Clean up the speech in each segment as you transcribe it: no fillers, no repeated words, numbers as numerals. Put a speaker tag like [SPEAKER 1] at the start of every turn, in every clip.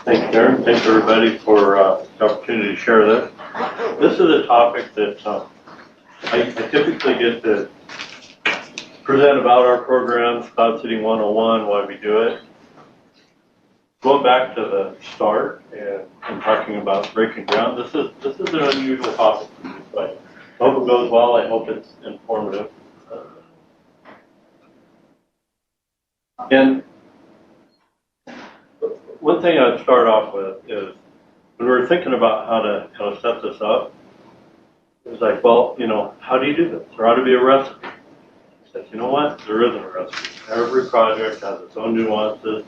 [SPEAKER 1] Thanks, Darren. Thanks, everybody, for the opportunity to share this. This is a topic that I typically get to present about our programs, Cloud Seeding 101, why we do it. Going back to the start and talking about breaking ground, this is an unusual topic for me, but I hope it goes well. I hope it's informative. And one thing I'd start off with is when we were thinking about how to set this up, it was like, well, how do you do this? There ought to be a recipe. I said, you know what? There isn't a recipe. Every project has its own nuances,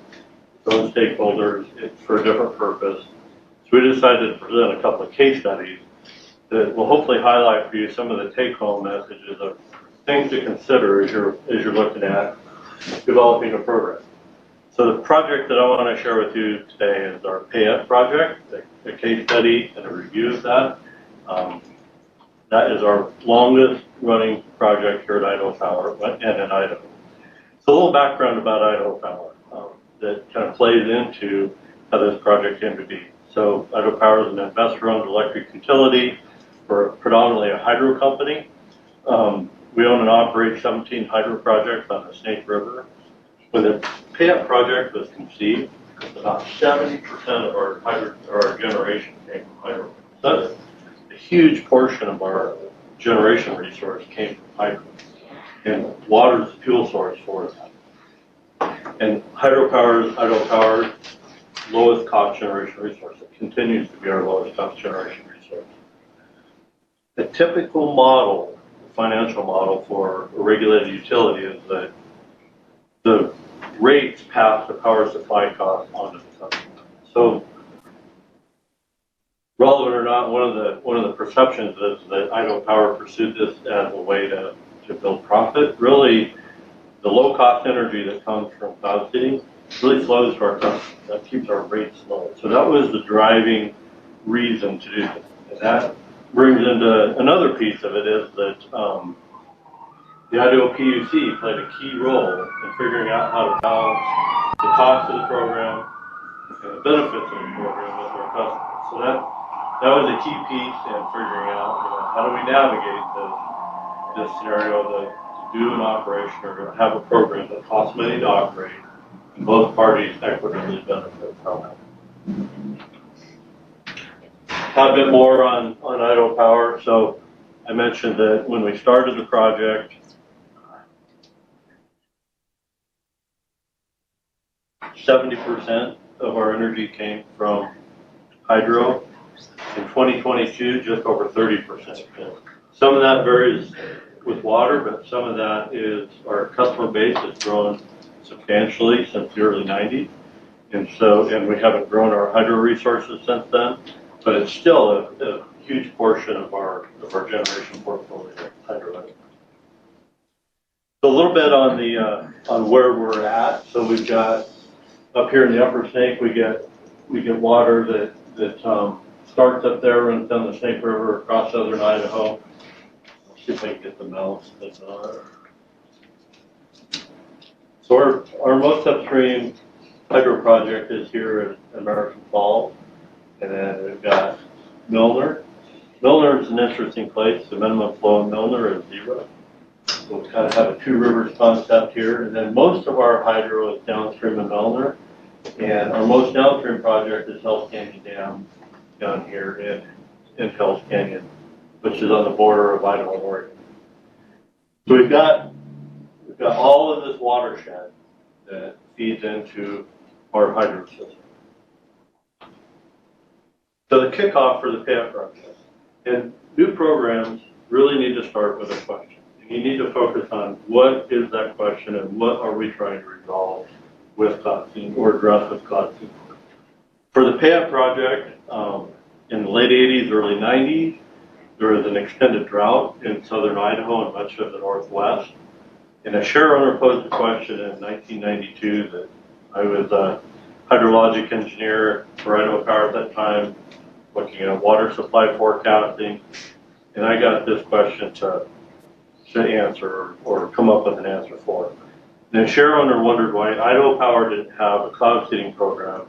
[SPEAKER 1] its own stakeholders. It's for a different purpose. So we decided to present a couple of case studies that will hopefully highlight for you some of the take-home messages of things to consider as you're looking at developing a program. So the project that I want to share with you today is our PAYET project, a case study and a review of that. That is our longest running project here at Idaho Power and in Idaho. So a little background about Idaho Power that kind of plays into how this project came to be. So Idaho Power is an investor-owned electric utility. We're predominantly a hydro company. We own and operate 17 hydro projects on the Snake River. When the PAYET project was conceived, about 70% of our generation came from hydro. So a huge portion of our generation resource came from hydro. And water is the fuel source for that. And Idaho Power's lowest cost generation resource. It continues to be our lowest cost generation resource. The typical model, the financial model for a regulated utility is that the rates pass the power supply cost onto the customer. So, relevant or not, one of the perceptions is that Idaho Power pursued this as a way to build profit. Really, the low cost energy that comes from cloud seeding really flows to our customers. That keeps our rates low. So that was the driving reason to do this. And that brings into another piece of it is that the Idaho PUC played a key role in figuring out how to balance the cost of the program and the benefits of the program with our customers. So that was a key piece in figuring out, how do we navigate this scenario to do an operation or to have a program that costs money to operate and both parties equitably benefit from it. A bit more on Idaho Power. So I mentioned that when we started the project, 70% of our energy came from hydro. In 2022, just over 30%. Some of that varies with water, but some of that is our customer base has grown substantially since the early 90s. And we haven't grown our hydro resources since then, but it's still a huge portion of our generation portfolio, hydro. So a little bit on where we're at. So we've got up here in the Upper Snake, we get water that starts up there, runs down the Snake River across southern Idaho. Let's see if I can get the mouse that's on it. So our most upstream hydro project is here at American Falls, and then we've got Milner. Milner is an interesting place. The minimum flow in Milner is 0. So we kind of have a two rivers concept here, and then most of our hydro is downstream of Milner. And our most downstream project is Hells Canyon Dam down here in Hells Canyon, which is on the border of Idaho and Oregon. So we've got all of this watershed that feeds into our hydro system. So the kickoff for the PAYET project. And new programs really need to start with a question. And you need to focus on what is that question and what are we trying to resolve with cloud seeding or address with cloud seeding. For the PAYET project, in the late 80s, early 90s, there was an extended drought in southern Idaho and much of the Northwest. And a share owner posed a question in 1992 that I was a hydrologic engineer for Idaho Power at that time, looking at water supply forecasting. And I got this question to answer or come up with an answer for. And the share owner wondered why Idaho Power didn't have a cloud seeding program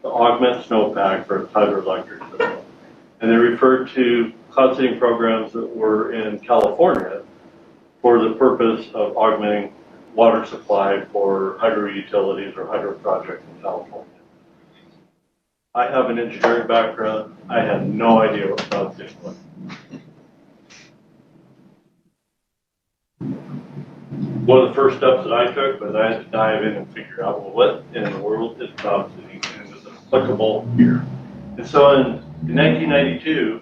[SPEAKER 1] to augment snowpack for its hydroelectric system. And they referred to cloud seeding programs that were in California for the purpose of augmenting water supply for hydro utilities or hydro projects in Cloud. I have an engineering background. I had no idea what cloud seeding was. One of the first steps that I took was I had to dive in and figure out, well, what in the world is cloud seeding and is it applicable here? And so in 1992,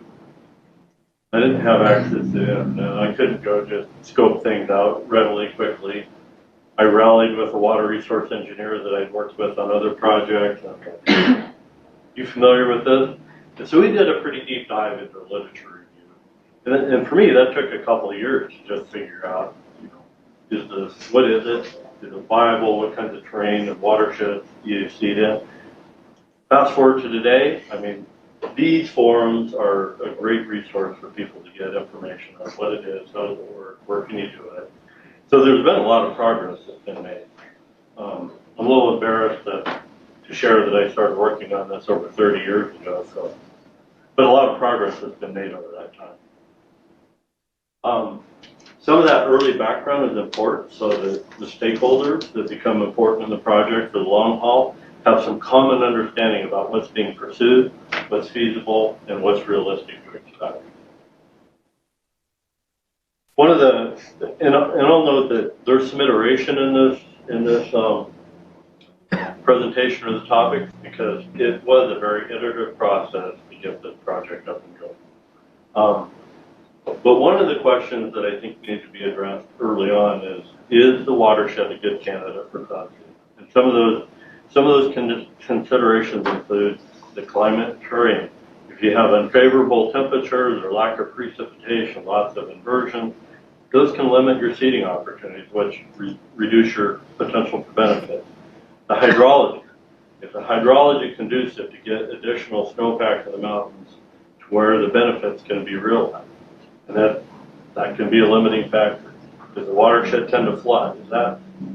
[SPEAKER 1] I didn't have access to the internet. I couldn't go just scope things out readily, quickly. I rallied with a water resource engineer that I'd worked with on other projects. You familiar with this? And so we did a pretty deep dive into literature review. And for me, that took a couple of years to just figure out, what is it? Is it viable? What kinds of terrain and watersheds do you seed in? Fast forward to today, I mean, these forums are a great resource for people to get information on what it is, how does it work, where can you do it. So there's been a lot of progress that's been made. I'm a little embarrassed to share that I started working on this over 30 years ago, but a lot of progress has been made over that time. Some of that early background is important, so that the stakeholders that become important in the project for the long haul have some common understanding about what's being pursued, what's feasible, and what's realistic to expect. One of the, and I'll note that there's some iteration in this presentation of the topic because it was a very iterative process to get this project up and going. But one of the questions that I think needs to be addressed early on is the watershed a good candidate for cloud seeding? And some of those considerations include the climate terrain. If you have unfavorable temperatures or lack of precipitation, lots of inversion, those can limit your seeding opportunities, which reduce your potential for benefit. The hydrology. If the hydrology is conducive to get additional snowpack in the mountains to where the benefits can be realized, and that can be a limiting factor. Does the watershed tend to flood?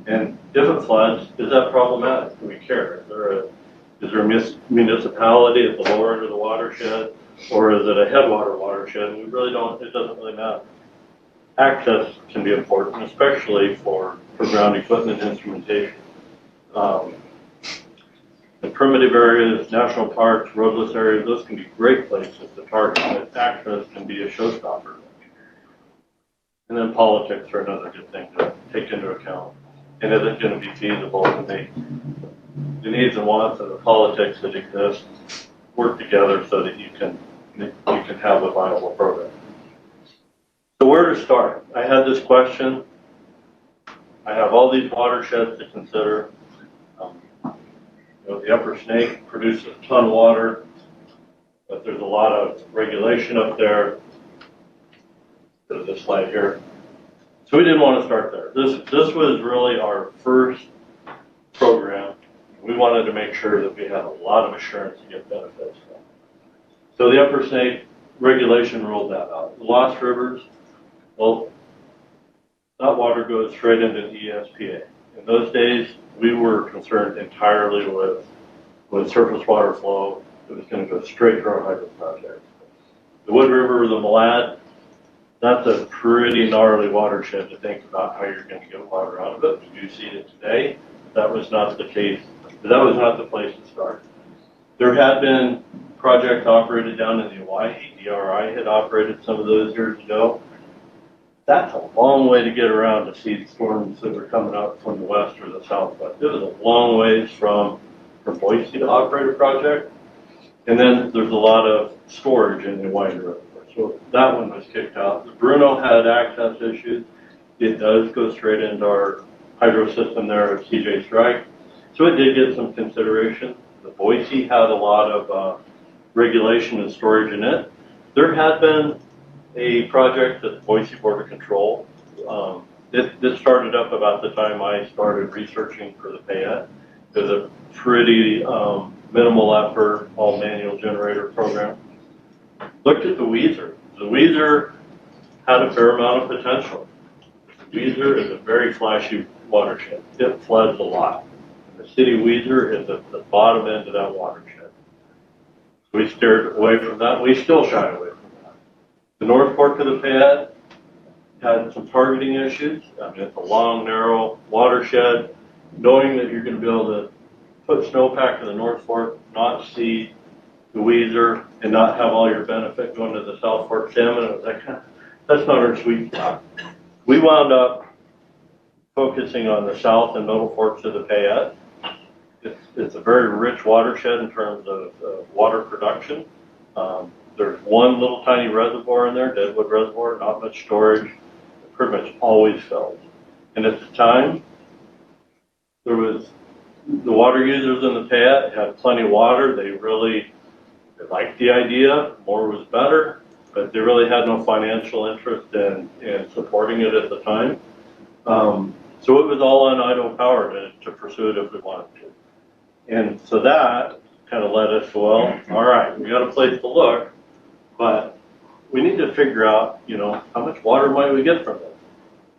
[SPEAKER 1] And if it floods, is that problematic? Do we care? Is there a municipality at the lower end of the watershed, or is it a headwater watershed? We really don't. It doesn't really matter. Access can be important, especially for ground equipment instrumentation. The primitive areas, national parks, roadless areas, those can be great places to target, but access can be a showstopper. And then politics are another good thing to take into account. And is it going to be feasible to make the needs and wants and the politics that exist work together so that you can have a viable program? So where to start? I had this question. I have all these watersheds to consider. The Upper Snake produces a ton of water, but there's a lot of regulation up there. There's this slide here. So we didn't want to start there. This was really our first program. We wanted to make sure that we had a lot of assurance to get benefits from. So the Upper Snake regulation ruled that out. The Lost Rivers, well, that water goes straight into the ESPA. In those days, we were concerned entirely with surface water flow. It was going to go straight to our hydro project. The Wood River, the Malad, that's a pretty gnarly watershed to think about how you're going to get water out of it. We do see it today. That was not the case. That was not the place to start. There had been projects operated down in the Owyhee. DRI had operated some of those years ago. That's a long way to get around to see the storms that were coming up from the west or the southwest. It was a long ways from Boise to operate a project. And then there's a lot of storage in the Owyhee River. So that one was kicked out. The Bruno had access issues. It does go straight into our hydro system there at CJ Strike. So it did get some consideration. The Boise had a lot of regulation and storage in it. There had been a project at the Boise Border Control. This started up about the time I started researching for the Payette. It was a pretty minimal effort, all manual generator program. Looked at the Weiser. The Weiser had a fair amount of potential. The Weiser is a very flashy watershed. It floods a lot. The city of Weiser is at the bottom end of that watershed. We steered away from that. We still shy away from that. The North Fork of the Payette had some targeting issues. I mean, it's a long, narrow watershed. Knowing that you're going to be able to put snowpack in the North Fork, not see the Weiser, and not have all your benefit going to the South Fork salmon, it was like, that's not our sweet spot. We wound up focusing on the South and Middle Forks of the Payette. It's a very rich watershed in terms of water production. There's one little tiny reservoir in there, Deadwood Reservoir, not much storage. It pretty much always fills. And at the time, there was the water users in the Payette had plenty of water. They liked the idea. More was better, but they really had no financial interest in supporting it at the time. So it was all on Idaho Power to pursue it if we wanted to. And so that kind of led us to, well, all right, we got a place to look, but we need to figure out, how much water might we get from this?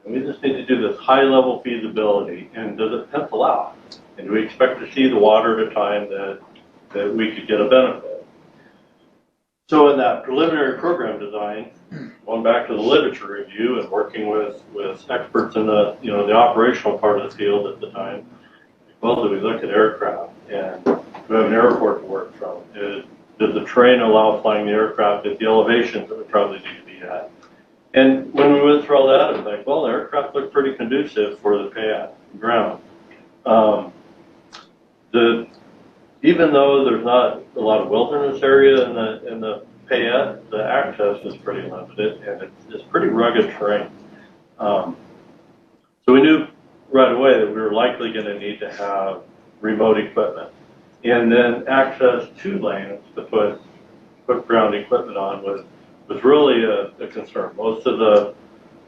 [SPEAKER 1] And we just need to do this high-level feasibility, and does it pencil out? And do we expect to see the water at a time that we could get a benefit? So in that preliminary program design, going back to the literature review and working with experts in the operational part of the field at the time, well, do we look at aircraft and do we have an airport to work from? Does the terrain allow flying the aircraft at the elevations that we probably need to be at? And when we went through all that, it was like, well, the aircraft look pretty conducive for the Payette ground. Even though there's not a lot of wilderness area in the Payette, the access is pretty limited and it's pretty rugged terrain. So we knew right away that we were likely going to need to have remote equipment, and then access to lands to put ground equipment on was really a concern. Most of the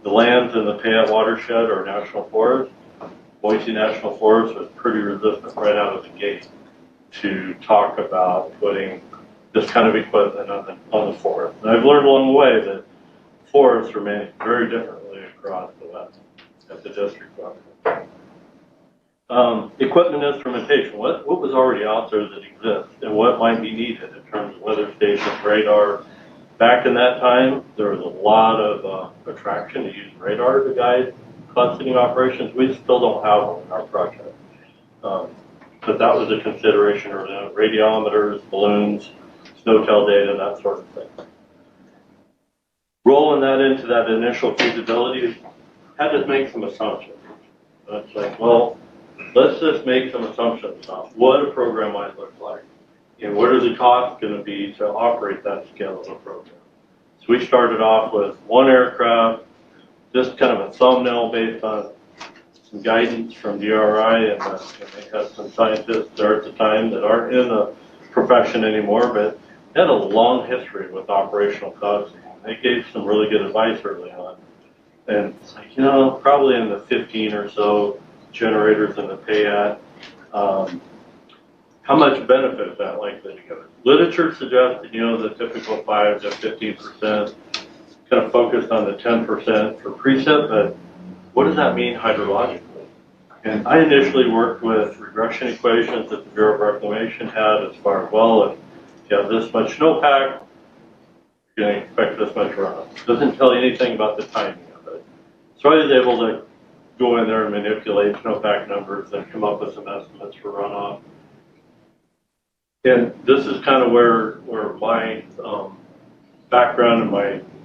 [SPEAKER 1] lands in the Payette watershed are national forest. Boise National Forest was pretty resistant right out of the gate to talk about putting this kind of equipment on the forest. And I've learned along the way that forests are managed very differently across the West at the district level. Equipment instrumentation, what was already out there that exists and what might be needed in terms of weather stations, radar. Back in that time, there was a lot of attraction to use radar to guide cloud seeding operations. We still don't have one in our project. But that was a consideration, or radiometers, balloons, SNOTEL data, that sort of thing. Rolling that into that initial feasibility, had to make some assumptions. It's like, well, let's just make some assumptions about what a program might look like and what are the costs going to be to operate that scale of a program. So we started off with one aircraft, just kind of a thumbnail based on some guidance from DRI, and they had some scientists there at the time that aren't in the profession anymore, but they had a long history with operational costs. They gave some really good advice early on. And it's like, probably in the 15 or so generators in the Payette, how much benefit is that likely to give us? Literature suggests that, the typical 5 to 15%, kind of focused on the 10% for precip, but what does that mean hydrologically? And I initially worked with regression equations that the Bureau of Reclamation had as far as, well, if you have this much snowpack, you're going to expect this much runoff. Doesn't tell you anything about the timing of it. So I was able to go in there and manipulate snowpack numbers and come up with some estimates for runoff. And this is kind of where my background and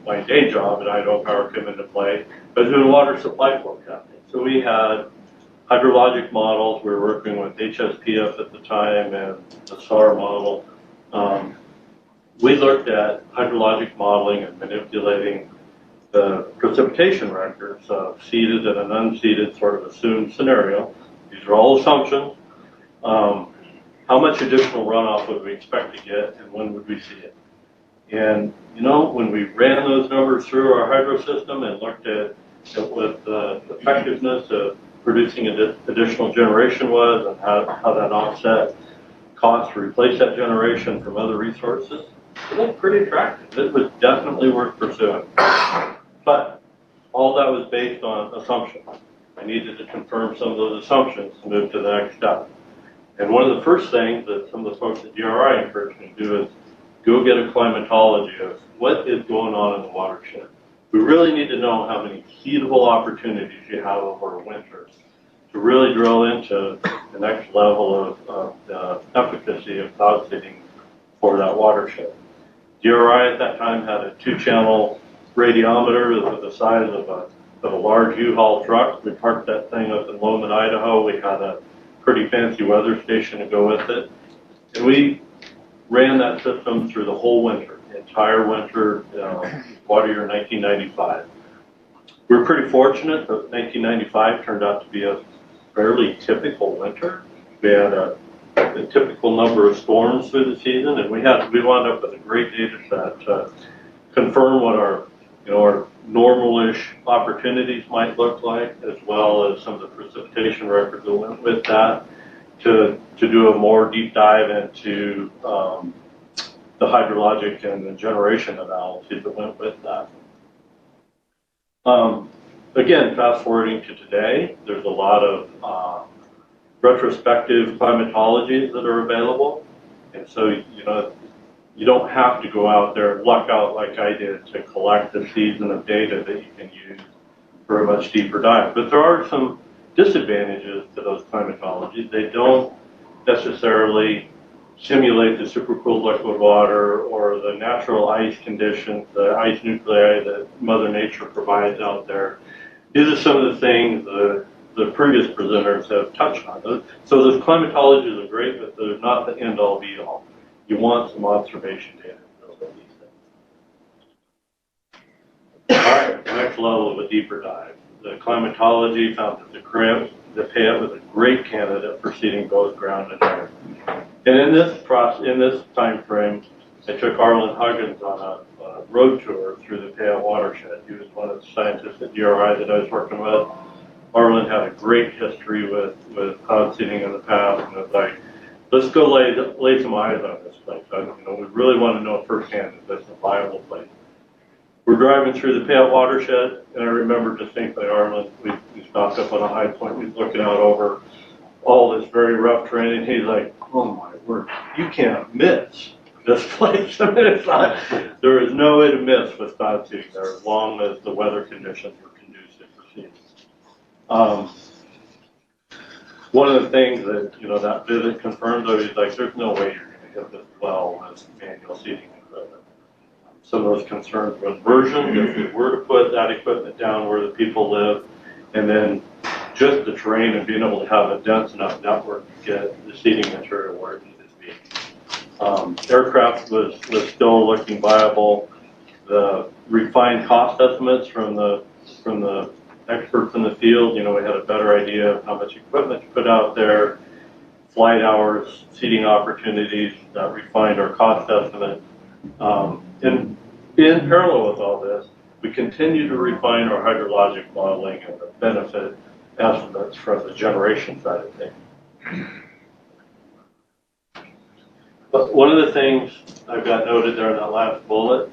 [SPEAKER 1] my day job at Idaho Power came into play. I was doing water supply forecasting. So we had hydrologic models. We were working with HSPF at the time and the SAR model. We looked at hydrologic modeling and manipulating the precipitation records of seeded and an unseeded sort of assumed scenario. These are all assumptions. How much additional runoff would we expect to get and when would we see it? And, when we ran those numbers through our hydro system and looked at what the effectiveness of producing additional generation was and how that offset costs to replace that generation from other resources, it looked pretty attractive. It was definitely worth pursuing. But all that was based on assumptions. I needed to confirm some of those assumptions to move to the next step. And one of the first things that some of the folks at DRI encouraged me to do is go get a climatology of what is going on in the watershed. We really need to know how many heatable opportunities you have over a winter to really drill into the next level of efficacy of cloud seeding for that watershed. DRI at that time had a 2-channel radiometer with the size of a large U-Haul truck. We parked that thing up in Lowman, Idaho. We had a pretty fancy weather station to go with it. And we ran that system through the whole winter, the entire winter, water year 1995. We were pretty fortunate that 1995 turned out to be a fairly typical winter. We had a typical number of storms through the season, and we wound up with a great data set to confirm what our normal-ish opportunities might look like, as well as some of the precipitation records that went with that, to do a more deep dive into the hydrologic and the generation analyses that went with that. Again, fast forwarding to today, there's a lot of retrospective climatologies that are available, and so you don't have to go out there and luck out like I did to collect a season of data that you can use for a much deeper dive. But there are some disadvantages to those climatologies. They don't necessarily simulate the supercooled liquid water or the natural ice conditions, the ice nuclei that Mother Nature provides out there. These are some of the things the previous presenters have touched on. So those climatologies are great, but they're not the end-all be-all. You want some observation data to know these things. All right, the next level of a deeper dive. The climatology found that the Payette was a great candidate for seeding both ground and air. And in this time frame, I took Arlen Huggins on a road tour through the Payette watershed. He was one of the scientists at DRI that I was working with. Arlen had a great history with cloud seeding in the past, and it was like, let's go lay some eyes on this place. We really want to know firsthand if this is a viable place. We're driving through the Payette watershed, and I remember distinctly Arlen, we stopped up on a high point. He's looking out over all this very rough terrain, and he's like, oh my word, you can't miss this place. I mean, there is no way to miss with cloud seeding there as long as the weather conditions were conducive for seeding. One of the things that, that visit confirmed, though, is like, there's no way you're going to hit this well with manual seeding equipment. Some of those concerns were inversion, if we were to put that equipment down where the people live, and then just the terrain and being able to have a dense enough network to get the seeding material where it needed to be. Aircraft was still looking viable. The refined cost estimates from the experts in the field, we had a better idea of how much equipment to put out there, flight hours, seating opportunities that refined our cost estimate. And in parallel with all this, we continue to refine our hydrologic modeling and the benefit estimates from the generation side of things. But one of the things I've got noted there in that last bullet,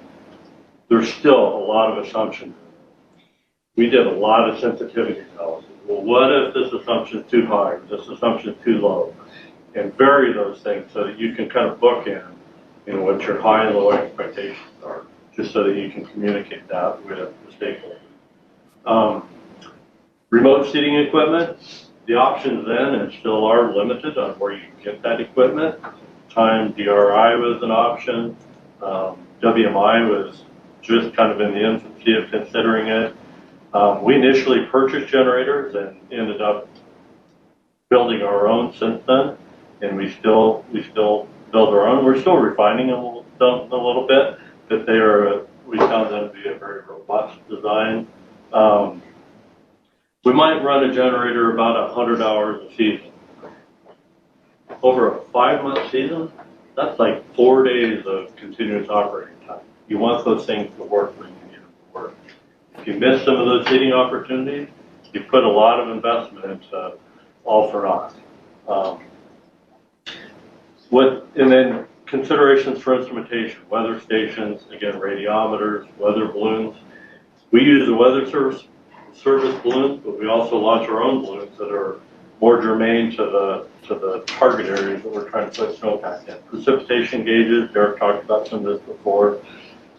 [SPEAKER 1] there's still a lot of assumptions. We did a lot of sensitivity analysis. Well, what if this assumption is too high, or this assumption is too low? And vary those things so that you can kind of bookend, what your high and low expectations are, just so that you can communicate that with the stakeholders. Remote seeding equipment, the options then and still are limited on where you can get that equipment. Time DRI was an option. WMI was just kind of in the infancy of considering it. We initially purchased generators and ended up building our own since then, and we still build our own. We're still refining them a little bit, but we found them to be a very robust design. We might run a generator about 100 hours a season. Over a 5-month season, that's like 4 days of continuous operating time. You want those things to work when you need them to work. If you miss some of those seeding opportunities, you put a lot of investment into all for naught. And then considerations for instrumentation, weather stations, again, radiometers, weather balloons. We use the weather service balloons, but we also launch our own balloons that are more germane to the target areas that we're trying to put snowpack in. Precipitation gauges, Derek talked about some of this before.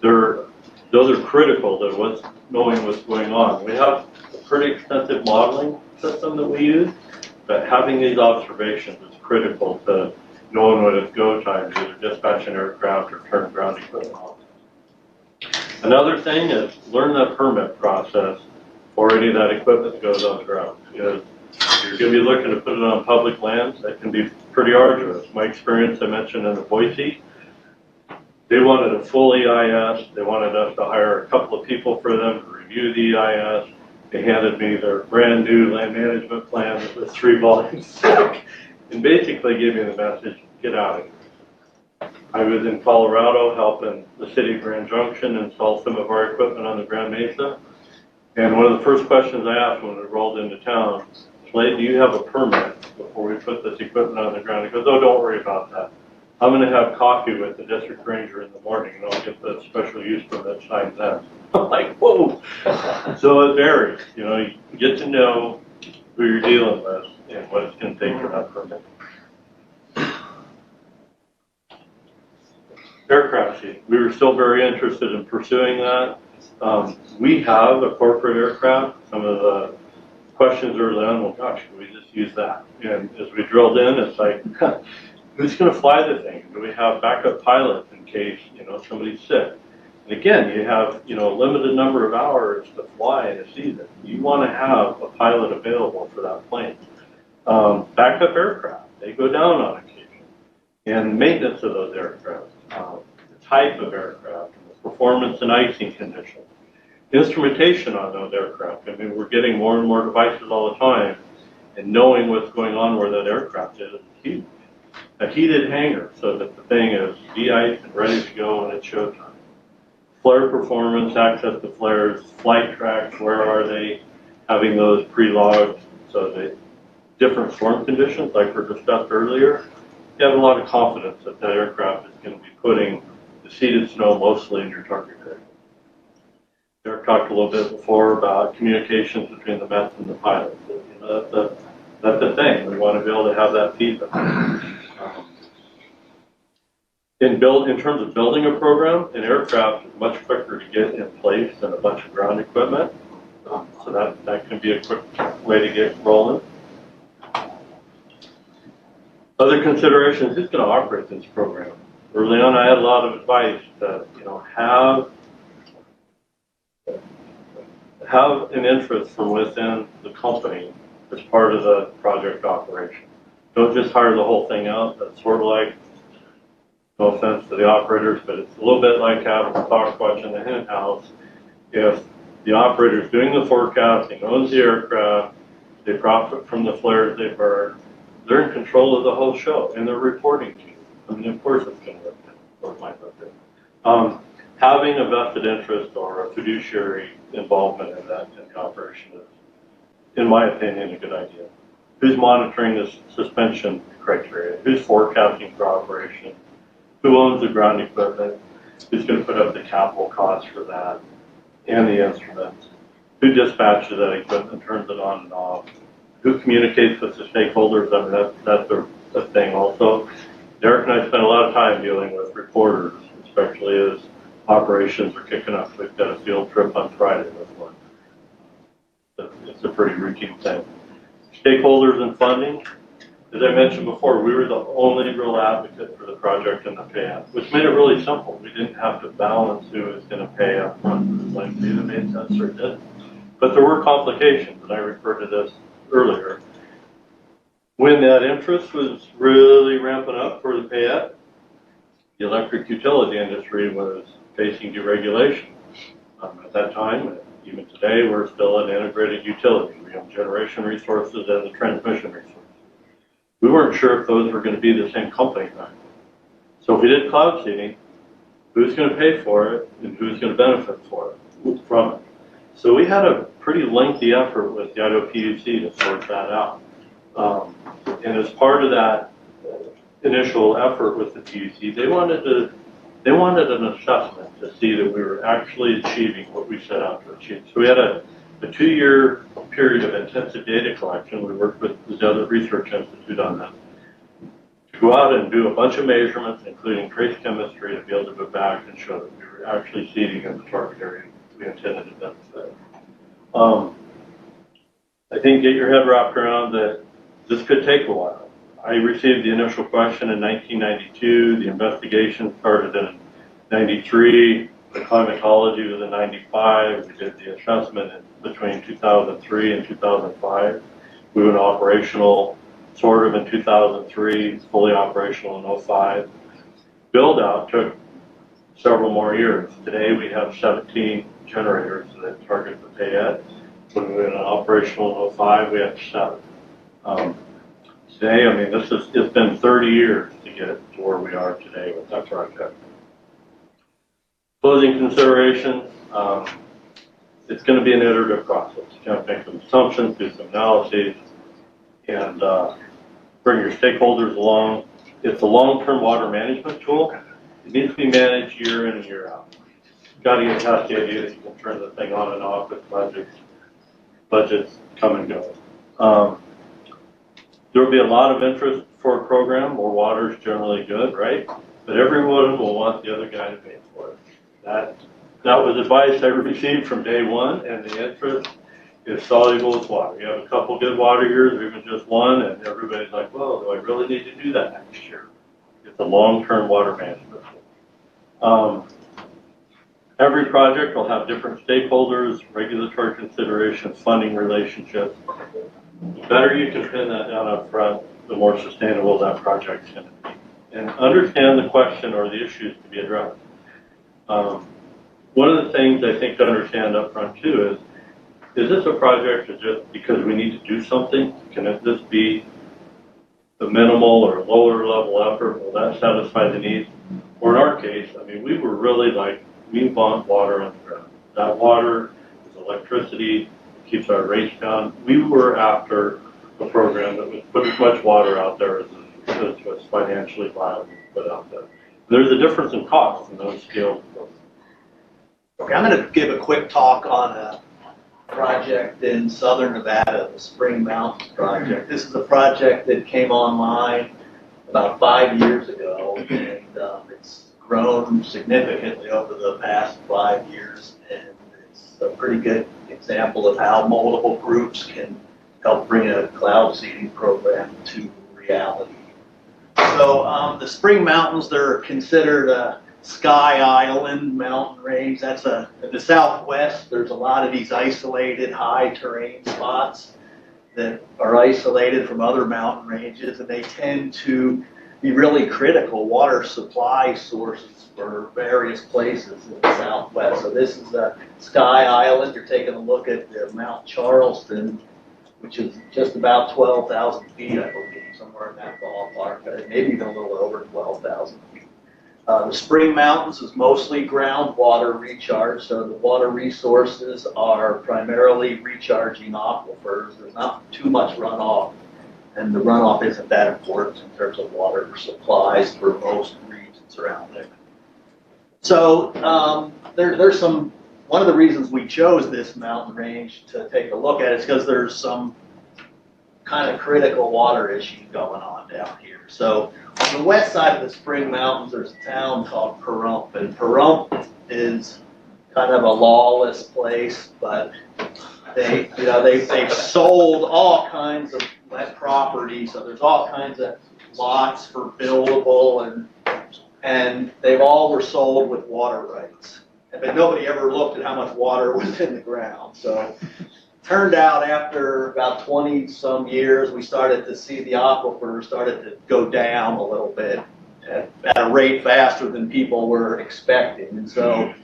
[SPEAKER 1] Those are critical to knowing what's going on. We have a pretty extensive modeling system that we use, but having these observations is critical to knowing when it's go time to either dispatch an aircraft or turn ground equipment on. Another thing is learn the permit process for any of that equipment that goes on the ground. Because you're going to be looking to put it on public lands, that can be pretty arduous. My experience I mentioned in the Boise, they wanted a full EIS. They wanted us to hire a couple of people for them to review the EIS. They handed me their brand new land management plan that was 3 volumes thick and basically gave me the message, get out of here. I was in Colorado helping the city of Grand Junction install some of our equipment on the Grand Mesa. And one of the first questions I asked when we rolled into town, Slade, do you have a permit before we put this equipment on the ground? He goes, oh, don't worry about that. I'm going to have coffee with the district ranger in the morning and I'll get the special use permit signed then. I'm like, whoa. So it varies. You know, you get to know who you're dealing with and what it's going to take for that permit. Aircraft seat. We were still very interested in pursuing that. We have a corporate aircraft. Some of the questions early on, well, gosh, can we just use that? And as we drilled in, it's like, who's going to fly the thing? Do we have backup pilots in case, you know, somebody's sick? And again, you have, you know, a limited number of hours to fly in a season. You want to have a pilot available for that plane. Backup aircraft, they go down on occasion. And maintenance of those aircraft, the type of aircraft, the performance and icing conditions, instrumentation on those aircraft. I mean, we're getting more and more devices all the time, and knowing what's going on where that aircraft is huge. A heated hangar so that the thing is de-iced and ready to go when it's showtime. Flare performance, access to flares, flight tracks, where are they? Having those pre-logged so that different storm conditions, like we discussed earlier, you have a lot of confidence that that aircraft is going to be putting the seeded snow mostly in your target area. Derek talked a little bit before about communications between the Mets and the pilots. You know, that's the thing. We want to be able to have that feedback. In terms of building a program, an aircraft is much quicker to get in place than a bunch of ground equipment. So that can be a quick way to get rolling. Other considerations, who's going to operate this program? Early on, I had a lot of advice to, you know, have an interest from within the company as part of the project operation. Don't just hire the whole thing out. That's sort of like, no offense to the operators, but it's a little bit like having a fox watch in the hen house. If the operator's doing the forecasting, owns the aircraft, they profit from the flares they burn, they're in control of the whole show, and they're reporting to you. I mean, of course it's going to work out, or it might work out. Having a vested interest or a fiduciary involvement in that in the operation is, in my opinion, a good idea. Who's monitoring this suspension criteria? Who's forecasting for operation? Who owns the ground equipment? Who's going to put up the capital costs for that and the instruments? Who dispatches that equipment, turns it on and off? Who communicates with the stakeholders? I mean, that's a thing also. Derek and I spent a lot of time dealing with reporters, especially as operations are kicking up. We've got a field trip on Friday with one. It's a pretty routine thing. Stakeholders and funding. As I mentioned before, we were the only real advocate for the project and the payout, which made it really simple. We didn't have to balance who was going to pay up front. Like either made sense or didn't. But there were complications, and I referred to this earlier. When that interest was really ramping up for the payout, the electric utility industry was facing deregulation. At that time, and even today, we're still an integrated utility. We have generation resources and the transmission resources. We weren't sure if those were going to be the same company back then. So if we did cloud seeding, who's going to pay for it and who's going to benefit from it? So we had a pretty lengthy effort with the Idaho PUC to sort that out. And as part of that initial effort with the PUC, they wanted an assessment to see that we were actually achieving what we set out to achieve. So we had a 2-year period of intensive data collection. We worked with the Desert Research Institute on that. To go out and do a bunch of measurements, including trace chemistry, to be able to go back and show that we were actually seeding in the target area we intended to benefit. I think get your head wrapped around that this could take a while. I received the initial question in 1992. The investigation started in 93. The climatology was in 95. We did the assessment in between 2003 and 2005. We went operational sort of in 2003, fully operational in 05. Build out took several more years. Today we have 17 generators that target the Payette. When we went operational in 05, we had 7. Today, I mean, it's been 30 years to get to where we are today with that project. Closing considerations, it's going to be an iterative process. You have to make some assumptions, do some analyses, and bring your stakeholders along. It's a long-term water management tool. It needs to be managed year in and year out. You've got to get past the idea that you can turn the thing on and off with budgets come and go. There will be a lot of interest for a program. More water is generally good, right? But everyone will want the other guy to pay for it. That was advice I received from day one, and the interest is soluble as water. You have a couple good water years, or even just one, and everybody's like, well, do I really need to do that next year? It's a long-term water management. Every project will have different stakeholders, regulatory considerations, funding relationships. The better you can pin that down up front, the more sustainable that project's going to be. And understand the question or the issues to be addressed. One of the things I think to understand up front too is this a project or just because we need to do something? Can this be the minimal or lower level effort? Will that satisfy the needs? Or in our case, I mean, we were really like, we want water underground. That water is electricity, keeps our rates down. We were after a program that would put as much water out there as was financially viable to put out there. There's a difference in cost in those scales.
[SPEAKER 2] Okay, I'm going to give a quick talk on a project in southern Nevada, the Spring Mountains project. This is a project that came online about 5 years ago, and it's grown significantly over the past 5 years, and it's a pretty good example of how multiple groups can help bring a cloud seeding program to reality. So the Spring Mountains, they're considered a sky island mountain range. That's in the southwest. There's a lot of these isolated high terrain spots that are isolated from other mountain ranges, and they tend to be really critical water supply sources for various places in the southwest. So this is a sky island. You're taking a look at Mount Charleston, which is just about 12,000 feet, I believe, somewhere in that ballpark, maybe even a little over 12,000 feet. The Spring Mountains is mostly groundwater recharge, so the water resources are primarily recharging aquifers. There's not too much runoff, and the runoff isn't that important in terms of water supplies for most regions around there. So there's some, one of the reasons we chose this mountain range to take a look at is because there's some kind of critical water issue going on down here. So on the west side of the Spring Mountains, there's a town called Pahrump, and Pahrump is kind of a lawless place, but they've sold all kinds of wet property, so there's all kinds of lots for buildable, and they all were sold with water rights. But nobody ever looked at how much water was in the ground. So turned out after about 20 some years, we started to see the aquifer started to go down a little bit at a rate faster than people were expecting. And so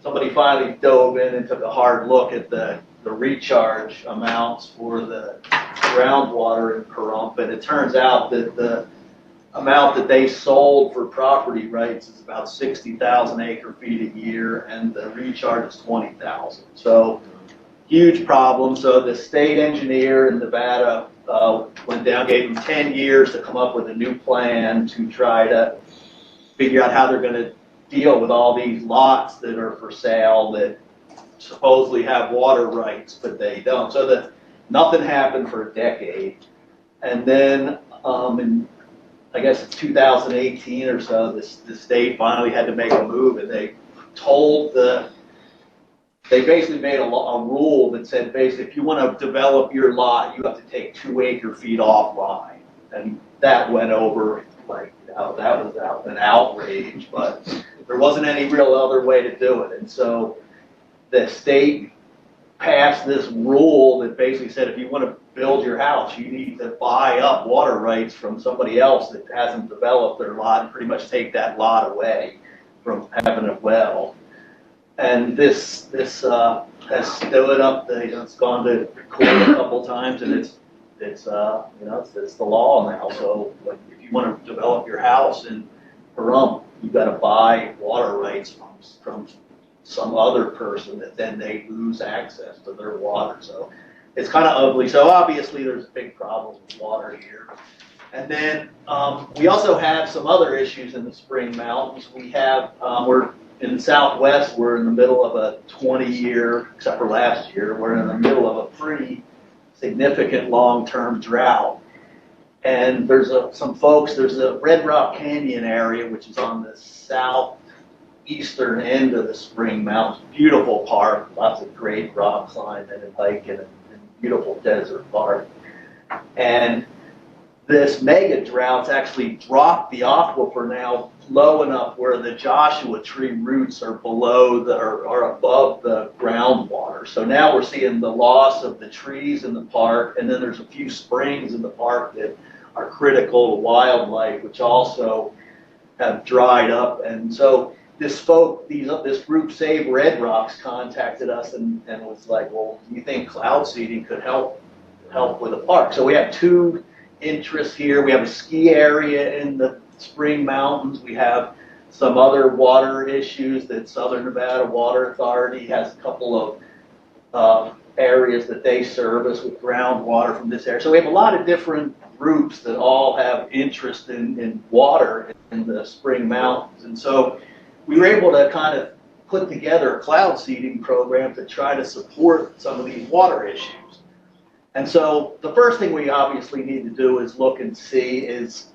[SPEAKER 2] somebody finally dove in and took a hard look at the recharge amounts for the groundwater in Pahrump, and it turns out that the amount that they sold for property rights is about 60,000 acre-feet a year, and the recharge is 20,000. So huge problem. So the state engineer in Nevada went down, gave them 10 years to come up with a new plan to try to figure out how they're going to deal with all these lots that are for sale that supposedly have water rights, but they don't. So the Nothing happened for a decade. And then in, I guess it's 2018 or so, the state finally had to make a move, and they told they basically made a rule that said basically if you want to develop your lot, you have to take 2 acre-feet offline. And that went over like, that was an outrage, but there wasn't any real other way to do it. And so the state passed this rule that basically said if you want to build your house, you need to buy up water rights from somebody else that hasn't developed their lot and pretty much take that lot away from having a well. And this has stood up. It's gone to court a couple times, and it's the law now. So like, if you want to develop your house in Pahrump, you've got to buy water rights from some other person that then they lose access to their water. So it's kind of ugly. So obviously there's a big problem with water here. And then we also have some other issues in the Spring Mountains. We have, we're in the Southwest, we're in the middle of a 20-year, except for last year, we're in the middle of a pretty significant long-term drought. And there's some folks, there's a Red Rock Canyon area, which is on the southeastern end of the Spring Mountains. Beautiful park, lots of great rock climbing and hiking, and beautiful desert park. And this mega drought's actually dropped the aquifer now low enough where the Joshua tree roots are are above the groundwater. So now we're seeing the loss of the trees in the park, and then there's a few springs in the park that are critical to wildlife, which also have dried up. And so this group Save Red Rocks contacted us and was like, well, do you think cloud seeding could help with the park? So we have 2 interests here. We have a ski area in the Spring Mountains. We have some other water issues that Southern Nevada Water Authority has a couple of areas that they service with groundwater from this area. So we have a lot of different groups that all have interest in water in the Spring Mountains. And so we were able to kind of put together a cloud seeding program to try to support some of these water issues. And so the first thing we obviously need to do is look and see is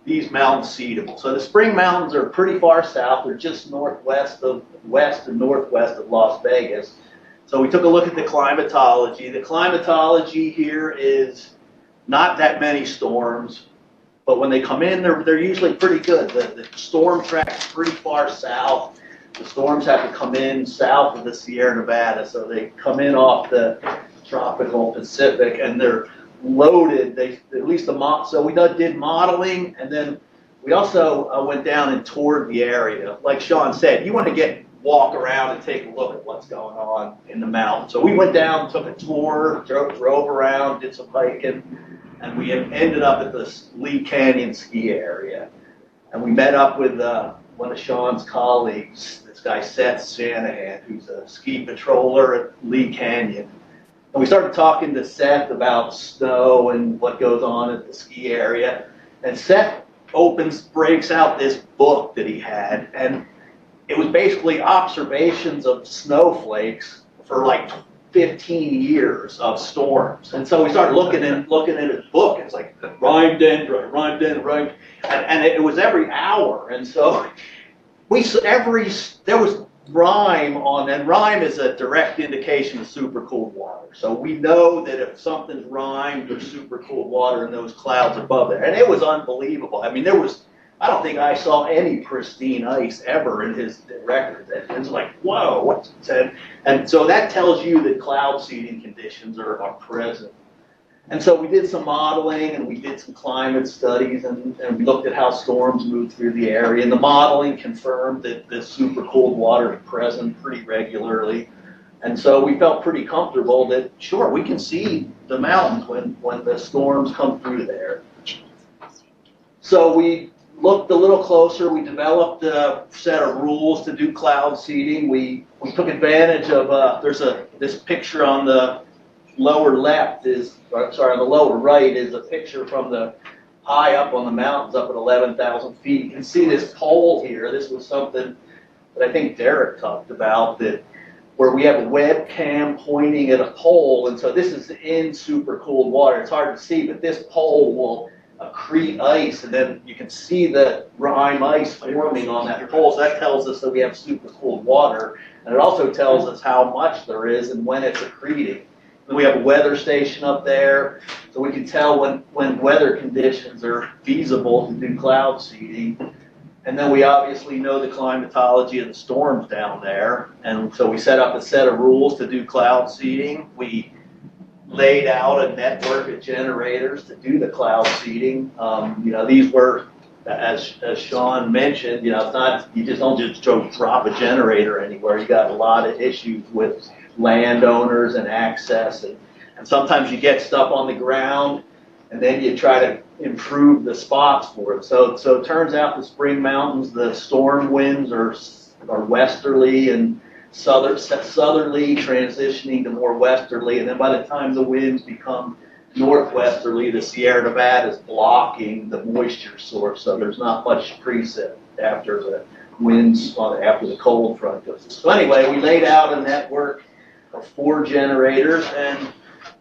[SPEAKER 2] these mountains seedable. So the Spring Mountains are pretty far south. They're just west and northwest of Las Vegas. So we took a look at the climatology. The climatology here is not that many storms, but when they come in, they're usually pretty good. The storm track's pretty far south. The storms have to come in south of the Sierra Nevada, so they come in off the tropical Pacific, and they're loaded. So we did modeling, and then we also went down and toured the area. Like Sean said, you want to walk around and take a look at what's going on in the mountains. So we went down, took a tour, drove around, did some hiking, and we ended up at the Lee Canyon ski area. And we met up with one of Sean's colleagues, this guy Seth Shanahan, who's a ski patroller at Lee Canyon. And we started talking to Seth about snow and what goes on at the ski area. And Seth breaks out this book that he had, and it was basically observations of snowflakes for like 15 years of storms. And so we started looking at his book. It's like rime dendron, and it was every hour. And so there was rime on, and rime is a direct indication of supercooled water. So we know that if something's rimed, there's supercooled water in those clouds above there. And it was unbelievable. I mean, I don't think I saw any pristine ice ever in his record. It's like, whoa, what's it? And so that tells you that cloud seeding conditions are present. And so we did some modeling, and we did some climate studies, and we looked at how storms move through the area. And the modeling confirmed that this supercooled water is present pretty regularly. And so we felt pretty comfortable that, sure, we can see the mountains when the storms come through there. So we looked a little closer. We developed a set of rules to do cloud seeding. We took advantage of, this picture on the lower left on the lower right is a picture from the high up on the mountains up at 11,000 feet. You can see this pole here. This was something that I think Derek talked about, that where we have a webcam pointing at a pole, and so this is in super cooled water. It's hard to see, but this pole will accrete ice, and then you can see the rime ice forming on that pole. So that tells us that we have super cooled water, and it also tells us how much there is and when it's accreting. And we have a weather station up there, so we can tell when weather conditions are feasible to do cloud seeding. And then we obviously know the climatology of the storms down there, and so we set up a set of rules to do cloud seeding. We laid out a network of generators to do the cloud seeding. These were, as Sean mentioned, it's not, you just don't just drop a generator anywhere. You got a lot of issues with landowners and access, and sometimes you get stuff on the ground, and then you try to improve the spots for it. So it turns out the Spring Mountains, the storm winds are westerly and southerly, transitioning to more westerly, and then by the time the winds become northwesterly, the Sierra Nevada is blocking the moisture source, so there's not much precip after the winds, after the cold front goes. So anyway, we laid out a network of 4 generators, and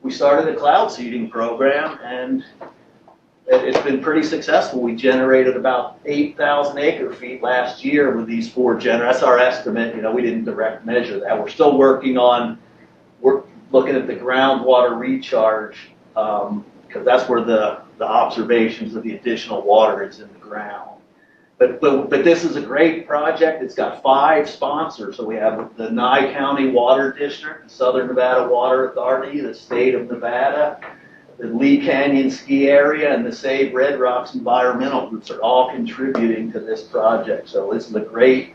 [SPEAKER 2] we started a cloud seeding program, and it's been pretty successful. We generated about 8,000 acre feet last year with these 4 generators. That's our estimate. We didn't direct measure that. We're still working on, we're looking at the groundwater recharge, because that's where the observations of the additional water is in the ground. But this is a great project. It's got 5 sponsors. So we have the Nye County Water District, the Southern Nevada Water Authority, the state of Nevada, the Lee Canyon Ski Area, and the Save Red Rocks environmental groups are all contributing to this project. So this is a great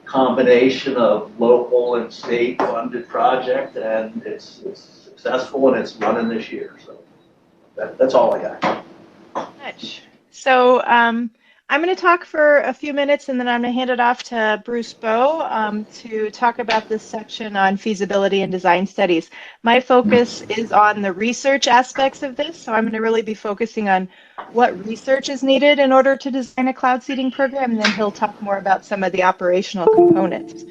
[SPEAKER 2] combination of local and state funded project, and it's successful, and it's running this year. So that's all I got.
[SPEAKER 3] Much. So I'm going to talk for a few minutes, and then I'm going to hand it off to Bruce Bowe to talk about this section on feasibility and design studies. My focus is on the research aspects of this, so I'm going to really be focusing on what research is needed in order to design a cloud seeding program, and then he'll talk more about some of the operational components.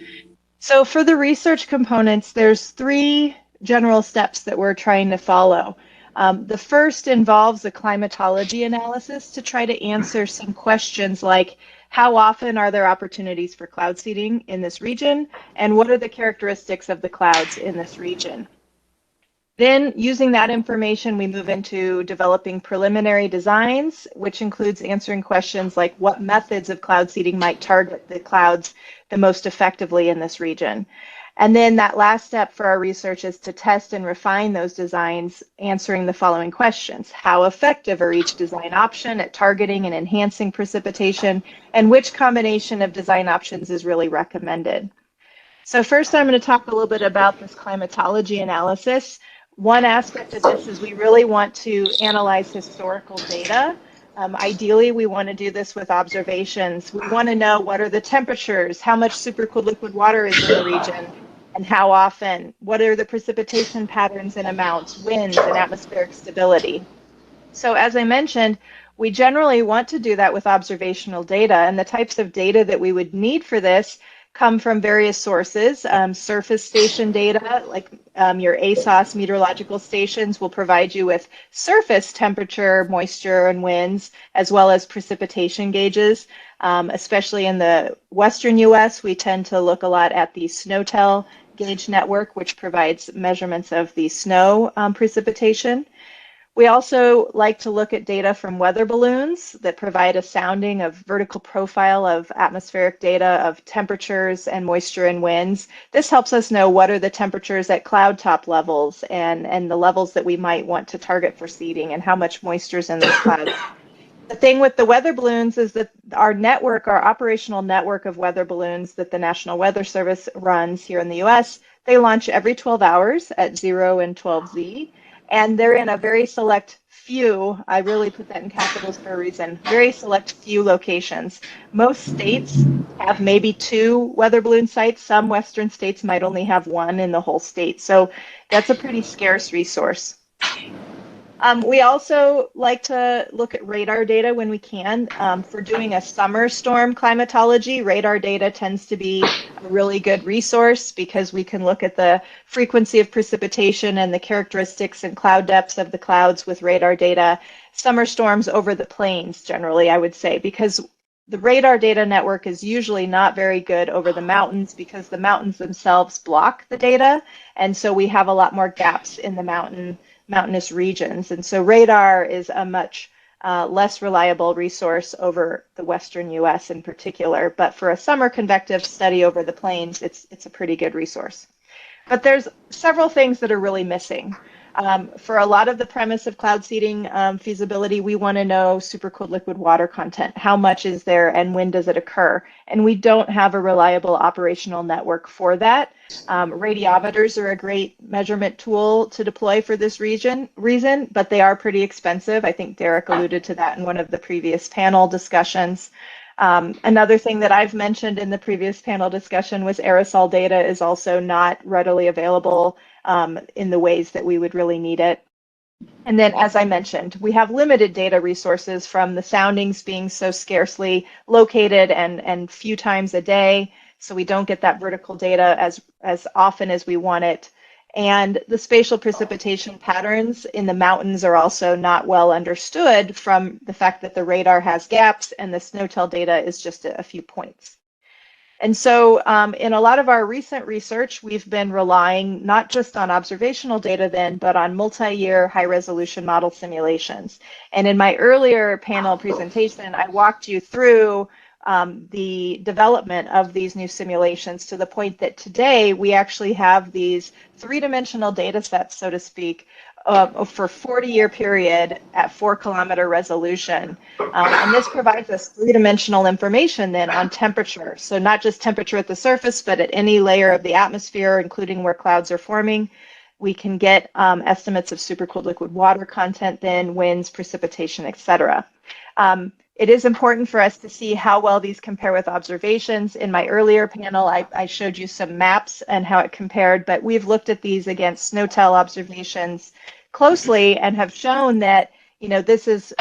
[SPEAKER 3] So for the research components, there's 3 general steps that we're trying to follow. The first involves a climatology analysis to try to answer some questions like, how often are there opportunities for cloud seeding in this region, and what are the characteristics of the clouds in this region? Then, using that information, we move into developing preliminary designs, which includes answering questions like what methods of cloud seeding might target the clouds the most effectively in this region. And then that last step for our research is to test and refine those designs, answering the following questions. How effective are each design option at targeting and enhancing precipitation, and which combination of design options is really recommended? So first, I'm going to talk a little bit about this climatology analysis. One aspect of this is we really want to analyze historical data. Ideally, we want to do this with observations. We want to know what are the temperatures, how much supercooled liquid water is in the region, and how often, what are the precipitation patterns and amounts, winds, and atmospheric stability. So as I mentioned, we generally want to do that with observational data, and the types of data that we would need for this come from various sources. Surface station data, like your ASOS meteorological stations, will provide you with surface temperature, moisture, and winds, as well as precipitation gauges. Especially in the western US, we tend to look a lot at the SNOWTEL gauge network, which provides measurements of the snow precipitation. We also like to look at data from weather balloons that provide a sounding of vertical profile of atmospheric data of temperatures and moisture and winds. This helps us know what are the temperatures at cloud top levels and the levels that we might want to target for seeding and how much moisture is in those clouds. The thing with the weather balloons is that our network, our operational network of weather balloons that the National Weather Service runs here in the US, they launch every 12 hours at 0 and 12Z. And they're in a very select few, I really put that in capitals for a reason, very select few locations. Most states have maybe 2 weather balloon sites. Some Western states might only have 1 in the whole state. So that's a pretty scarce resource. We also like to look at radar data when we can. For doing a summer storm climatology, radar data tends to be a really good resource because we can look at the frequency of precipitation and the characteristics and cloud depths of the clouds with radar data. Summer storms over the plains, generally, I would say, because the radar data network is usually not very good over the mountains because the mountains themselves block the data. And so we have a lot more gaps in the mountainous regions. And so radar is a much less reliable resource over the Western US in particular. But for a summer convective study over the plains, it's a pretty good resource. But there's several things that are really missing. For a lot of the premise of cloud seeding feasibility, we want to know supercooled liquid water content. How much is there and when does it occur? And we don't have a reliable operational network for that. Radiometers are a great measurement tool to deploy for this reason, but they are pretty expensive. I think Derek alluded to that in one of the previous panel discussions. Another thing that I've mentioned in the previous panel discussion was aerosol data is also not readily available in the ways that we would really need it. And then, as I mentioned, we have limited data resources from the soundings being so scarcely located and few times a day, so we don't get that vertical data as often as we want it. And the spatial precipitation patterns in the mountains are also not well understood from the fact that the radar has gaps and the SNOTEL data is just a few points. And so in a lot of our recent research, we've been relying not just on observational data then, but on multi-year high-resolution model simulations. And in my earlier panel presentation, I walked you through the development of these new simulations to the point that today we actually have these three-dimensional data sets, so to speak, for 40-year period at 4-kilometer resolution. And this provides us three-dimensional information then on temperature. So not just temperature at the surface, but at any layer of the atmosphere, including where clouds are forming. We can get estimates of supercooled liquid water content then, winds, precipitation, etc. It is important for us to see how well these compare with observations. In my earlier panel, I showed you some maps and how it compared, but we've looked at these against SNOTEL observations closely and have shown that, you know, this is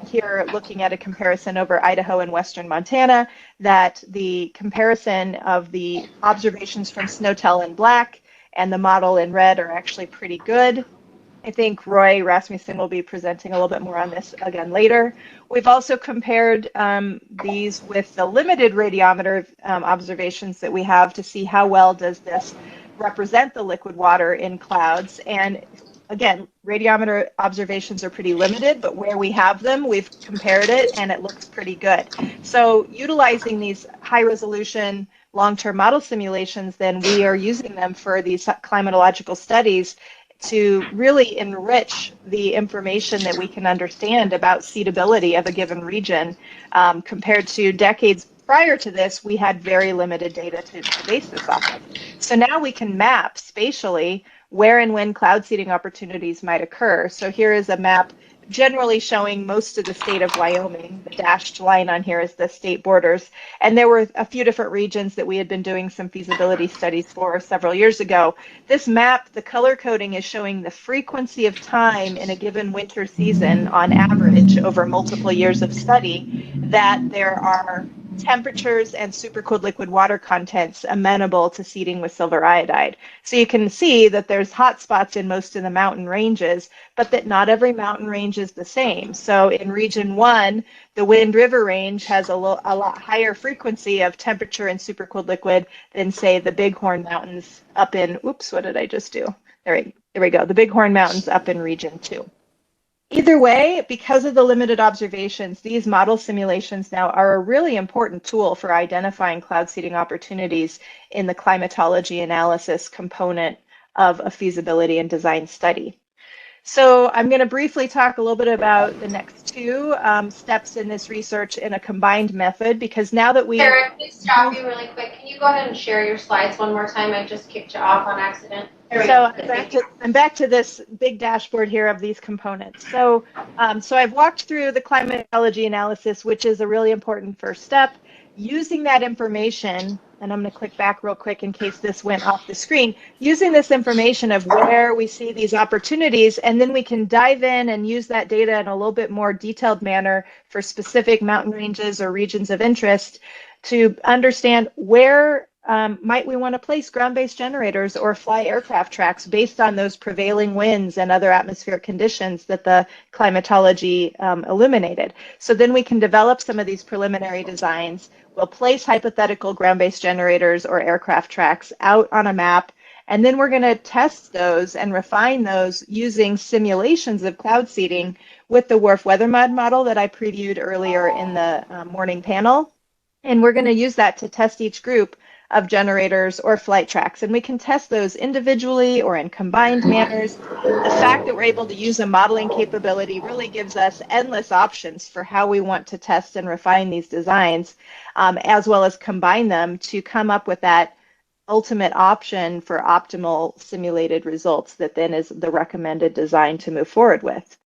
[SPEAKER 3] here looking at a comparison over Idaho and Western Montana, that the comparison of the observations from SNOTEL in black and the model in red are actually pretty good. I think Roy Rasmussen will be presenting a little bit more on this again later. We've also compared these with the limited radiometer observations that we have to see how well does this represent the liquid water in clouds. And again, radiometer observations are pretty limited, but where we have them, we've compared it and it looks pretty good. So utilizing these high resolution long-term model simulations, then we are using them for these climatological studies to really enrich the information that we can understand about seedability of a given region. Compared to decades prior to this, we had very limited data to base this off of. So now we can map spatially where and when cloud seeding opportunities might occur. So here is a map generally showing most of the state of Wyoming. The dashed line on here is the state borders. And there were a few different regions that we had been doing some feasibility studies for several years ago. This map, the color coding is showing the frequency of time in a given winter season on average over multiple years of study that there are temperatures and supercooled liquid water contents amenable to seeding with silver iodide. So you can see that there's hot spots in most of the mountain ranges, but that not every mountain range is the same. So in region 1, the Wind River range has a lot higher frequency of temperature and supercooled liquid than, say, the Bighorn Mountains up in, oops, what did I just do? There we go, the Bighorn Mountains up in region 2. Either way, because of the limited observations, these model simulations now are a really important tool for identifying cloud seeding opportunities in the climatology analysis component of a feasibility and design study. So I'm going to briefly talk a little bit about the next two steps in this research in a combined method, because now that we—
[SPEAKER 4] Sarah, please stop you really quick. Can you go ahead and share your slides one more time? I just kicked you off on accident.
[SPEAKER 3] So I'm back to this big dashboard here of these components. So, so I've walked through the climatology analysis, which is a really important first step. Using that information, and I'm going to click back real quick in case this went off the screen, using this information of where we see these opportunities, and then we can dive in and use that data in a little bit more detailed manner for specific mountain ranges or regions of interest to understand where might we want to place ground-based generators or fly aircraft tracks based on those prevailing winds and other atmospheric conditions that the climatology illuminated? So then we can develop some of these preliminary designs. We'll place hypothetical ground-based generators or aircraft tracks out on a map, and then we're going to test those and refine those using simulations of cloud seeding with the WRF weather model that I previewed earlier in the morning panel. And we're going to use that to test each group of generators or flight tracks. And we can test those individually or in combined manners. The fact that we're able to use a modeling capability really gives us endless options for how we want to test and refine these designs, as well as combine them to come up with that ultimate option for optimal simulated results that then is the recommended design to move forward with.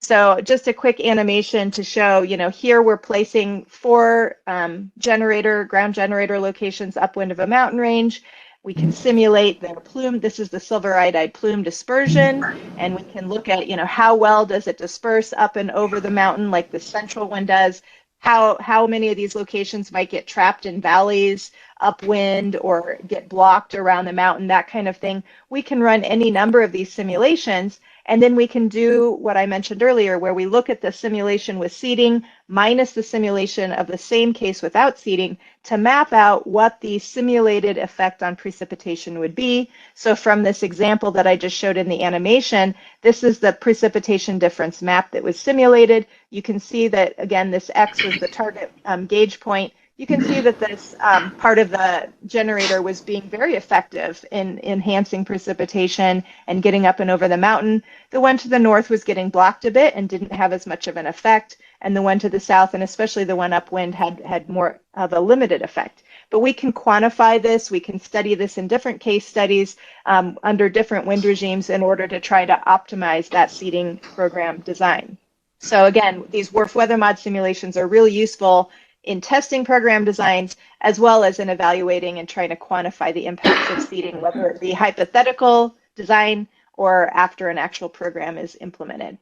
[SPEAKER 3] So just a quick animation to show, here we're placing 4 ground generator locations upwind of a mountain range. We can simulate their plume. This is the silver iodide plume dispersion, and we can look at, how well does it disperse up and over the mountain like the central one does. How many of these locations might get trapped in valleys upwind or get blocked around the mountain, that kind of thing. We can run any number of these simulations, and then we can do what I mentioned earlier, where we look at the simulation with seeding minus the simulation of the same case without seeding to map out what the simulated effect on precipitation would be. So from this example that I just showed in the animation, this is the precipitation difference map that was simulated. You can see that, again, this X was the target gauge point. You can see that this part of the generator was being very effective in enhancing precipitation and getting up and over the mountain. The one to the north was getting blocked a bit and didn't have as much of an effect. And the one to the south, and especially the one upwind, had more of a limited effect. But we can quantify this. We can study this in different case studies under different wind regimes in order to try to optimize that seeding program design. So again, these WRF weather mod simulations are really useful in testing program designs, as well as in evaluating and trying to quantify the impacts of seeding, whether it be hypothetical design or after an actual program is implemented.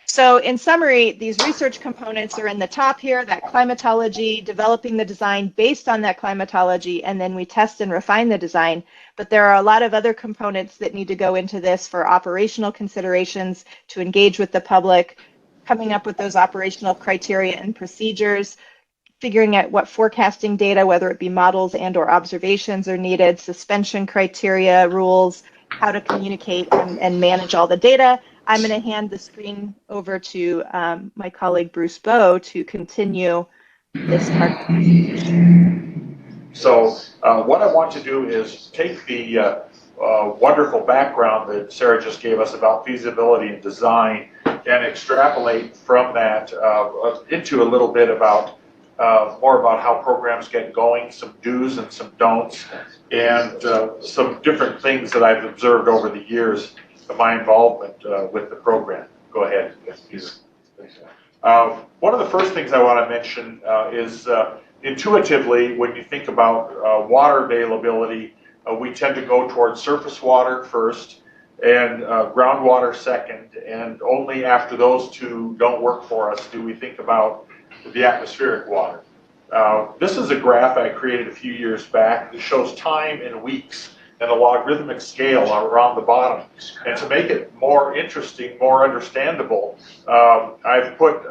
[SPEAKER 3] So in summary, these research components are in the top here, that climatology, developing the design based on that climatology, and then we test and refine the design. But there are a lot of other components that need to go into this for operational considerations, to engage with the public, coming up with those operational criteria and procedures, figuring out what forecasting data, whether it be models and or observations, are needed, suspension criteria, rules, how to communicate and manage all the data. I'm going to hand the screen over to my colleague Bruce Bowe to continue this part of the presentation.
[SPEAKER 5] So what I want to do is take the wonderful background that Sarah just gave us about feasibility and design and extrapolate from that into a little bit about more about how programs get going, some do's and some don'ts, and some different things that I've observed over the years of my involvement with the program. Go ahead. One of the first things I want to mention is intuitively, when you think about water availability, we tend to go towards surface water first and groundwater second, and only after those two don't work for us do we think about the atmospheric water. This is a graph I created a few years back that shows time in weeks and a logarithmic scale around the bottom. And to make it more interesting, more understandable, I've put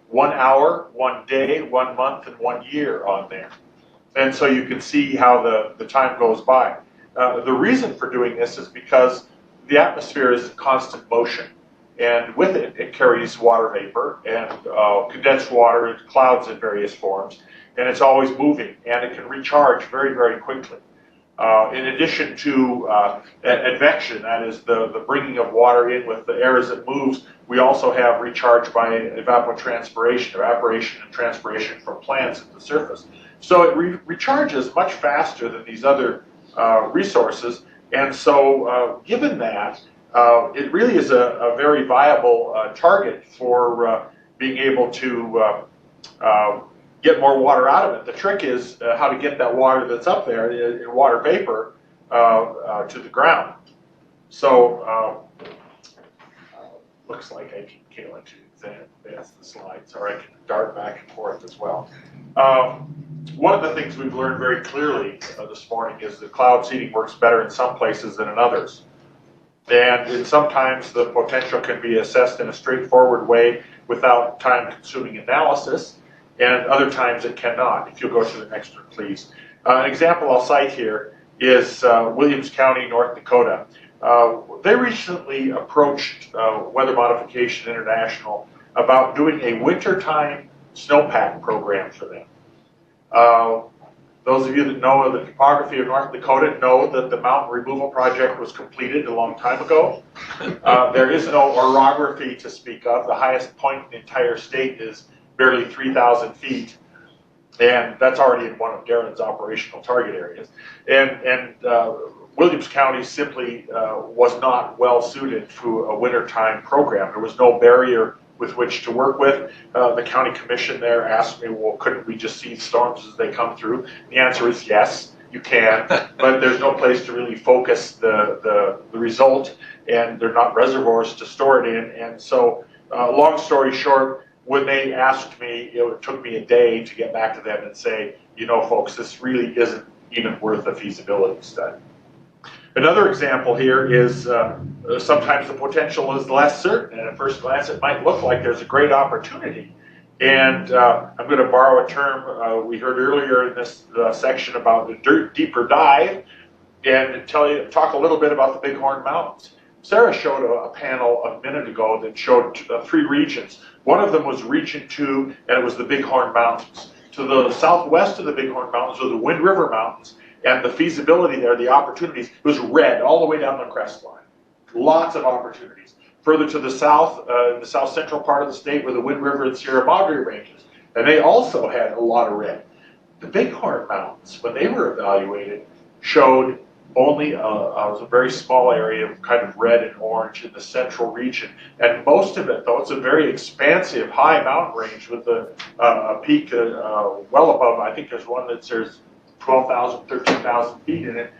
[SPEAKER 5] 1 hour, 1 day, 1 month, and 1 year on there. And so you can see how the time goes by. The reason for doing this is because the atmosphere is in constant motion. And with it, it carries water vapor and condensed water, clouds in various forms, and it's always moving, and it can recharge very, very quickly. In addition to advection, that is the bringing of water in with the air as it moves, we also have recharge by evapotranspiration, evaporation and transpiration from plants at the surface. So it recharges much faster than these other resources, and so given that, it really is a very viable target for being able to get more water out of it. The trick is how to get that water that's up there in water vapor to the ground. So looks like I can go into advance the slides, or I can dart back and forth as well. one of the things we've learned very clearly this morning is that cloud seeding works better in some places than in others. And sometimes the potential can be assessed in a straightforward way without time-consuming analysis, and other times it cannot. If you'll go to the next one, please. An example I'll cite here is Williams County, North Dakota. They recently approached Weather Modification International about doing a wintertime snowpack program for them. Those of you that know the topography of North Dakota know that the mountain removal project was completed a long time ago. There is no orography to speak of. The highest point in the entire state is barely 3,000 feet, and that's already in one of Darren's operational target areas. And Williams County simply was not well suited to a wintertime program. There was no barrier with which to work with. The county commission there asked me, well, couldn't we just seed storms as they come through? The answer is yes, you can, but there's no place to really focus the result, and there are not reservoirs to store it in. And so, long story short, when they asked me, it took me a day to get back to them and say, you know, folks, this really isn't even worth a feasibility study. Another example here is sometimes the potential is less certain, and at first glance it might look like there's a great opportunity. And I'm going to borrow a term we heard earlier in this section about the deeper dive, and talk a little bit about the Bighorn Mountains. Sarah showed a panel a minute ago that showed 3 regions. One of them was Region 2, and it was the Bighorn Mountains. To the southwest of the Bighorn Mountains are the Wind River Mountains. And the feasibility there, the opportunities, was red all the way down the crest line. Lots of opportunities. Further to the south, the south central part of the state were the Wind River and Sierra Madre ranges. And they also had a lot of red. The Bighorn Mountains, when they were evaluated, showed only a very small area of kind of red and orange in the central region. And most of it, though, it's a very expansive high mountain range with a peak well above, I think there's one there's 12,000, 13,000 feet in it.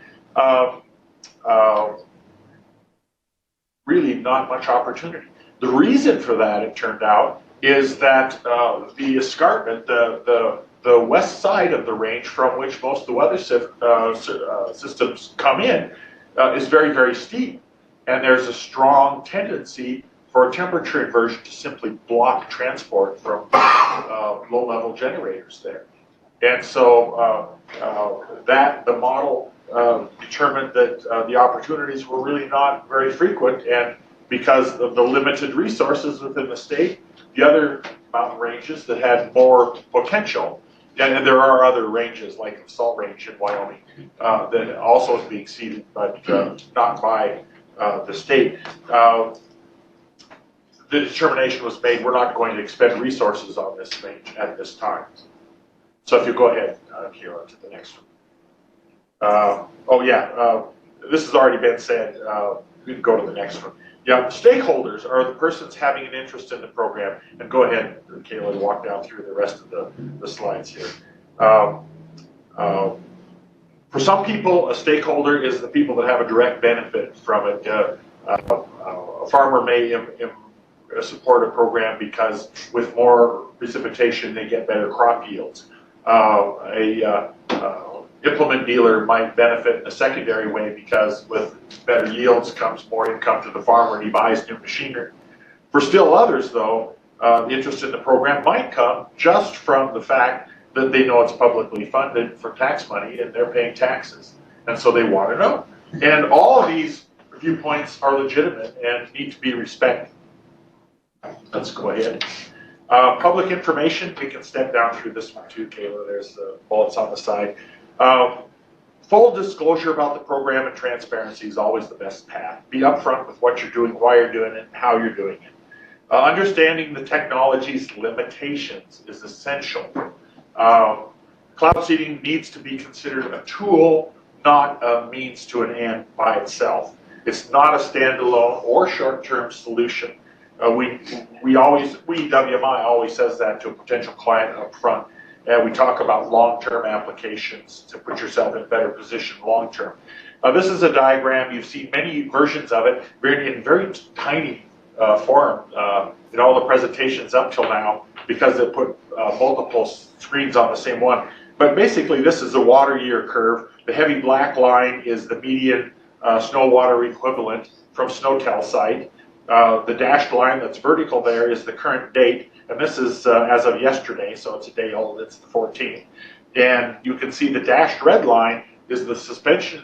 [SPEAKER 5] Really not much opportunity. The reason for that, it turned out, is that the escarpment, the west side of the range from which most of the weather systems come in, is very, very steep. And there's a strong tendency for a temperature inversion to simply block transport from low-level generators there. And so the model determined that the opportunities were really not very frequent, and because of the limited resources within the state, the other mountain ranges that had more potential, and there are other ranges like the Salt Range in Wyoming that also is being seeded, but not by the state. The determination was made, we're not going to expend resources on this range at this time. So if you go ahead, Kira, to the next one. This has already been said. We can go to the next one. Yeah, stakeholders are the persons having an interest in the program. And go ahead, Kayla, and walk down through the rest of the slides here. For some people, a stakeholder is the people that have a direct benefit from it. A farmer may support a program because with more precipitation, they get better crop yields. Implement dealer might benefit in a secondary way because with better yields comes more income to the farmer and he buys new machinery. For still others, though, the interest in the program might come just from the fact that they know it's publicly funded for tax money and they're paying taxes. And so they want to know. And all of these viewpoints are legitimate and need to be respected. Let's go ahead. Public information, we can step down through this one too, Kayla. There's the bullets on the side. Full disclosure about the program and transparency is always the best path. Be upfront with what you're doing, why you're doing it, and how you're doing it. Understanding the technology's limitations is essential. Cloud seeding needs to be considered a tool, not a means to an end by itself. It's not a standalone or short-term solution. WMI always says that to a potential client up front. And we talk about long-term applications to put yourself in a better position long-term. This is a diagram. You've seen many versions of it in very tiny form in all the presentations up till now because they put multiple screens on the same one. But basically, this is a water year curve. The heavy black line is the median snow water equivalent from SNOTEL site. The dashed line that's vertical there is the current date, and this is as of yesterday, so it's a day old, it's the 14th. And you can see the dashed red line is the suspension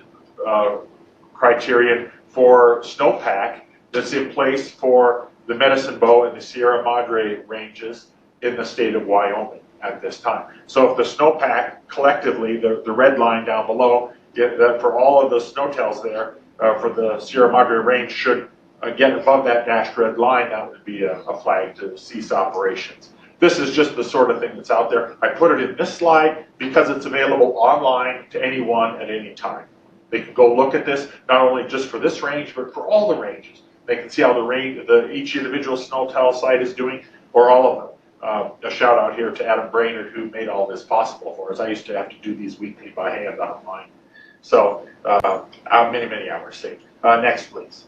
[SPEAKER 5] criterion for snowpack that's in place for the Medicine Bow and the Sierra Madre ranges in the state of Wyoming at this time. So if the snowpack collectively, the red line down below, for all of the SNOTELs there, for the Sierra Madre range should get above that dashed red line, that would be a flag to cease operations. This is just the sort of thing that's out there. I put it in this slide because it's available online to anyone at any time. They can go look at this, not only just for this range, but for all the ranges. They can see how each individual SNOTEL site is doing, or all of them. A shout out here to Adam Brainerd, who made all this possible for us. I used to have to do these weekly by hand online. So, many, many hours saved. Next, please.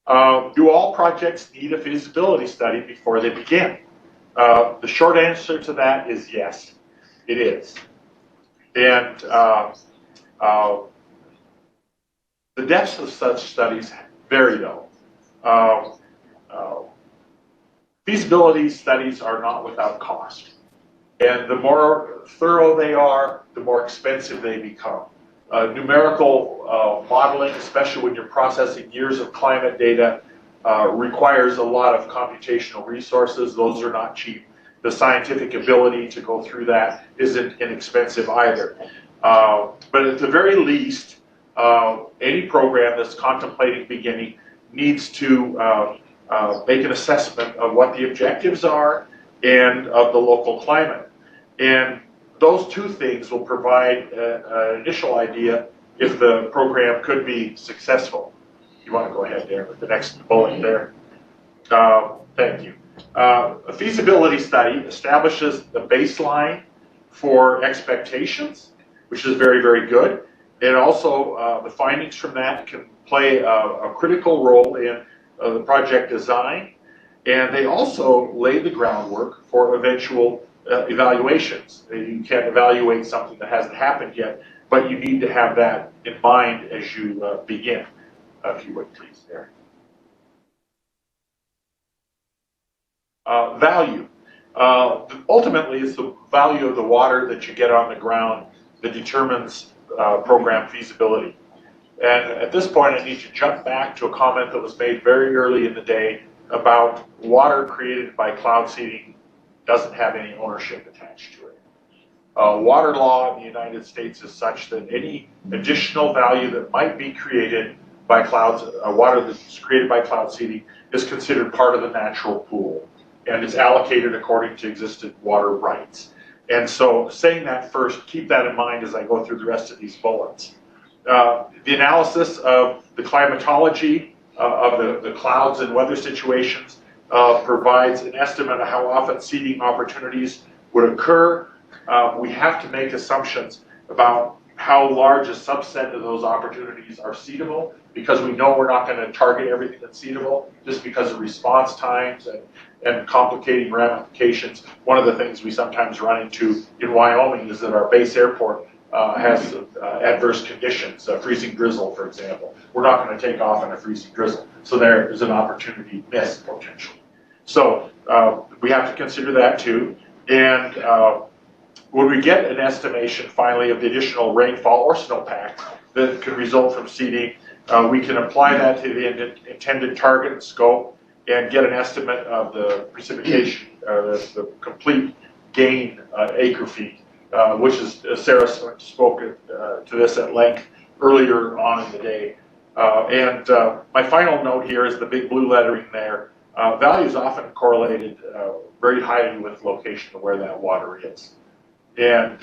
[SPEAKER 5] Do all projects need a feasibility study before they begin? The short answer to that is yes, it is. And the depths of such studies vary, though. Feasibility studies are not without cost. And the more thorough they are, the more expensive they become. Numerical modeling, especially when you're processing years of climate data, requires a lot of computational resources. Those are not cheap. The scientific ability to go through that isn't inexpensive either. But at the very least, any program that's contemplating beginning needs to make an assessment of what the objectives are and of the local climate. And those two things will provide an initial idea if the program could be successful. You want to go ahead there with the next bullet there? Thank you. A feasibility study establishes the baseline for expectations, which is very, very good. And also, the findings from that can play a critical role in the project design. And they also lay the groundwork for eventual evaluations. You can't evaluate something that hasn't happened yet, but you need to have that in mind as you begin. If you would please, there. Value. Ultimately, it's the value of the water that you get on the ground that determines program feasibility. And at this point, I need to jump back to a comment that was made very early in the day about water created by cloud seeding doesn't have any ownership attached to it. Water law in the United States is such that any additional value that might be created by clouds, water that's created by cloud seeding, is considered part of the natural pool and is allocated according to existing water rights. And so saying that first, keep that in mind as I go through the rest of these bullets. The analysis of the climatology of the clouds and weather situations provides an estimate of how often seeding opportunities would occur. We have to make assumptions about how large a subset of those opportunities are seedable, because we know we're not going to target everything that's seedable just because of response times and complicating ramifications. One of the things we sometimes run into in Wyoming is that our base airport has adverse conditions, freezing drizzle, for example. We're not going to take off in a freezing drizzle. So there is an opportunity missed potentially. So we have to consider that too. And when we get an estimation finally of the additional rainfall or snowpack that can result from seeding, we can apply that to the intended target and scope and get an estimate of the precipitation, the complete gain acre feet, which is, Sarah spoke to this at length earlier on in the day. And my final note here is the big blue lettering there. Value is often correlated very highly with location of where that water is. And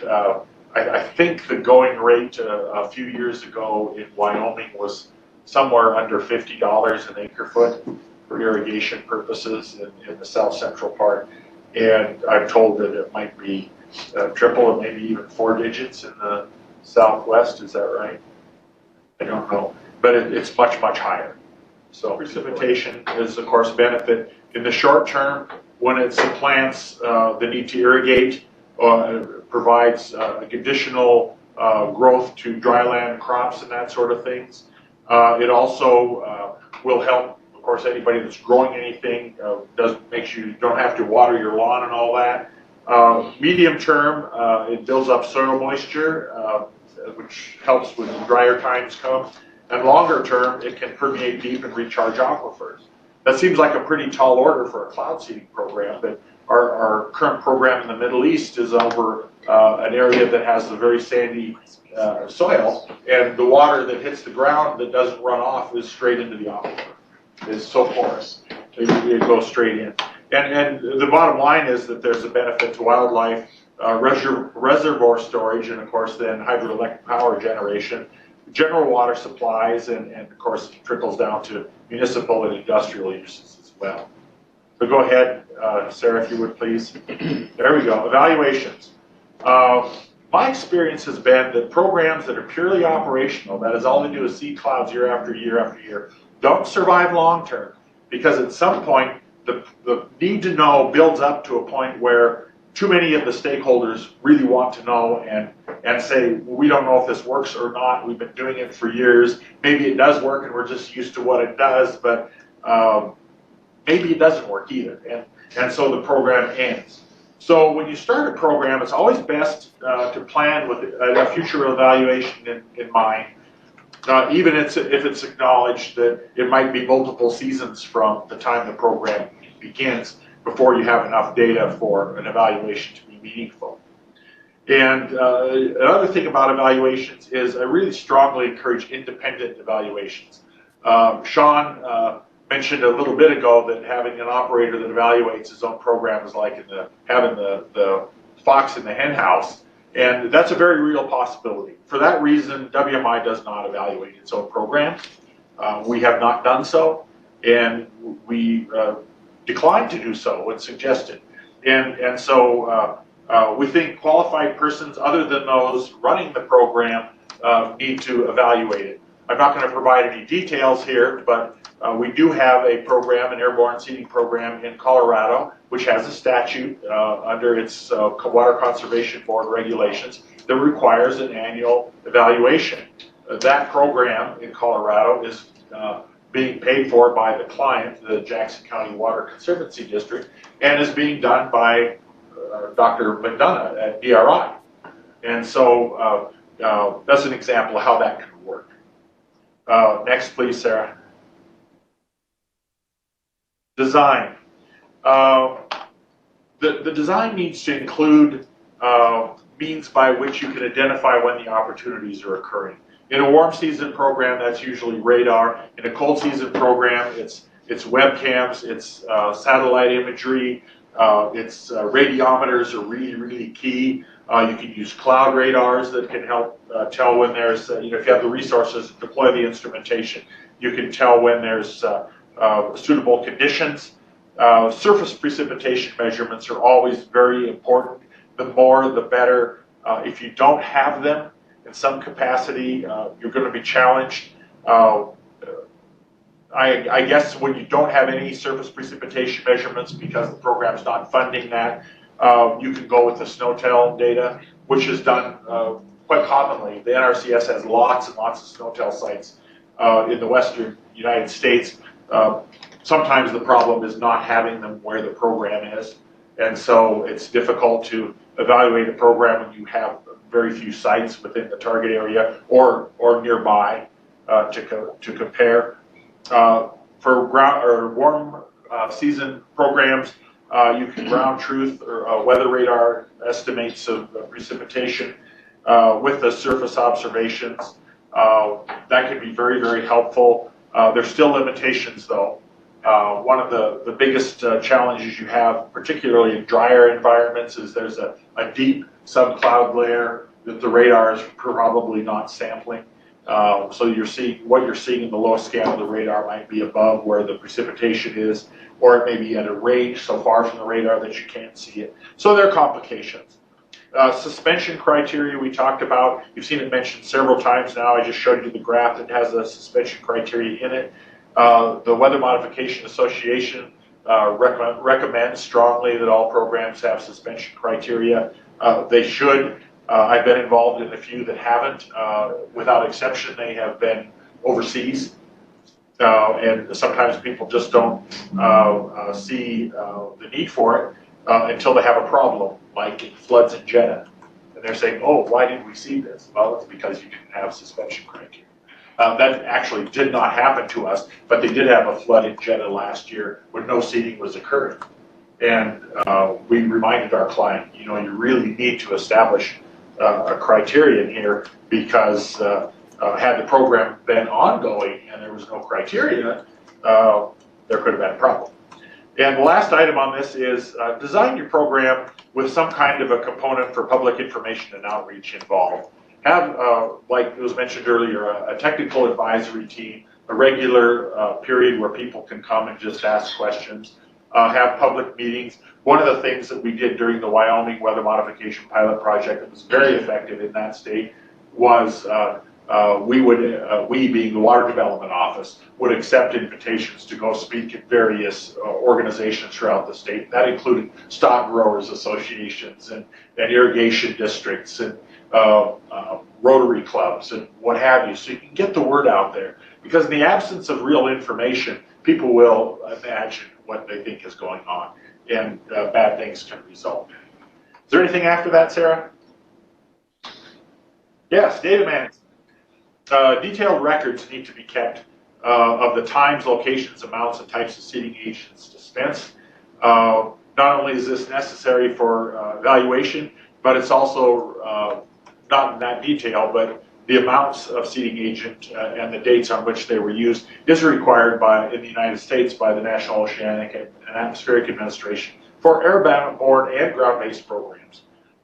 [SPEAKER 5] I think the going rate a few years ago in Wyoming was somewhere under $50 an acre foot for irrigation purposes in the south central part. And I'm told that it might be triple or maybe even 4 digits in the southwest. Is that right? I don't know. But it's much, much higher. So precipitation is, of course, a benefit. In the short term, when it supplants the need to irrigate, provides additional growth to dryland crops and that sort of things. It also will help, of course, anybody that's growing anything. Makes you don't have to water your lawn and all that. Medium term, it builds up soil moisture, which helps when drier times come. And longer term, it can permeate deep and recharge aquifers. That seems like a pretty tall order for a cloud seeding program, but our current program in the Middle East is over an area that has a very sandy soil, and the water that hits the ground that doesn't run off is straight into the aquifer. It's so porous, it goes straight in. And the bottom line is that there's a benefit to wildlife, reservoir storage, and of course then hydroelectric power generation, general water supplies, and of course it trickles down to municipal and industrial uses as well. So go ahead, Sarah, if you would please. There we go, evaluations. My experience has been that programs that are purely operational, that is all they do is seed clouds year after year after year, don't survive long term, because at some point the need to know builds up to a point where too many of the stakeholders really want to know and say, well, we don't know if this works or not. We've been doing it for years. Maybe it does work and we're just used to what it does, but maybe it doesn't work either. And so the program ends. So when you start a program, it's always best to plan with a future evaluation in mind, even if it's acknowledged that it might be multiple seasons from the time the program begins before you have enough data for an evaluation to be meaningful. And another thing about evaluations is I really strongly encourage independent evaluations. Sean mentioned a little bit ago that having an operator that evaluates his own program is like having the fox in the hen house, and that's a very real possibility. For that reason, WMI does not evaluate its own program. We have not done so, and we declined to do so when suggested. And so we think qualified persons other than those running the program need to evaluate it. I'm not going to provide any details here, but we do have a program, an airborne seeding program in Colorado, which has a statute under its Water Conservation Board regulations that requires an annual evaluation. That program in Colorado is being paid for by the client, the Jackson County Water Conservancy District, and is being done by Dr. McDonough at DRI. And so that's an example of how that can work. Next, please, Sarah. Design. The design needs to include means by which you can identify when the opportunities are occurring. In a warm season program, that's usually radar. In a cold season program, it's webcams, it's satellite imagery, it's radiometers are really, really key. You can use cloud radars that can help tell when there's, if you have the resources to deploy the instrumentation, you can tell when there's suitable conditions. Surface precipitation measurements are always very important. The more, the better. If you don't have them in some capacity, you're going to be challenged. I guess when you don't have any surface precipitation measurements because the program's not funding that, you can go with the SNOTEL data, which is done quite commonly. The NRCS has lots and lots of SNOTEL sites in the western United States. Sometimes the problem is not having them where the program is, and so it's difficult to evaluate a program when you have very few sites within the target area or nearby to compare. For ground or warm season programs, you can ground truth or weather radar estimates of precipitation with the surface observations. That can be very, very helpful. There's still limitations though. One of the biggest challenges you have, particularly in drier environments, is there's a deep subcloud layer that the radar is probably not sampling. So what you're seeing in the low scan of the radar might be above where the precipitation is, or it may be at a range so far from the radar that you can't see it. So there are complications. Suspension criteria we talked about. You've seen it mentioned several times now. I just showed you the graph that has the suspension criteria in it. The Weather Modification Association recommends strongly that all programs have suspension criteria. They should. I've been involved in a few that haven't. Without exception, they have been overseas. And sometimes people just don't see the need for it until they have a problem, like floods in Jeddah. And they're saying, oh, why didn't we see this? Well, it's because you didn't have suspension criteria. That actually did not happen to us, but they did have a flood in Jeddah last year when no seeding was occurring. And we reminded our client, you know, you really need to establish a criterion here, because had the program been ongoing and there was no criteria, there could have been a problem. And the last item on this is design your program with some kind of a component for public information and outreach involved. Have, like was mentioned earlier, a technical advisory team, a regular period where people can come and just ask questions, have public meetings. One of the things that we did during the Wyoming Weather Modification Pilot Project that was very effective in that state was we being the Water Development Office, would accept invitations to go speak at various organizations throughout the state. That included stock growers associations and irrigation districts and Rotary clubs and what have you, so you can get the word out there. Because in the absence of real information, people will imagine what they think is going on, and bad things can result. Is there anything after that, Sarah? Yes, data management. Detailed records need to be kept of the times, locations, amounts, and types of seeding agents dispensed. Not only is this necessary for evaluation, but it's also not in that detail, but the amounts of seeding agent and the dates on which they were used is required in the United States by the National Oceanic and Atmospheric Administration for airborne and ground-based programs.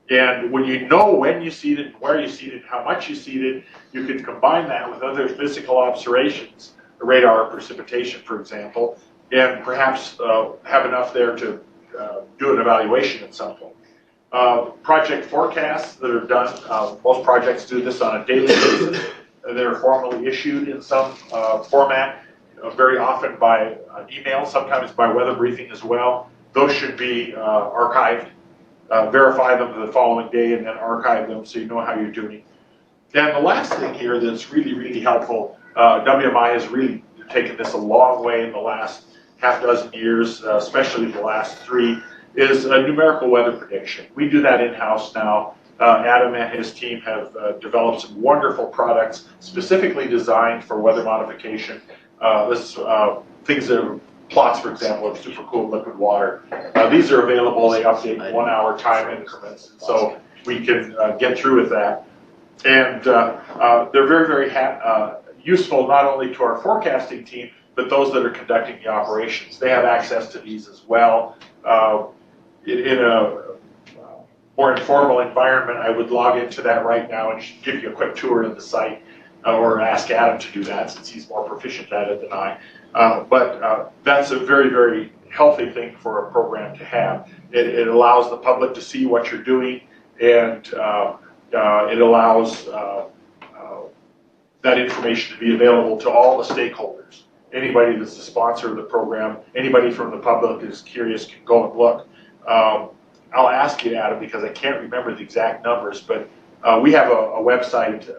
[SPEAKER 5] And when you know when you seeded, where you seeded, how much you seeded, you can combine that with other physical observations, radar precipitation, for example, and perhaps have enough there to do an evaluation at some point. Project forecasts that are done, most projects do this on a daily basis. They're formally issued in some format, very often by email, sometimes by weather briefing as well. Those should be archived. Verify them the following day and then archive them so you know how you're doing. And the last thing here that's really, really helpful, WMI has really taken this a long way in the last half dozen years, especially the last 3, is a numerical weather prediction. We do that in-house now. Adam and his team have developed some wonderful products specifically designed for weather modification. Things that are plots, for example, of supercooled liquid water. These are available. They update in 1 hour time increments, so we can get through with that. And they're very, very useful not only to our forecasting team, but those that are conducting the operations. They have access to these as well. In a more informal environment, I would log into that right now and give you a quick tour of the site, or ask Adam to do that since he's more proficient at it than I. But that's a very, very healthy thing for a program to have. It allows the public to see what you're doing, and it allows that information to be available to all the stakeholders. Anybody that's the sponsor of the program, anybody from the public is curious can go and look. I'll ask you, Adam, because I can't remember the exact numbers, but we have a website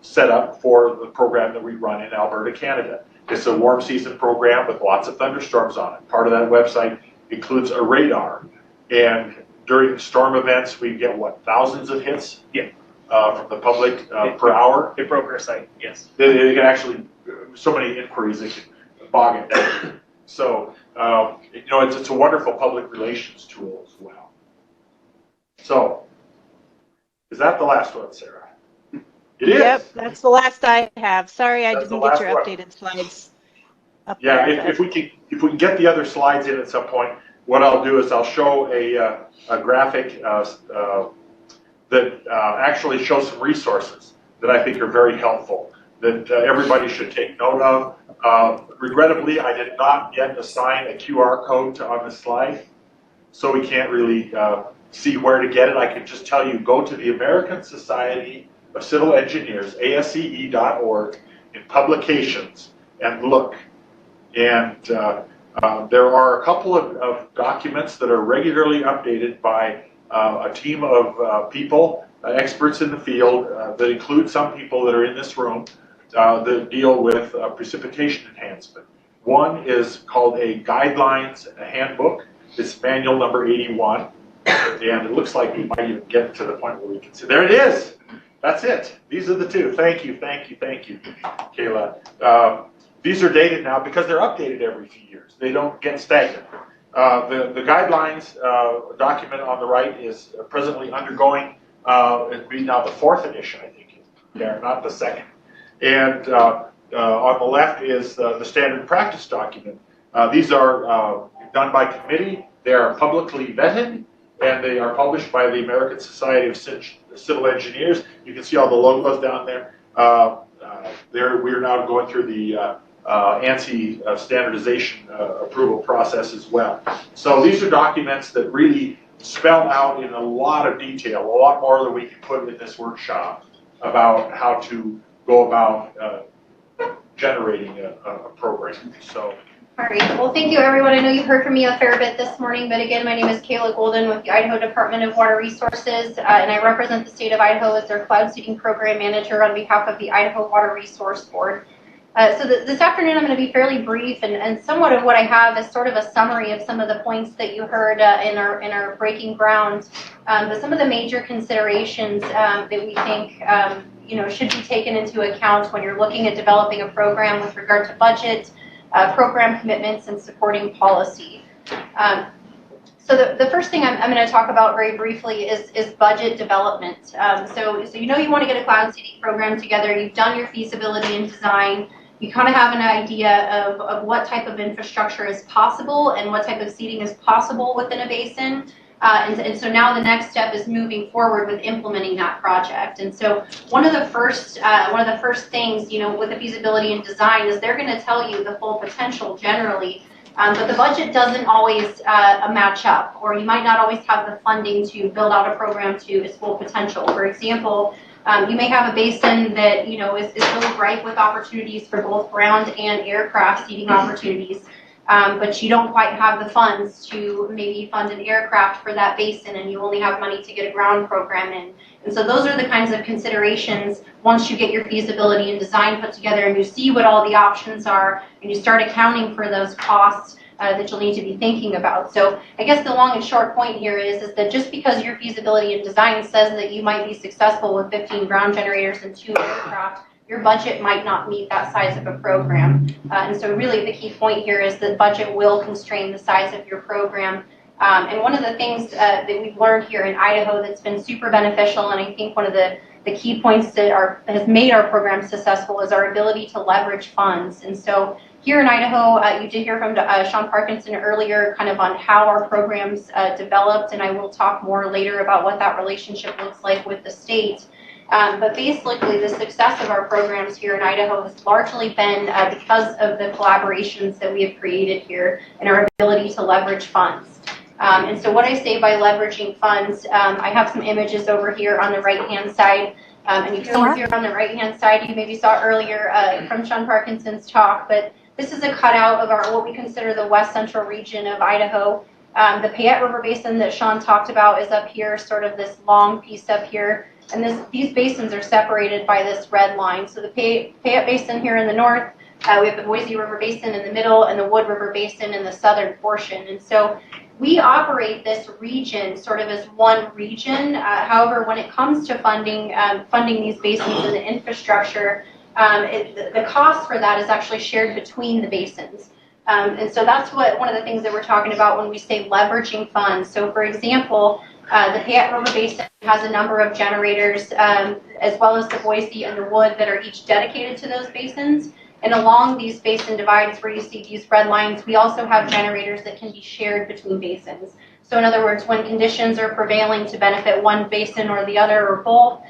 [SPEAKER 5] set up for the program that we run in Alberta, Canada. It's a warm season program with lots of thunderstorms on it. Part of that website includes a radar. And during storm events, we get, what, thousands of hits?
[SPEAKER 6] Yeah.
[SPEAKER 5] From the public per hour?
[SPEAKER 6] It broke our site, yes.
[SPEAKER 5] They can actually, so many inquiries, they can bog it down. So, you know, it's a wonderful public relations tool as well. So, is that the last one, Sarah? It is.
[SPEAKER 3] Yep, that's the last I have. Sorry, I
[SPEAKER 5] That's
[SPEAKER 3] didn't
[SPEAKER 5] the
[SPEAKER 3] get your
[SPEAKER 5] last
[SPEAKER 3] updated slides up
[SPEAKER 5] Yeah,
[SPEAKER 3] there.
[SPEAKER 5] if we can get the other slides in at some point, what I'll do is I'll show a graphic that actually shows some resources that I think are very helpful, that everybody should take note of. Regrettably, I did not yet assign a QR code on this slide, so we can't really see where to get it. I can just tell you, go to the American Society of Civil Engineers, ASCE.org, in publications, and look. And there are a couple of documents that are regularly updated by a team of people, experts in the field, that include some people that are in this room, that deal with precipitation enhancement. One is called a guidelines handbook. It's manual number 81. And it looks like we might even get to the point where we can see. There it is. That's it. These are the two. Thank you, Kayla. These are dated now because they're updated every few years. They don't get stagnant. The guidelines document on the right is presently undergoing, it'll be now the 4th edition, I think, not the 2nd. And on the left is the standard practice document. These are done by committee. They are publicly vetted, and they are published by the American Society of Civil Engineers. You can see all the logos down there. We're now going through the ANSI standardization approval process as well. So these are documents that really spell out in a lot of detail, a lot more than we can put in this workshop, about how to go about generating a program. So.
[SPEAKER 4] All right, well, thank you, everyone. I know you've heard from me a fair bit this morning, but again, my name is Kayla Golden with the Idaho Department of Water Resources, and I represent the state of Idaho as their cloud seeding program manager on behalf of the Idaho Water Resource Board. So this afternoon, I'm going to be fairly brief, and somewhat of what I have is sort of a summary of some of the points that you heard in our breaking ground, but some of the major considerations that we think should be taken into account when you're looking at developing a program with regard to budget, program commitments, and supporting policy. So the first thing I'm going to talk about very briefly is budget development. So you know you want to get a cloud seeding program together. You've done your feasibility and design. You kind of have an idea of what type of infrastructure is possible and what type of seeding is possible within a basin. And so now the next step is moving forward with implementing that project. And so one of the first things, with the feasibility and design is they're going to tell you the full potential generally, but the budget doesn't always match up, or you might not always have the funding to build out a program to its full potential. For example, you may have a basin that is really ripe with opportunities for both ground and aircraft seeding opportunities. But you don't quite have the funds to maybe fund an aircraft for that basin, and you only have money to get a ground program in. And so those are the kinds of considerations once you get your feasibility and design put together and you see what all the options are and you start accounting for those costs that you'll need to be thinking about. So I guess the long and short point here is that just because your feasibility and design says that you might be successful with 15 ground generators and 2 aircraft, your budget might not meet that size of a program. And so really the key point here is that budget will constrain the size of your program. And one of the things that we've learned here in Idaho that's been super beneficial, and I think one of the key points that has made our program successful, is our ability to leverage funds. And so here in Idaho, you did hear from Sean Parkinson earlier kind of on how our programs developed, and I will talk more later about what that relationship looks like with the state. But basically, the success of our programs here in Idaho has largely been because of the collaborations that we have created here and our ability to leverage funds. And so what I say by leveraging funds, I have some images over here on the right-hand side. And you can see here on the right-hand side, you maybe saw earlier from Sean Parkinson's talk, but this is a cutout of what we consider the west central region of Idaho. The Payette River Basin that Sean talked about is up here, sort of this long piece up here. And these basins are separated by this red line. So the Payette Basin here in the north, we have the Boise River Basin in the middle, and the Wood River Basin in the southern portion. And so we operate this region sort of as one region. However, when it comes to funding these basins and the infrastructure, the cost for that is actually shared between the basins. And so that's one of the things that we're talking about when we say leveraging funds. So for example, the Payette River Basin has a number of generators, as well as the Boise and the Wood, that are each dedicated to those basins. And along these basin divides where you see these red lines, we also have generators that can be shared between basins. So in other words, when conditions are prevailing to benefit one basin or the other or both,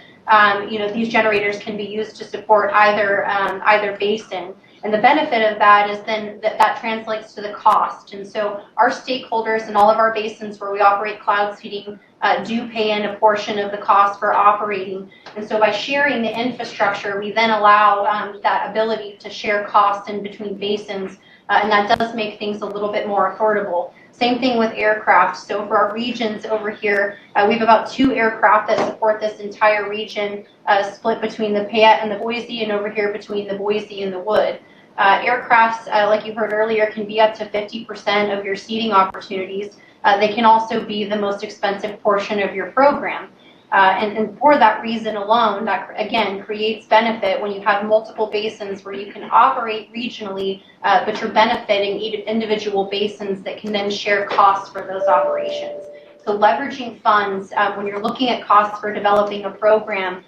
[SPEAKER 4] these generators can be used to support either basin. And the benefit of that is then that translates to the cost. And so our stakeholders in all of our basins where we operate cloud seeding do pay in a portion of the cost for operating. And so by sharing the infrastructure, we then allow that ability to share costs in between basins, and that does make things a little bit more affordable. Same thing with aircraft. So for our regions over here, we have about 2 aircraft that support this entire region, split between the Payette and the Boise, and over here between the Boise and the Wood. Aircrafts, like you heard earlier, can be up to 50% of your seating opportunities. They can also be the most expensive portion of your program. And for that reason alone, that again creates benefit when you have multiple basins where you can operate regionally, but you're benefiting individual basins that can then share costs for those operations. So leveraging funds when you're looking at costs for developing a program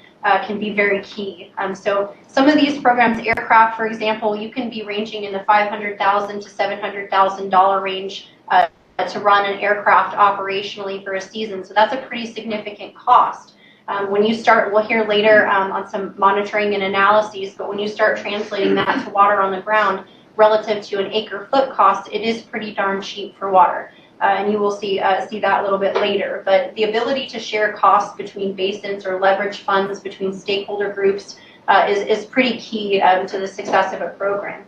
[SPEAKER 4] can be very key. So some of these programs, aircraft, for example, you can be ranging in the $500,000 to $700,000 range to run an aircraft operationally for a season. So that's a pretty significant cost. When you start, we'll hear later on some monitoring and analyses, but when you start translating that to water on the ground relative to an acre foot cost, it is pretty darn cheap for water. And you will see that a little bit later. But the ability to share costs between basins or leverage funds between stakeholder groups is pretty key to the success of a program.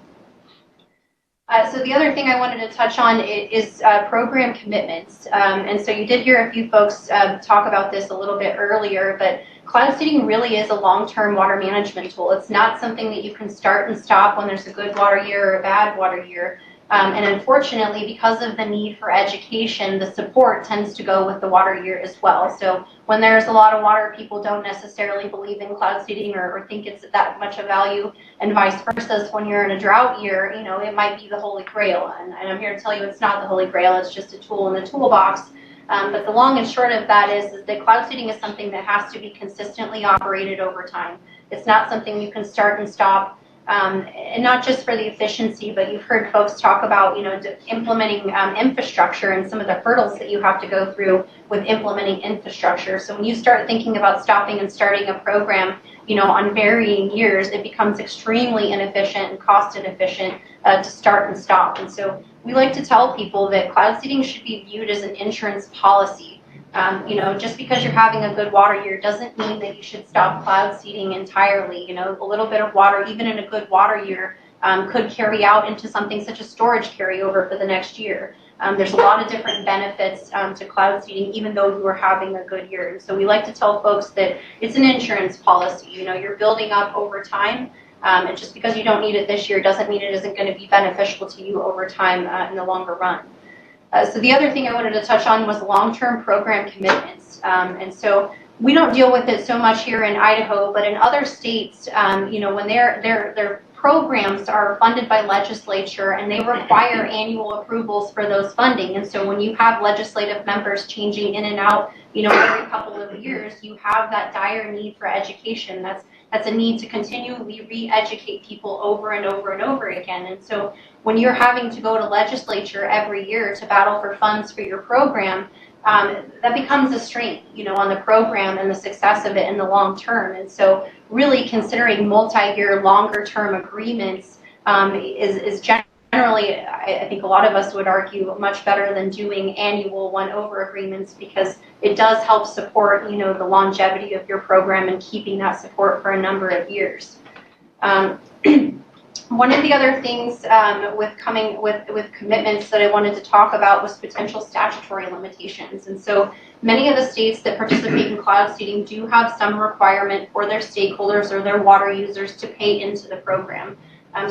[SPEAKER 4] So the other thing I wanted to touch on is program commitments. And so you did hear a few folks talk about this a little bit earlier, but cloud seeding really is a long-term water management tool. It's not something that you can start and stop when there's a good water year or a bad water year. And unfortunately, because of the need for education, the support tends to go with the water year as well. So when there's a lot of water, people don't necessarily believe in cloud seeding or think it's that much of value, and vice versa. So when you're in a drought year, you know, it might be the holy grail. And I'm here to tell you it's not the holy grail, it's just a tool in the toolbox. But the long and short of that is that cloud seeding is something that has to be consistently operated over time. It's not something you can start and stop. And not just for the efficiency, but you've heard folks talk about, you know, implementing infrastructure and some of the hurdles that you have to go through with implementing infrastructure. So when you start thinking about stopping and starting a program, you know, on varying years, it becomes extremely inefficient and cost inefficient to start and stop. And so we like to tell people that cloud seeding should be viewed as an insurance policy. You know, just because you're having a good water year doesn't mean that you should stop cloud seeding entirely. You know, a little bit of water, even in a good water year, could carry out into something such as storage carryover for the next year. There's a lot of different benefits to cloud seeding, even though you are having a good year. And so we like to tell folks that it's an insurance policy. You know, you're building up over time. And just because you don't need it this year doesn't mean it isn't going to be beneficial to you over time in the longer run. So the other thing I wanted to touch on was long-term program commitments. And so we don't deal with it so much here in Idaho, but in other states, you know, when their programs are funded by legislature and they require annual approvals for those funding. And so when you have legislative members changing in and out, you know, every couple of years, you have that dire need for education. That's a need to continually re-educate people over and over and over again. And so when you're having to go to legislature every year to battle for funds for your program, that becomes a strain, you know, on the program and the success of it in the long term. And so really considering multi-year, longer-term agreements is generally, I think a lot of us would argue, much better than doing annual one-over agreements, because it does help support, you know, the longevity of your program and keeping that support for a number of years. One of the other things with commitments that I wanted to talk about was potential statutory limitations. And so many of the states that participate in cloud seeding do have some requirement for their stakeholders or their water users to pay into the program.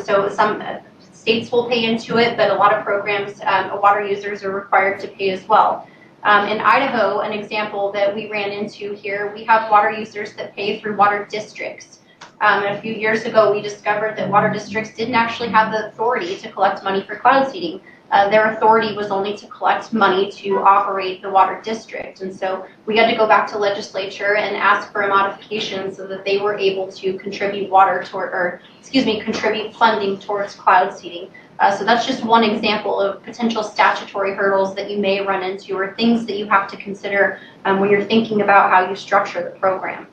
[SPEAKER 4] So some states will pay into it, but a lot of programs, water users are required to pay as well. In Idaho, an example that we ran into here, we have water users that pay through water districts. A few years ago, we discovered that water districts didn't actually have the authority to collect money for cloud seeding. Their authority was only to collect money to operate the water district. And so we had to go back to legislature and ask for a modification so that they were able to contribute contribute funding towards cloud seeding. So that's just one example of potential statutory hurdles that you may run into, or things that you have to consider when you're thinking about how you structure the program.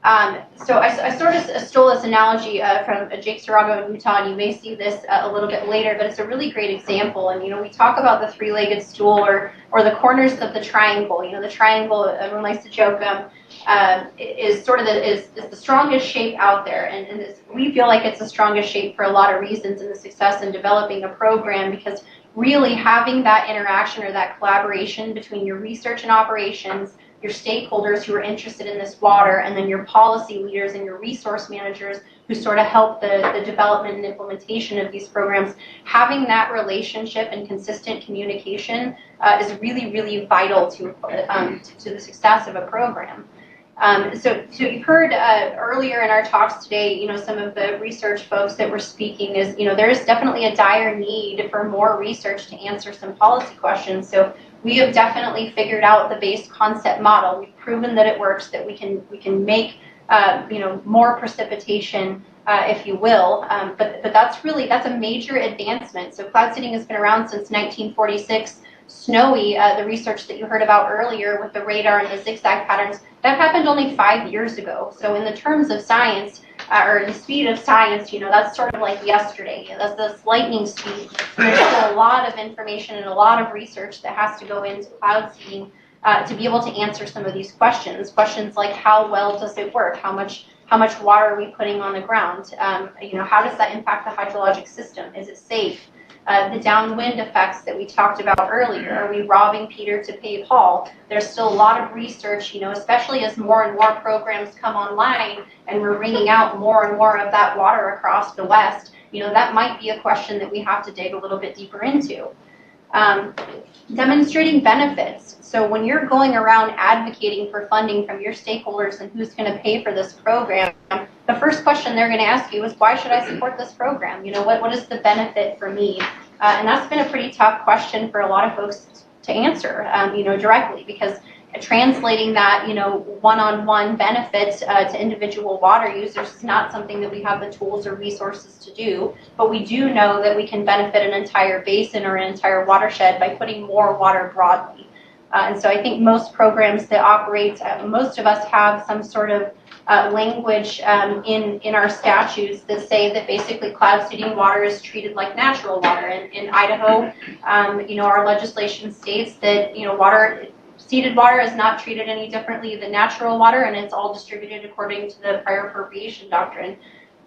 [SPEAKER 4] So I sort of stole this analogy from Jake Sarago in Utah, and you may see this a little bit later, but it's a really great example. And, we talk about the three-legged stool or the corners of the triangle. The triangle, everyone likes to joke, is sort of is the strongest shape out there. And we feel like it's the strongest shape for a lot of reasons in the success in developing a program, because really having that interaction or that collaboration between your research and operations, your stakeholders who are interested in this water, and then your policy leaders and your resource managers who sort of help the development and implementation of these programs, having that relationship and consistent communication is really, really vital to the success of a program. So you've heard earlier in our talks today, some of the research folks that were speaking is, there is definitely a dire need for more research to answer some policy questions. So we have definitely figured out the base concept model. We've proven that it works, that we can make more precipitation, if you will. But that's a major advancement. So cloud seeding has been around since 1946. Snowy, the research that you heard about earlier with the radar and the zigzag patterns, that happened only 5 years ago. So in the terms of science, or the speed of science, that's sort of like yesterday. That's this lightning speed. And there's still a lot of information and a lot of research that has to go into cloud seeding to be able to answer some of these questions. Questions like, how well does it work? How much water are we putting on the ground? How does that impact the hydrologic system? Is it safe? The downwind effects that we talked about earlier. Are we robbing Peter to pay Paul? There's still a lot of research, especially as more and more programs come online and we're wringing out more and more of that water across the West. That might be a question that we have to dig a little bit deeper into. Demonstrating benefits. So when you're going around advocating for funding from your stakeholders and who's going to pay for this program, the first question they're going to ask you is, why should I support this program? What is the benefit for me? And that's been a pretty tough question for a lot of folks to answer, directly, because translating that, one-on-one benefit to individual water users is not something that we have the tools or resources to do. But we do know that we can benefit an entire basin or an entire watershed by putting more water broadly. And so I think most programs that operate, most of us have some sort of language in our statutes that say that basically cloud seeding water is treated like natural water. And in Idaho, our legislation states that seeded water is not treated any differently than natural water, and it's all distributed according to the prior appropriation doctrine.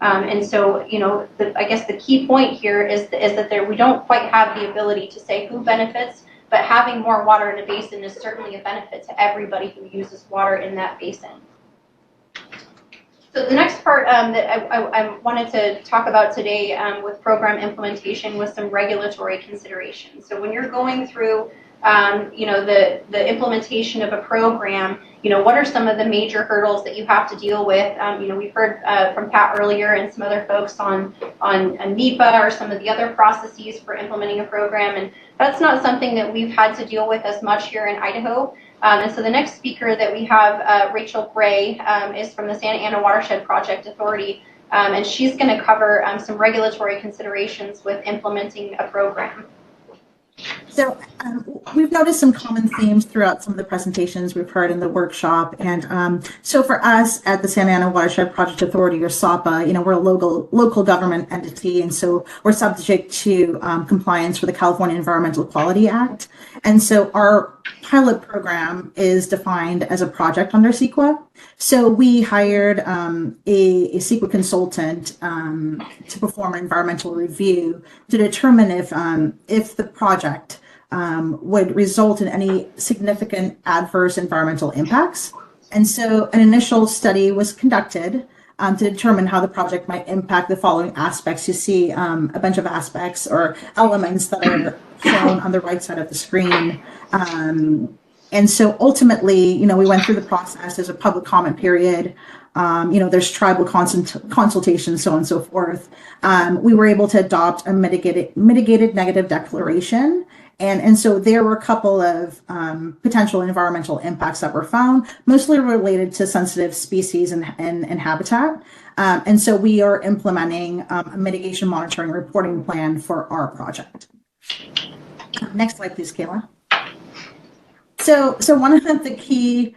[SPEAKER 4] And so, I guess the key point here is that we don't quite have the ability to say who benefits, but having more water in a basin is certainly a benefit to everybody who uses water in that basin. So the next part that I wanted to talk about today with program implementation was some regulatory considerations. So when you're going through the implementation of a program, what are some of the major hurdles that you have to deal with? We've heard from Pat earlier and some other folks on NEPA or some of the other processes for implementing a program, and that's not something that we've had to deal with as much here in Idaho. And so the next speaker that we have, Rachel Gray, is from the Santa Ana Watershed Project Authority, and she's going to cover some regulatory considerations with implementing a program.
[SPEAKER 6] So we've noticed some common themes throughout some of the presentations we've heard in the workshop. And so for us at the Santa Ana Watershed Project Authority, or SAPA, we're a local government entity. And so we're subject to compliance for the California Environmental Quality Act. And so our pilot program is defined as a project under CEQA. So we hired a CEQA consultant to perform an environmental review to determine if the project would result in any significant adverse environmental impacts. And so an initial study was conducted to determine how the project might impact the following aspects. You see a bunch of aspects or elements that are shown on the right side of the screen. And so ultimately, we went through the process. There's a public comment period. There's tribal consultation, so on and so forth. We were able to adopt a mitigated negative declaration. And so there were a couple of potential environmental impacts that were found, mostly related to sensitive species and habitat. And so we are implementing a mitigation monitoring reporting plan for our project. Next slide, please, Kayla. So one of the key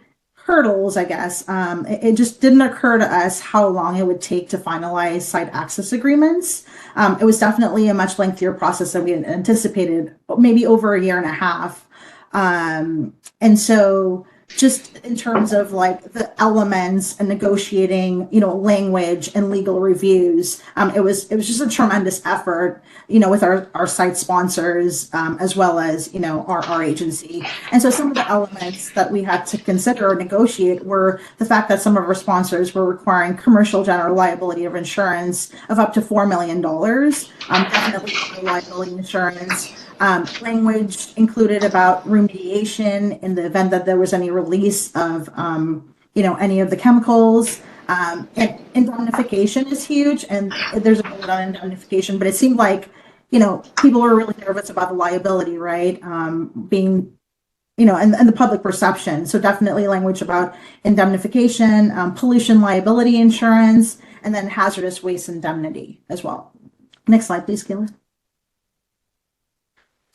[SPEAKER 6] hurdles, I guess, it just didn't occur to us how long it would take to finalize site access agreements. It was definitely a much lengthier process than we had anticipated, maybe over a year and a half. And so just in terms of like the elements and negotiating, language and legal reviews, it was just a tremendous effort, with our site sponsors, as well as, our agency. And so some of the elements that we had to consider or negotiate were the fact that some of our sponsors were requiring commercial general liability of insurance of up to $4 million, definitely liability insurance. Language included about remediation in the event that there was any release of, any of the chemicals. And indemnification is huge, and there's a bullet on indemnification, but it seemed like, people were really nervous about the liability, right? Being, and the public perception. So definitely language about indemnification, pollution liability insurance, and then hazardous waste indemnity as well. Next slide, please, Kayla.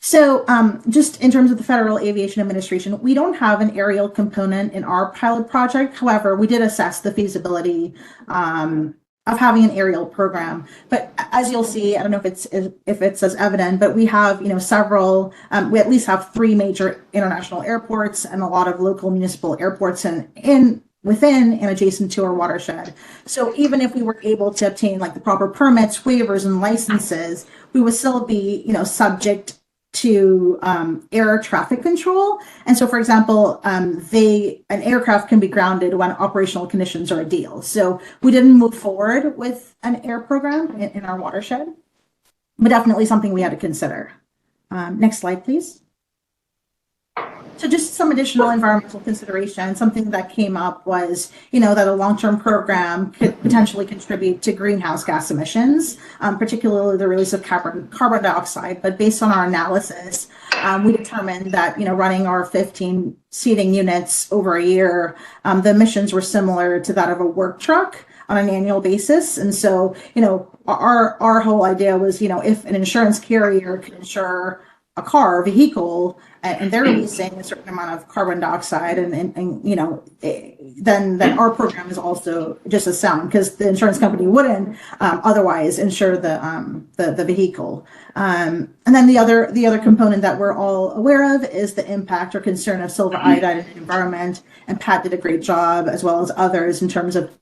[SPEAKER 6] So just in terms of the Federal Aviation Administration, we don't have an aerial component in our pilot project. However, we did assess the feasibility of having an aerial program. But as you'll see, I don't know if it's as evident, but we have several. We at least have 3 major international airports and a lot of local municipal airports within and adjacent to our watershed. So even if we were able to obtain like the proper permits, waivers, and licenses, we would still be subject to air traffic control. And so, for example, an aircraft can be grounded when operational conditions are ideal. So we didn't move forward with an air program in our watershed, but definitely something we had to consider. Next slide, please. So just some additional environmental consideration. Something that came up was, that a long-term program could potentially contribute to greenhouse gas emissions, particularly the release of carbon dioxide. But based on our analysis, we determined that, running our 15 seating units over a year, the emissions were similar to that of a work truck on an annual basis. And so, our whole idea was, if an insurance carrier could insure a vehicle, and they're releasing a certain amount of carbon dioxide, then our program is also just as sound, because the insurance company wouldn't otherwise insure the vehicle. And then the other component that we're all aware of is the impact or concern of silver iodide in the environment. And Pat did a great job, as well as others, in terms of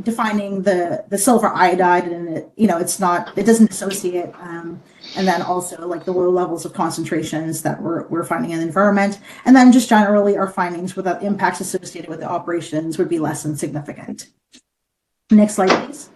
[SPEAKER 6] defining the silver iodide, and it doesn't associate, and then also like the low levels of concentrations that we're finding in the environment. And then just generally our findings with the impacts associated with the operations would be less than significant. Next slide, please.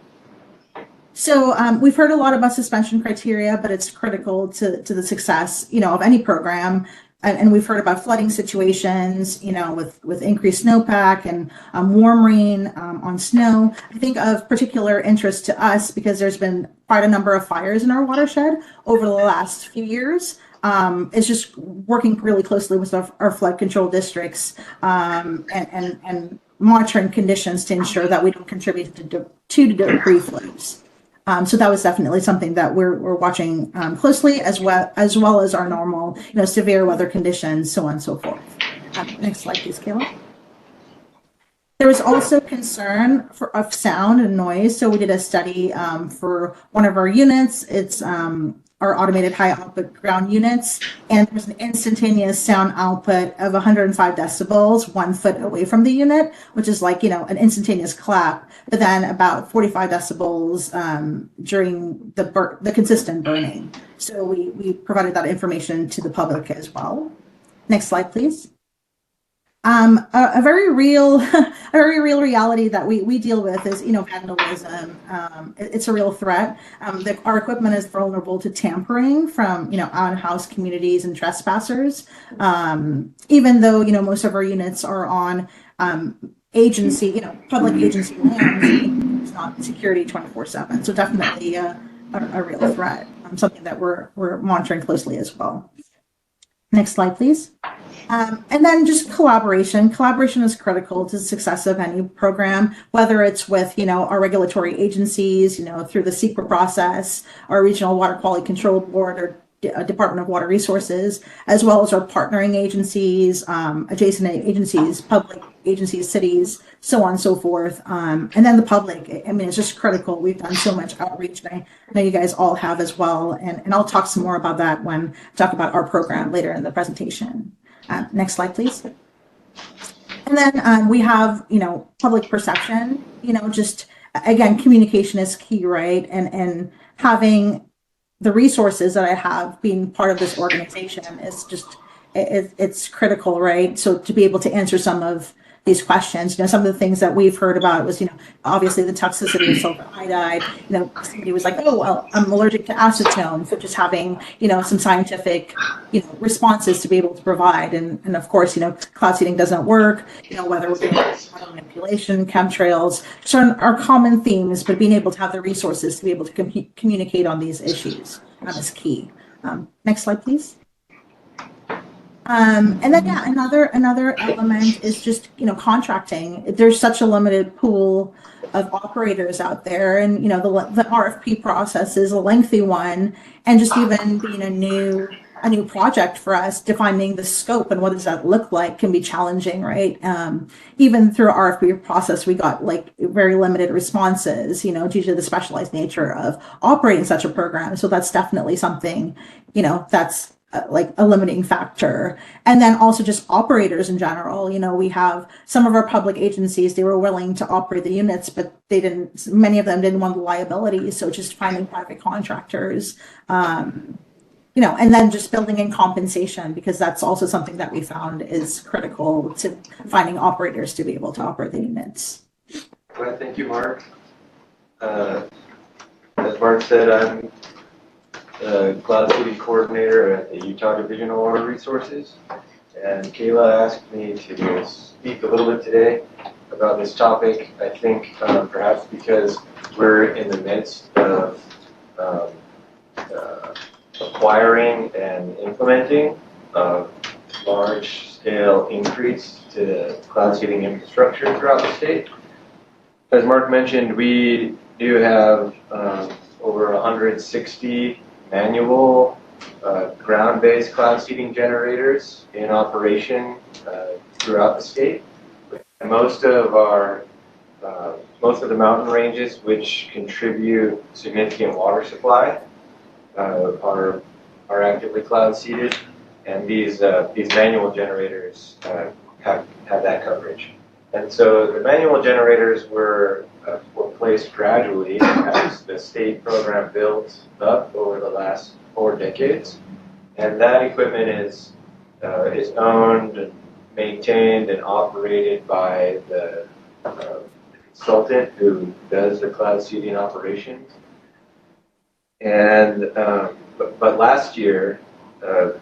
[SPEAKER 6] So we've heard a lot about suspension criteria, but it's critical to the success, of any program. And we've heard about flooding situations, with increased snowpack and warm rain on snow. I think of particular interest to us because there's been quite a number of fires in our watershed over the last few years. It's just working really closely with our flood control districts and monitoring conditions to ensure that we don't contribute to debris flows. So that was definitely something that we're watching closely, as well as our normal, severe weather conditions, so on and so forth. Next slide, please, Kayla. There was also concern of sound and noise. So we did a study for one of our units. It's our automated high output ground units, and there's an instantaneous sound output of 105 decibels 1 foot away from the unit, which is like, an instantaneous clap, but then about 45 decibels during the consistent burning. So we provided that information to the public as well. Next slide, please. A very real reality that we deal with is, vandalism. It's a real threat. Our equipment is vulnerable to tampering from, out-of-house communities and trespassers. Even though, most of our units are on agency, public agency lands, it's not security 24/7. So definitely a real threat. Something that we're monitoring closely as well. Next slide, please. And then just collaboration. Collaboration is critical to the success of any program, whether it's with, our regulatory agencies, through the CEQA process, our Regional Water Quality Control Board, or Department of Water Resources, as well as our partnering agencies, adjacent agencies, public agencies, cities, so on and so forth. And then the public, I mean, it's just critical. We've done so much outreach, and I know you guys all have as well. And I'll talk some more about that when I talk about our program later in the presentation. Next slide, please. And then we have, public perception, just again, communication is key, right? And having the resources that I have being part of this organization is just, it's critical, right? So to be able to answer some of these questions, some of the things that we've heard about was, obviously the toxicity of silver iodide, somebody was like, oh, well, I'm allergic to acetone. So just having, some scientific, responses to be able to provide. And of course, cloud seeding doesn't work, whether we're doing manipulation, chemtrails, so are common themes, but being able to have the resources to be able to communicate on these issues is key. Next slide, please. And then, yeah, another element is just, contracting. There's such a limited pool of operators out there, and, the RFP process is a lengthy one, and just even being a new project for us, defining the scope and what does that look like can be challenging, right? Even through our RFP process, we got very limited responses, due to the specialized nature of operating such a program. So that's definitely something, that's a limiting factor. And then also just operators in general. We have some of our public agencies, they were willing to operate the units, but many of them didn't want the liability. So just finding private contractors, and then just building in compensation, because that's also something that we found is critical to finding operators to be able to operate the units.
[SPEAKER 7] Well, thank you, Mark. As Mark said, I'm the Cloud Seeding Coordinator at the Utah Division of Water Resources. And Kayla asked me to speak a little bit today about this topic. I think perhaps because we're in the midst of acquiring and implementing a large-scale increase to the cloud seeding infrastructure throughout the state. As Mark mentioned, we do have over 160 manual ground-based cloud seeding generators in operation throughout the state. And most of the mountain ranges which contribute significant water supply are actively cloud seeded, and these manual generators have that coverage. And so the manual generators were placed gradually as the state program built up over the last 4 decades. And that equipment is owned and maintained and operated by the consultant who does the cloud seeding operations. And but last year,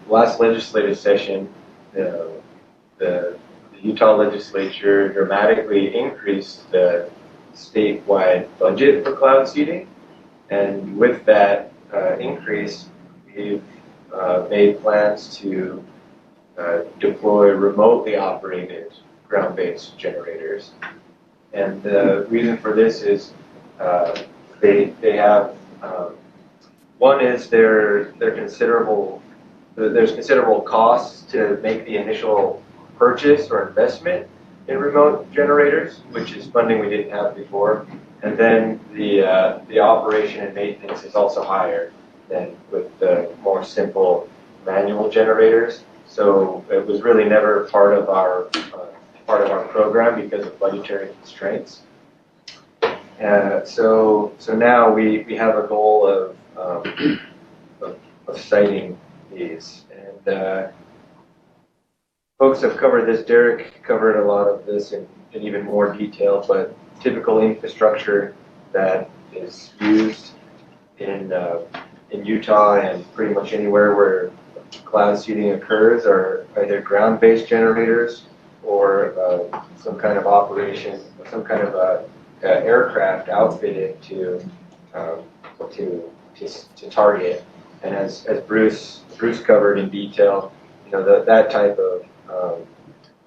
[SPEAKER 7] last legislative session, the Utah legislature dramatically increased the statewide budget for cloud seeding, and with that increase, we've made plans to deploy remotely operated ground-based generators. And the reason for this is they have one is there's considerable costs to make the initial purchase or investment in remote generators, which is funding we didn't have before. And then the operation and maintenance is also higher than with the more simple manual generators. So it was really never part of our program because of budgetary constraints. So now we have a goal of citing these. And folks have covered this. Derek covered a lot of this in even more detail, but typical infrastructure that is used in Utah and pretty much anywhere where cloud seeding occurs are either ground-based generators or some kind of operation, some kind of aircraft outfitted to target. And as Bruce covered in detail, that type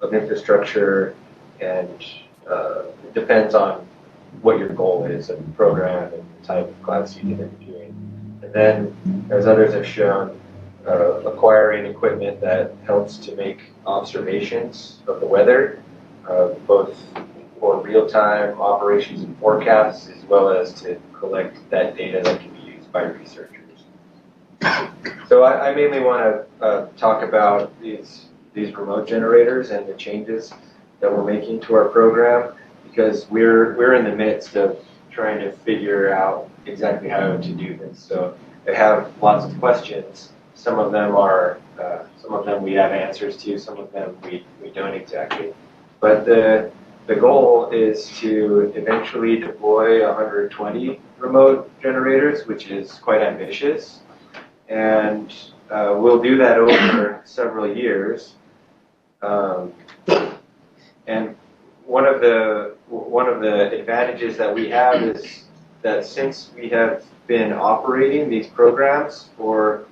[SPEAKER 7] of infrastructure, and it depends on what your goal is of the program and the type of cloud seeding that you're doing. And then, as others have shown, acquiring equipment that helps to make observations of the weather, both for real-time operations and forecasts, as well as to collect that data that can be used by researchers. So I mainly want to talk about these remote generators and the changes that we're making to our program, because we're in the midst of trying to figure out exactly how to do this. So I have lots of questions. Some of them we have answers to, some of them we don't exactly. But the goal is to eventually deploy 120 remote generators, which is quite ambitious. And we'll do that over several years. And one of the advantages that we have is that since we have been operating these programs for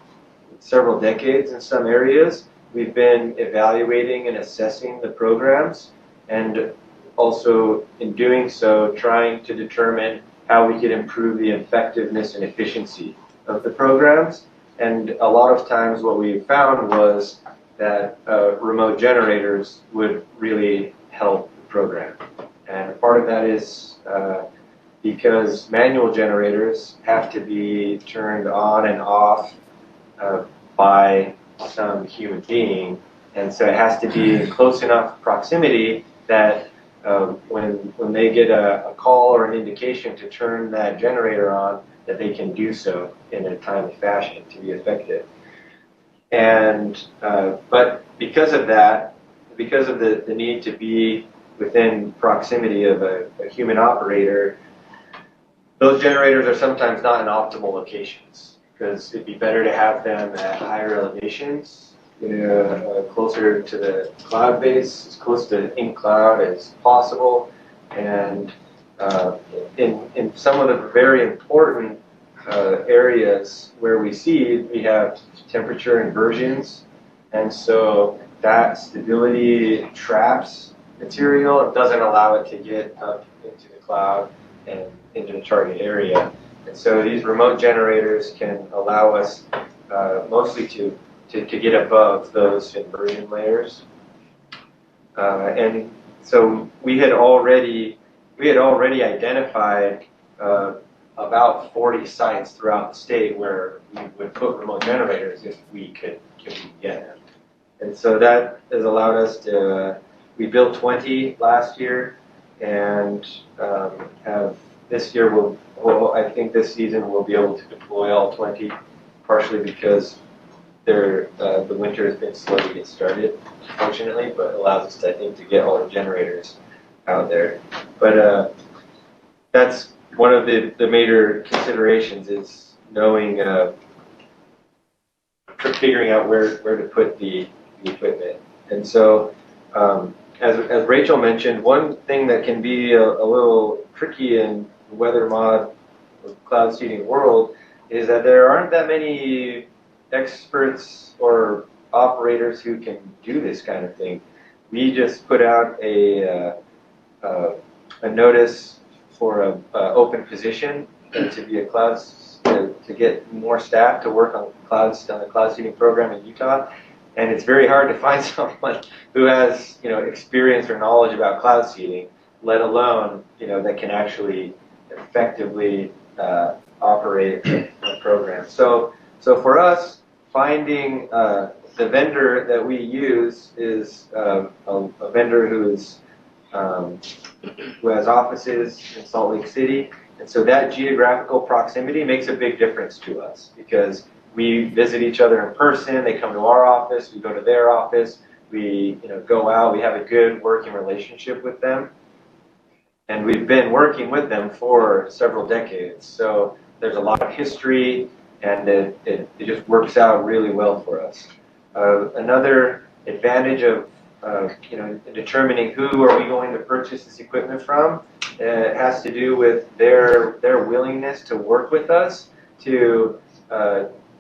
[SPEAKER 7] several decades in some areas, we've been evaluating and assessing the programs, and also in doing so trying to determine how we could improve the effectiveness and efficiency of the programs. And a lot of times what we found was that remote generators would really help the program. And part of that is because manual generators have to be turned on and off by some human being. And so it has to be in close enough proximity that when they get a call or an indication to turn that generator on, that they can do so in a timely fashion to be effective. And but because of that, because of the need to be within proximity of a human operator, those generators are sometimes not in optimal locations, because it'd be better to have them at higher elevations, closer to the cloud base, as close to in cloud as possible. And in some of the very important areas where we seed, we have temperature inversions, and so that stability traps material and doesn't allow it to get up into the cloud and into the target area. And so these remote generators can allow us mostly to get above those inversion layers. And so we had already identified about 40 sites throughout the state where we would put remote generators if we could get them. And so that has allowed us to, we built 20 last year, and have this year I think this season we'll be able to deploy all 20, partially because the winter has been slow to get started, fortunately, but allows us to, I think, to get all the generators out there. But that's one of the major considerations, is knowing, figuring out where to put the equipment. And so, as Rachel mentioned, one thing that can be a little tricky in the weather mod cloud seeding world is that there aren't that many experts or operators who can do this kind of thing. We just put out a notice for an open position to be a cloud, to get more staff to work on the cloud seeding program in Utah. And it's very hard to find someone who has, experience or knowledge about cloud seeding, let alone, that can actually effectively operate a program. So for us, finding the vendor that we use is a vendor who has offices in Salt Lake City. And so that geographical proximity makes a big difference to us, because we visit each other in person. They come to our office, we go to their office, we go out, we have a good working relationship with them. And we've been working with them for several decades. So there's a lot of history, and it just works out really well for us. Another advantage of determining who are we going to purchase this equipment from, it has to do with their willingness to work with us to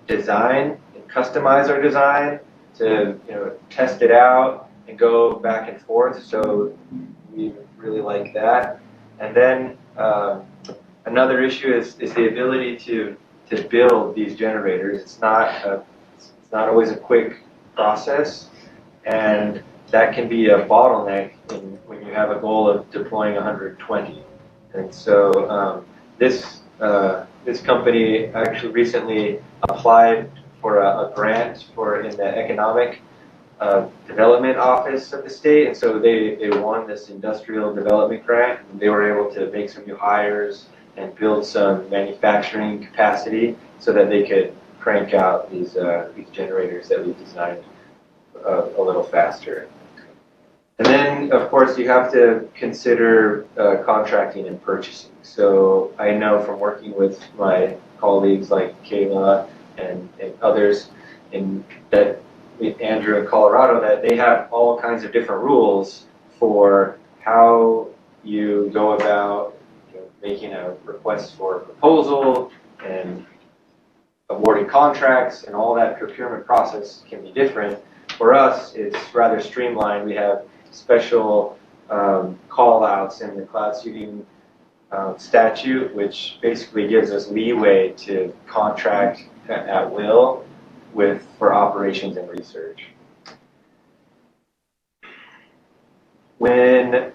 [SPEAKER 7] design and customize our design, to test it out and go back and forth. So we really like that. And then another issue is the ability to build these generators. It's It's not always a quick process, and that can be a bottleneck when you have a goal of deploying 120. And so this company actually recently applied for a grant in the economic development office of the state, and so they won this industrial development grant, and they were able to make some new hires and build some manufacturing capacity so that they could crank out these generators that we designed a little faster. And then, of course, you have to consider contracting and purchasing. So I know from working with my colleagues like Kayla and others with Andrew in Colorado, that they have all kinds of different rules for how you go about making a request for a proposal and awarding contracts, and all that procurement process can be different. For us, it's rather streamlined. We have special call-outs in the cloud seeding statute, which basically gives us leeway to contract at will for operations and research. When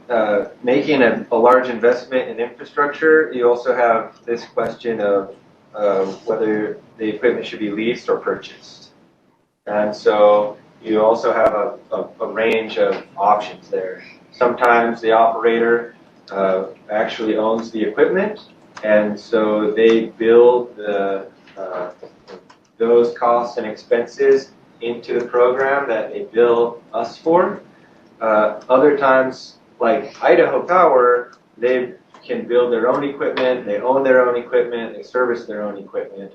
[SPEAKER 7] making a large investment in infrastructure, you also have this question of whether the equipment should be leased or purchased. And so you also have a range of options there. Sometimes the operator actually owns the equipment, and so they build those costs and expenses into the program that they bill us for. Other times, like Idaho Power, they can build their own equipment, they own their own equipment, they service their own equipment.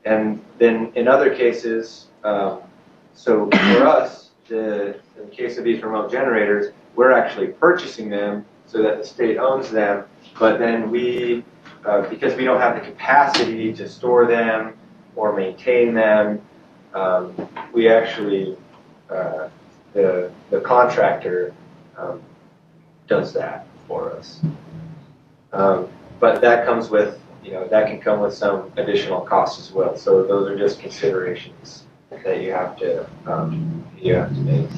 [SPEAKER 7] And then in other cases, so for us, in the case of these remote generators, we're actually purchasing them so that the state owns them, but then we, because we don't have the capacity to store them or maintain them, we actually, the contractor does that for us. But that comes with, that can come with some additional costs as well. So those are just considerations that you have to make.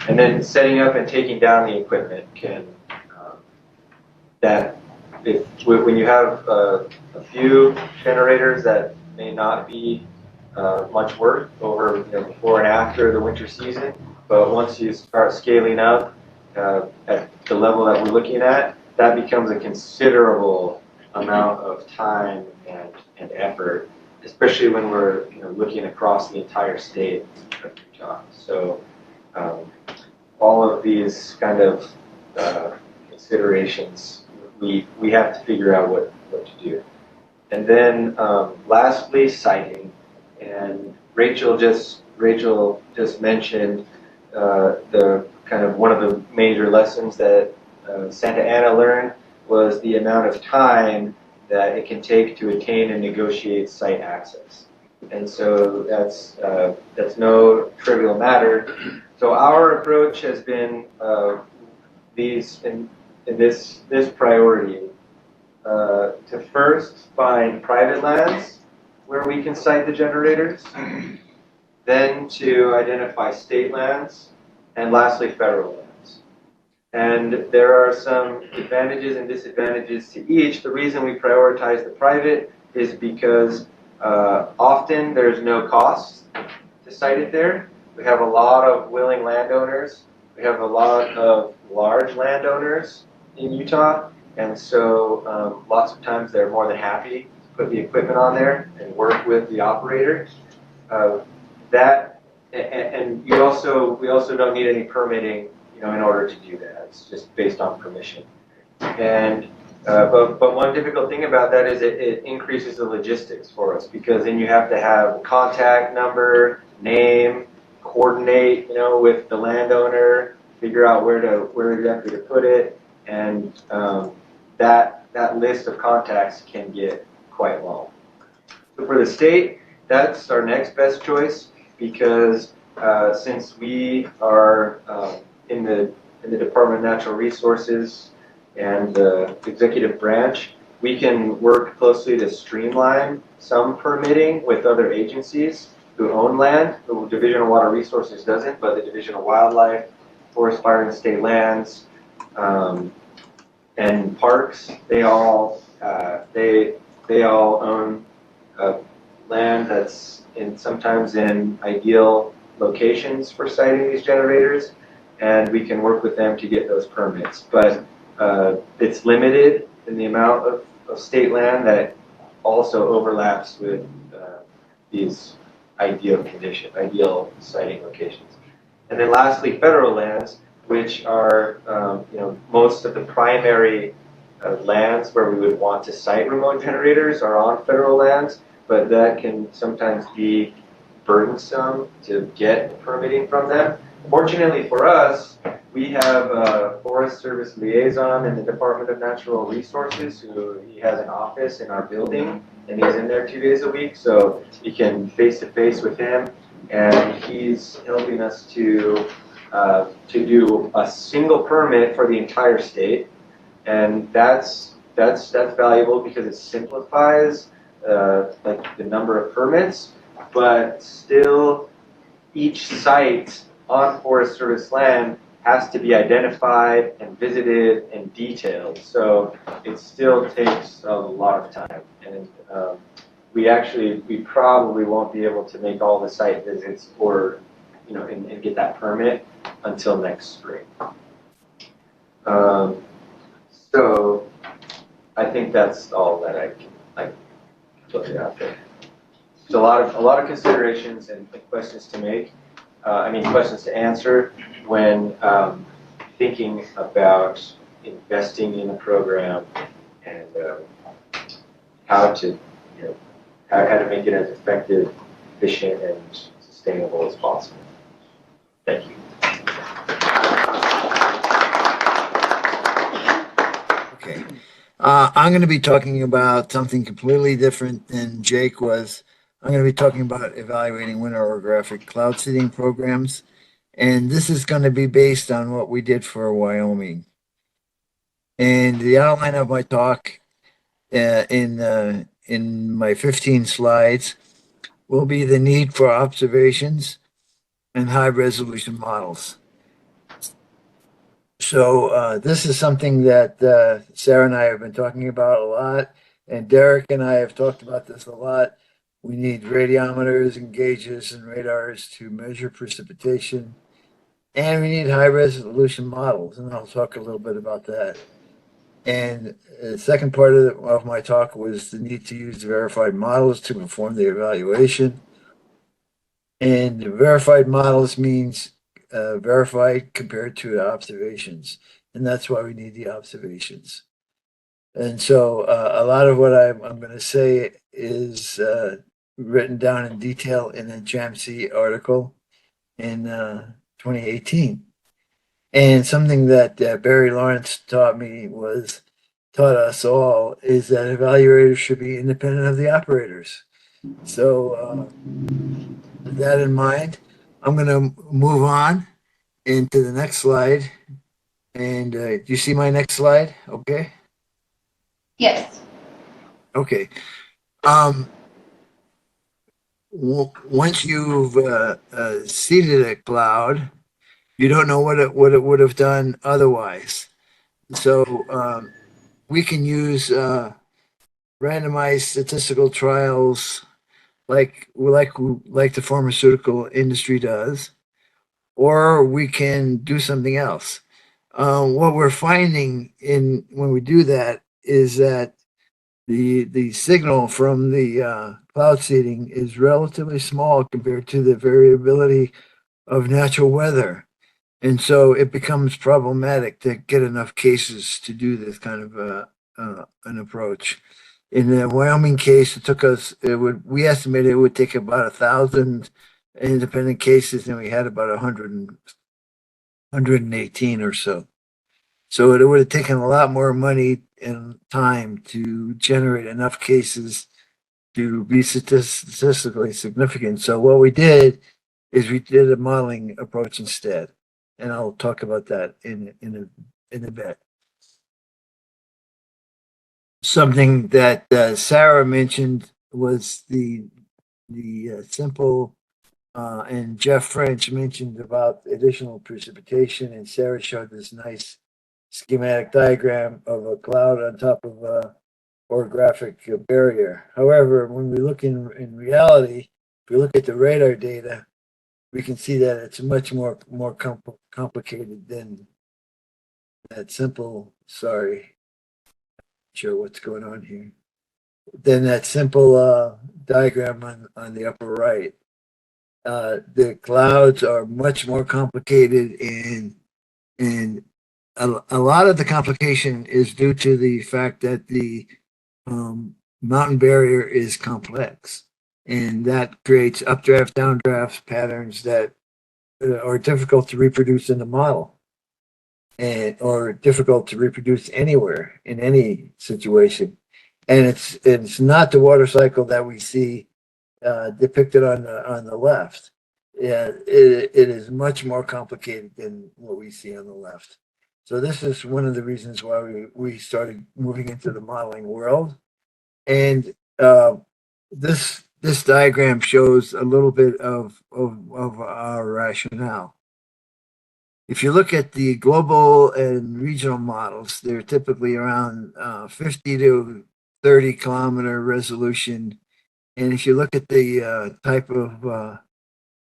[SPEAKER 7] And then setting up and taking down the equipment can, when you have a few generators, that may not be much work over before and after the winter season. But once you start scaling up at the level that we're looking at, that becomes a considerable amount of time and effort, especially when we're looking across the entire state of Utah. So all of these kind of considerations, we have to figure out what to do. And then lastly, siting. And Rachel just mentioned the kind of one of the major lessons that Santa Ana learned was the amount of time that it can take to attain and negotiate site access. And so that's no trivial matter. So our approach has been in this priority to first find private lands where we can site the generators, then to identify state lands, and lastly federal lands. And there are some advantages and disadvantages to each. The reason we prioritize the private is because often there's no cost to site it there. We have a lot of willing landowners. We have a lot of large landowners in Utah, and so lots of times they're more than happy to put the equipment on there and work with the operator. And we also don't need any permitting, in order to do that. It's just based on permission. And but one difficult thing about that is it increases the logistics for us, because then you have to have contact number, name, coordinate, with the landowner, figure out where exactly to put it, and that list of contacts can get quite long. So for the state, that's our next best choice, because since we are in the Department of Natural Resources and the executive branch, we can work closely to streamline some permitting with other agencies who own land. The Division of Water Resources doesn't, but the Division of Wildlife, Forest Fire and State Lands, and Parks, they all own land that's sometimes in ideal locations for siting these generators, and we can work with them to get those permits. But it's limited in the amount of state land that also overlaps with these ideal siting locations. And then lastly, federal lands, which are most of the primary lands where we would want to site remote generators are on federal lands, but that can sometimes be burdensome to get permitting from them. Fortunately for us, we have a Forest Service liaison in the Department of Natural Resources he has an office in our building, and he's in there 2 days a week, so we can face-to-face with him, and he's helping us to do a single permit for the entire state, and that's valuable because it simplifies like the number of permits, but still each site on Forest Service land has to be identified and visited and detailed. So it still takes a lot of time, and we probably won't be able to make all the site visits or and get that permit until next spring. So I think that's all that I can put it out there. There's a lot of considerations and questions to make. Questions to answer when thinking about investing in a program and how to make it as effective, efficient, and sustainable as possible. Thank you.
[SPEAKER 8] Okay. I'm going to be talking about something completely different than Jake was. I'm going to be talking about evaluating winter orographic cloud seeding programs. And this is going to be based on what we did for Wyoming. And the outline of my talk in my 15 slides will be the need for observations and high resolution models. So this is something that Sarah and I have been talking about a lot, and Derek and I have talked about this a lot. We need radiometers and gauges and radars to measure precipitation, and we need high resolution models, and I'll talk a little bit about that. And the second part of my talk was the need to use verified models to inform the evaluation. And verified models means verified compared to observations, and that's why we need the observations. And so a lot of what I'm going to say is written down in detail in a JAMC article in 2018. And something that Barry Lawrence taught us all is that evaluators should be independent of the operators. So with that in mind, I'm going to move on into the next slide. And do you see my next slide? Okay.
[SPEAKER 4] Yes.
[SPEAKER 8] Okay. Once you've seeded a cloud, you don't know what it would have done otherwise. So we can use randomized statistical trials like the pharmaceutical industry does, or we can do something else. What we're finding when we do that is that the signal from the cloud seeding is relatively small compared to the variability of natural weather. And so it becomes problematic to get enough cases to do this kind of an approach. In the Wyoming case, we estimated it would take about 1,000 independent cases, and we had about 118 or so. So it would have taken a lot more money and time to generate enough cases to be statistically significant. So what we did is we did a modeling approach instead. And I'll talk about that in a bit. something that Sarah mentioned was the simple, and Jeff French mentioned about additional precipitation, and Sarah showed this nice schematic diagram of a cloud on top of a orographic barrier. However, when we look in reality, if we look at the radar data, we can see that it's much more complicated than that simple. Sorry, not sure what's going on here. Than that simple diagram on the upper right. The clouds are much more complicated, and a lot of the complication is due to the fact that the mountain barrier is complex, and that creates updraft, downdraft patterns that are difficult to reproduce in the model, and or difficult to reproduce anywhere in any situation. And it's not the water cycle that we see depicted on the left. Yeah, it is much more complicated than what we see on the left. So this is one of the reasons why we started moving into the modeling world. And this diagram shows a little bit of our rationale. If you look at the global and regional models, they're typically around 50 to 30 kilometer resolution. And if you look at the type of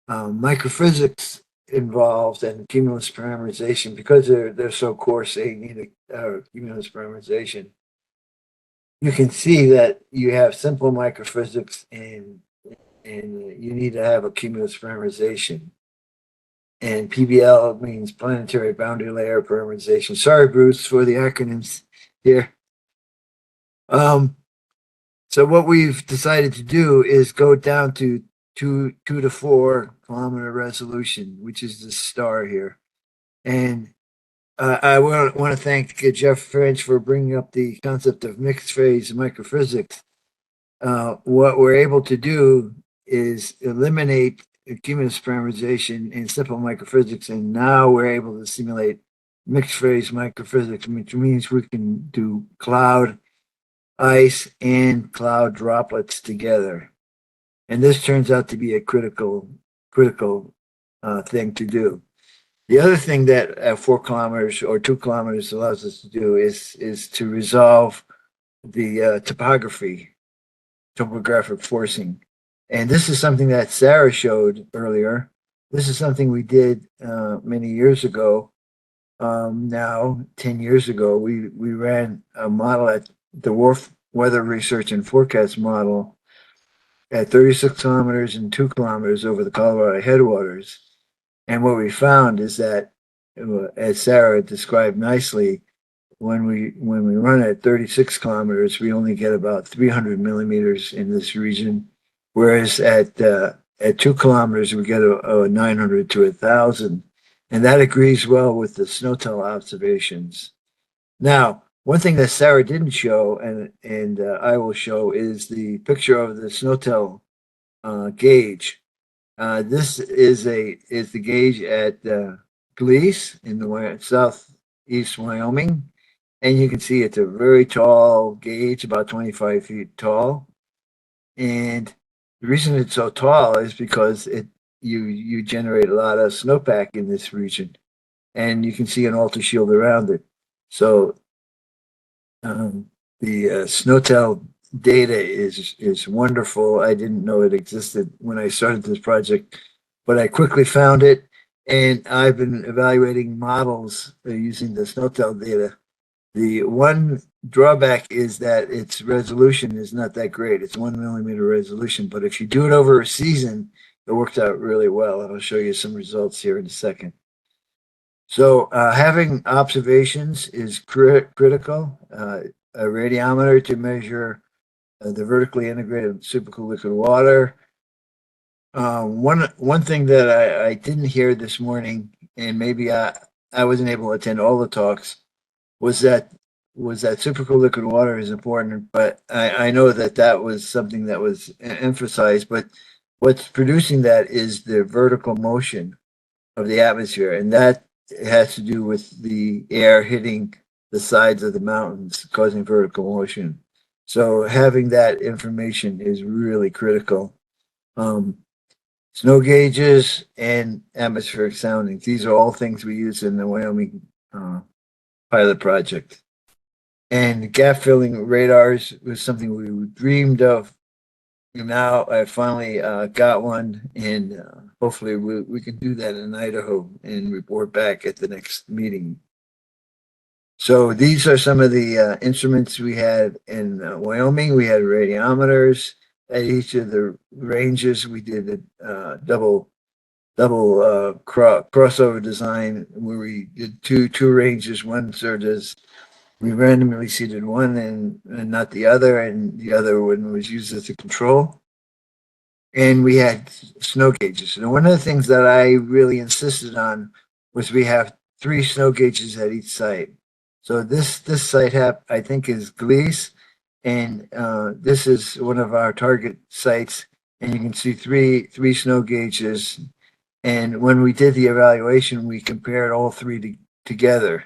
[SPEAKER 8] microphysics involved and cumulus parameterization, because they're so coarse, they need a cumulus parameterization. You can see that you have simple microphysics and you need to have a cumulus parameterization. And PBL means planetary boundary layer parameterization. Sorry, Bruce, for the acronyms here. So what we've decided to do is go down to 2 to 4 kilometer resolution, which is the star here. And I want to thank Jeff French for bringing up the concept of mixed phase microphysics. What we're able to do is eliminate cumulus parameterization in simple microphysics, and now we're able to simulate mixed phase microphysics, which means we can do cloud, ice, and cloud droplets together. And this turns out to be a critical thing to do. The other thing that 4 kilometers or 2 kilometers allows us to do is to resolve the topographic forcing. And this is something that Sarah showed earlier. This is something we did many years ago. Now, 10 years ago, we ran a model at the WRF Weather Research and Forecast model at 36 kilometers and 2 kilometers over the Colorado headwaters. And what we found is that, as Sarah described nicely, when we run at 36 kilometers, we only get about 300 millimeters in this region, whereas at 2 kilometers we get a 900 to 1,000, and that agrees well with the SNOTEL observations. Now, one thing that Sarah didn't show, and I will show, is the picture of the SNOTEL gauge. This is the gauge at Gliese in the southeast Wyoming, and you can see it's a very tall gauge, about 25 feet tall. And the reason it's so tall is because you generate a lot of snowpack in this region, and you can see an altar shield around it. So the SNOTEL data is wonderful. I didn't know it existed when I started this project, but I quickly found it, and I've been evaluating models using the SNOTEL data. The one drawback is that its resolution is not that great. It's 1 millimeter resolution, but if you do it over a season, it works out really well. And I'll show you some results here in a second. So having observations is critical. A radiometer to measure the vertically integrated supercooled liquid water. One thing that I didn't hear this morning, and maybe I wasn't able to attend all the talks, was that supercooled liquid water is important, but I know that was something that was emphasized, but what's producing that is the vertical motion of the atmosphere, and that has to do with the air hitting the sides of the mountains, causing vertical motion. So having that information is really critical. Snow gauges and atmospheric sounding. These are all things we use in the Wyoming pilot project. And gap filling radars was something we dreamed of. And now I finally got one, and hopefully we can do that in Idaho and report back at the next meeting. So these are some of the instruments we had in Wyoming. We had radiometers at each of the ranges. We did a double crossover design where we did two ranges. One served as we randomly seated one and not the other, and the other one was used as a control. And we had snow gauges. And one of the things that I really insisted on was we have 3 snow gauges at each site. So this site I think is Gliese, and this is one of our target sites. And you can see three snow gauges. And when we did the evaluation, we compared all 3 together.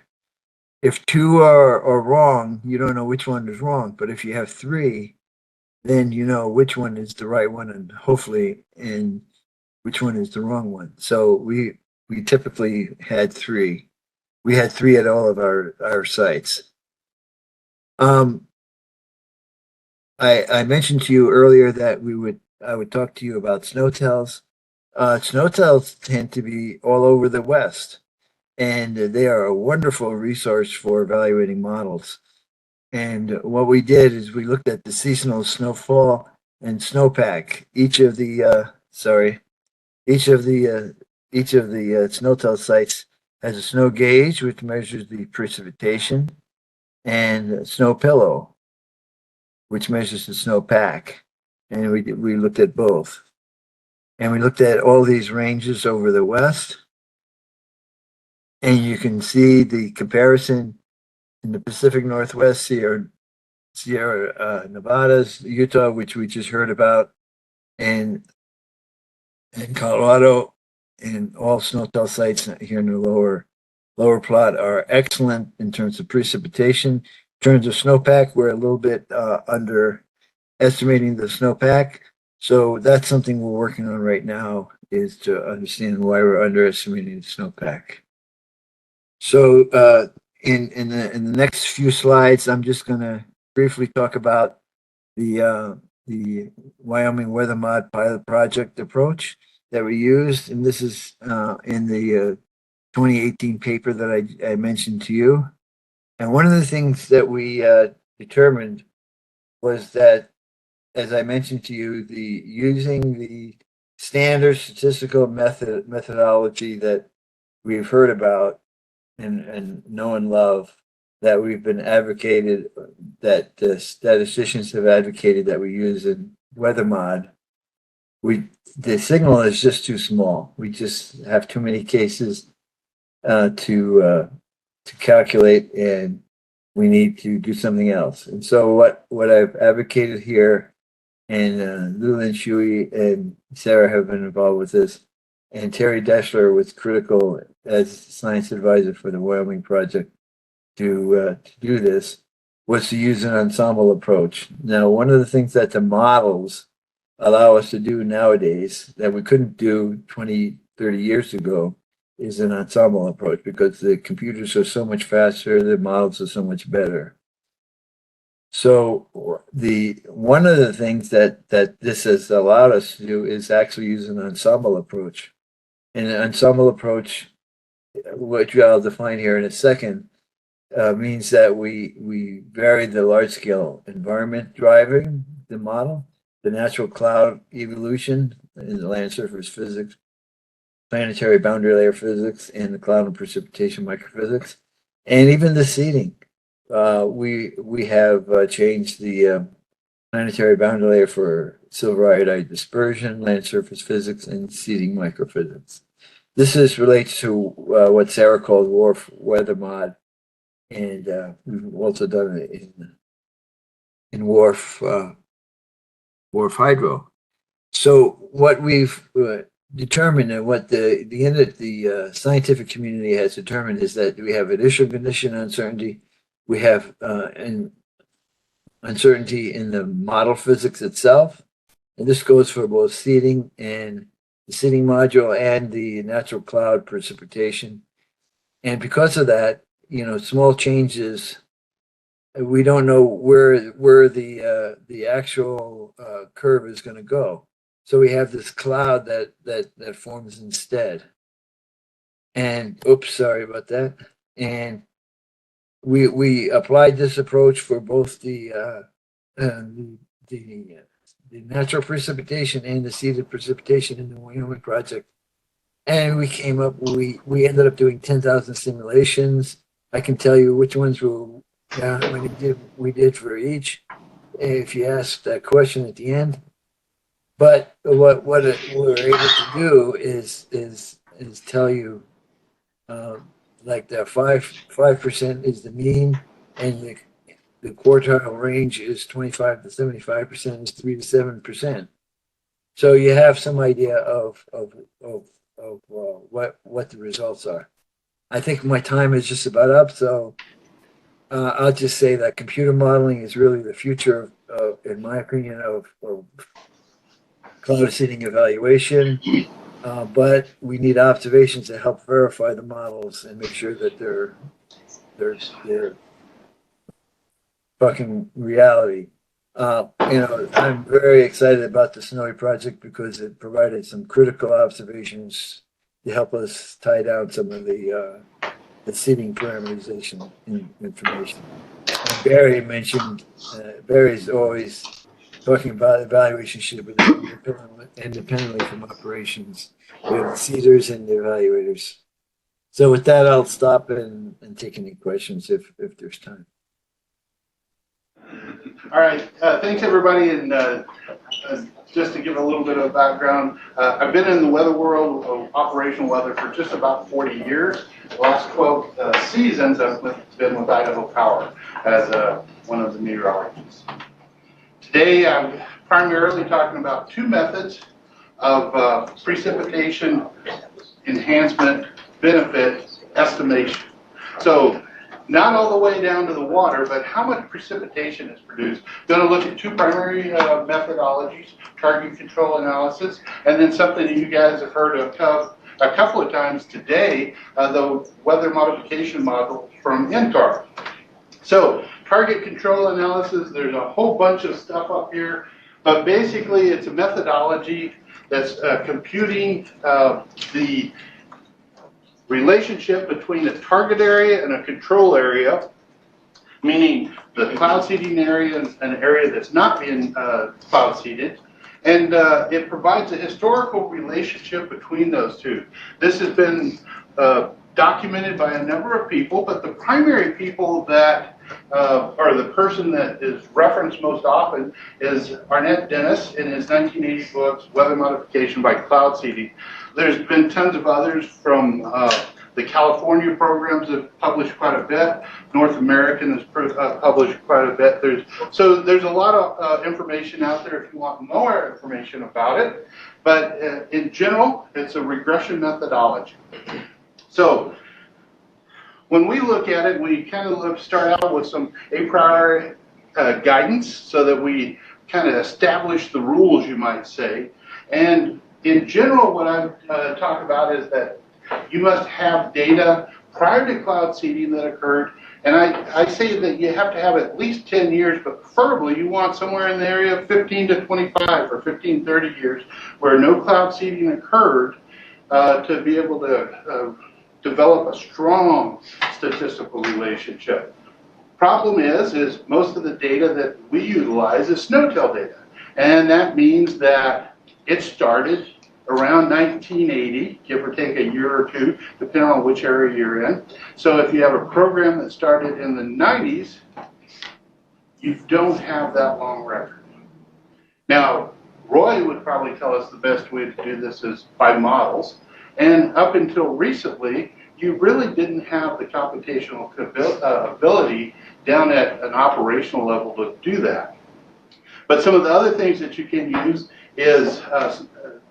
[SPEAKER 8] If 2 are wrong, you don't know which one is wrong. But if you have 3, then you know which one is the right one, and hopefully, and which one is the wrong one. So we typically had 3. We had 3 at all of our sites. I mentioned to you earlier that I would talk to you about snowtells. Snowtells tend to be all over the West, and they are a wonderful resource for evaluating models. And what we did is we looked at the seasonal snowfall and snowpack. Each of the snowtell sites has a snow gauge, which measures the precipitation, and a snow pillow, which measures the snowpack. And we looked at both. And we looked at all these ranges over the West. And you can see the comparison in the Pacific Northwest, Sierra Nevadas, Utah, which we just heard about, and Colorado, and all snowtell sites here in the lower plot are excellent in terms of precipitation. In terms of snowpack, we're a little bit underestimating the snowpack. So that's something we're working on right now, is to understand why we're underestimating the snowpack. So in the next few slides, I'm just going to briefly talk about the Wyoming WeatherMod pilot project approach that we used, and this is in the 2018 paper that I mentioned to you. And one of the things that we determined was that, as I mentioned to you, using the standard statistical methodology that we've heard about and know and love, that we've been advocated, that statisticians have advocated that we use in WeatherMod, the signal is just too small. We just have too many cases to calculate, and we need to do something else. And so what I've advocated here, and Lulin Shui and Sarah have been involved with this, and Terry Deschler was critical as science advisor for the Wyoming project to do this, was to use an ensemble approach. Now, one of the things that the models allow us to do nowadays that we couldn't do 20, 30 years ago is an ensemble approach, because the computers are so much faster, the models are so much better. So one of the things that this has allowed us to do is actually use an ensemble approach. And an ensemble approach, which I'll define here in a second, means that we vary the large scale environment driving the model, the natural cloud evolution in the land surface physics, planetary boundary layer physics, and the cloud and precipitation microphysics, and even the seeding. We have changed the planetary boundary layer for silver iodide dispersion, land surface physics, and seeding microphysics. This relates to what Sarah called WRF WeatherMod, and we've also done it in WRF Hydro. So what we've determined, and what the scientific community has determined, is that we have initial condition uncertainty, we have uncertainty in the model physics itself. And this goes for both seeding and the seeding module and the natural cloud precipitation. And because of that, small changes, we don't know where the actual curve is going to go. So we have this cloud that forms instead. And oops, sorry about that. And we applied this approach for both the natural precipitation and the seeded precipitation in the Wyoming project. And we came up, we ended up doing 10,000 simulations. I can tell you which ones we did for each, if you ask that question at the end. But what we're able to do is tell you, like the 5% is the mean, and the quartile range is 25 to 75% is 3 to 7%. So you have some idea of what the results are. I think my time is just about up, so I'll just say that computer modeling is really the future of, in my opinion, of cloud seeding evaluation. But we need observations to help verify the models and make sure that they're fucking reality. I'm very excited about the Snowy project because it provided some critical observations to help us tie down some of the seeding parameterization information. And Barry mentioned, Barry's always talking about evaluation should be independently from operations. We have the seeders and the evaluators. So with that, I'll stop and take any questions if there's time.
[SPEAKER 9] All right, thanks everybody, and just to give a little bit of background, I've been in the weather world of operational weather for just about 40 years. The last 12 seasons I've been with Idaho Power as one of the meteorologists. Today I'm primarily talking about two methods of precipitation enhancement benefit estimation. So not all the way down to the water, but how much precipitation is produced. Going to look at two primary methodologies, target control analysis, and then something that you guys have heard of a couple of times today, the weather modification model from NCAR. So target control analysis, there's a whole bunch of stuff up here, but basically it's a methodology that's computing the relationship between a target area and a control area, meaning the cloud seeding area and an area that's not being cloud seeded. And it provides a historical relationship between those two. This has been documented by a number of people, but the primary people that or the person that is referenced most often is Arnett Dennis in his 1980 books, Weather Modification by Cloud Seeding. There's been tons of others from the California programs have published quite a bit. North American has published quite a bit. There's a lot of information out there if you want more information about it. But in general, it's a regression methodology. So when we look at it, we kind of start out with some a priori guidance so that we kind of establish the rules, you might say. And in general, what I talk about is that you must have data prior to cloud seeding that occurred. And I say that you have to have at least 10 years, but preferably you want somewhere in the area of 15 to 25 or 15, 30 years where no cloud seeding occurred to be able to develop a strong statistical relationship. Problem is most of the data that we utilize is SNOTEL data. And that means that it started around 1980, give or take a year or two, depending on which area you're in. So if you have a program that started in the 90s, you don't have that long record. Now, Roy would probably tell us the best way to do this is by models. And up until recently, you really didn't have the computational ability down at an operational level to do that. But some of the other things that you can use is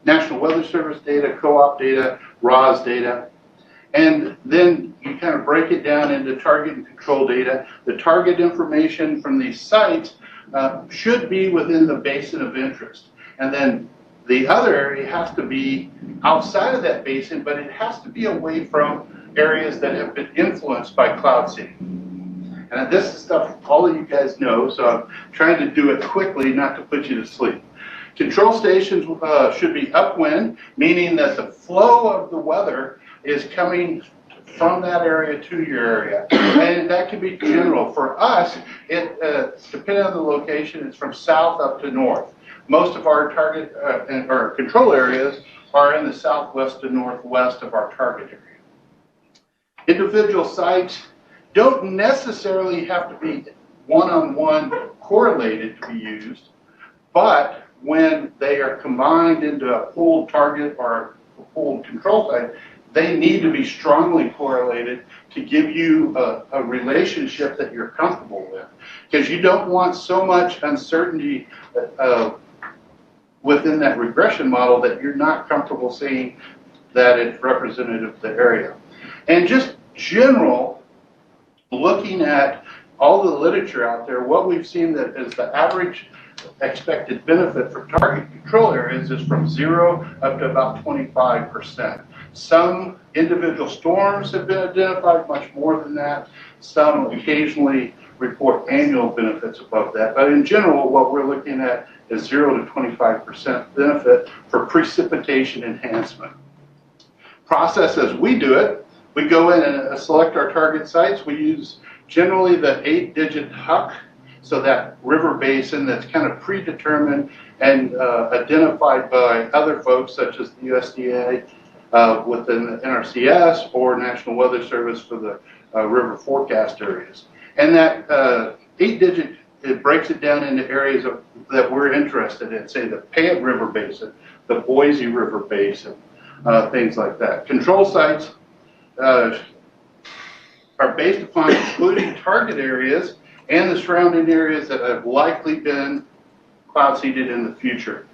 [SPEAKER 9] National Weather Service data, co-op data, RAWS data. And then you kind of break it down into target and control data. The target information from these sites should be within the basin of interest. And then the other area has to be outside of that basin, but it has to be away from areas that have been influenced by cloud seeding. And this is stuff all of you guys know, so I'm trying to do it quickly, not to put you to sleep. Control stations should be upwind, meaning that the flow of the weather is coming from that area to your area. And that can be general. For us, it depending on the location, it's from south up to north. Most of our target or control areas are in the southwest to northwest of our target area. Individual sites don't necessarily have to be one-on-one correlated to be used, but when they are combined into a pooled target or a pooled control site, they need to be strongly correlated to give you a relationship that you're comfortable with. Because you don't want so much uncertainty within that regression model that you're not comfortable seeing that it's representative of the area. And just general, looking at all the literature out there, what we've seen that is the average expected benefit for target control areas is from 0 up to about 25%. Some individual storms have been identified much more than that. Some occasionally report annual benefits above that. But in general, what we're looking at is 0 to 25% benefit for precipitation enhancement. Process as we do it, we go in and select our target sites. We use generally the 8-digit HUC, so that river basin that's kind of predetermined and identified by other folks such as the USDA within the NRCS or National Weather Service for the river forecast areas. And that 8-digit, it breaks it down into areas that we're interested in, say the Payette River Basin, the Boise River Basin, things like that. Control sites are based upon excluding target areas and the surrounding areas that have likely been cloud seeded in the future.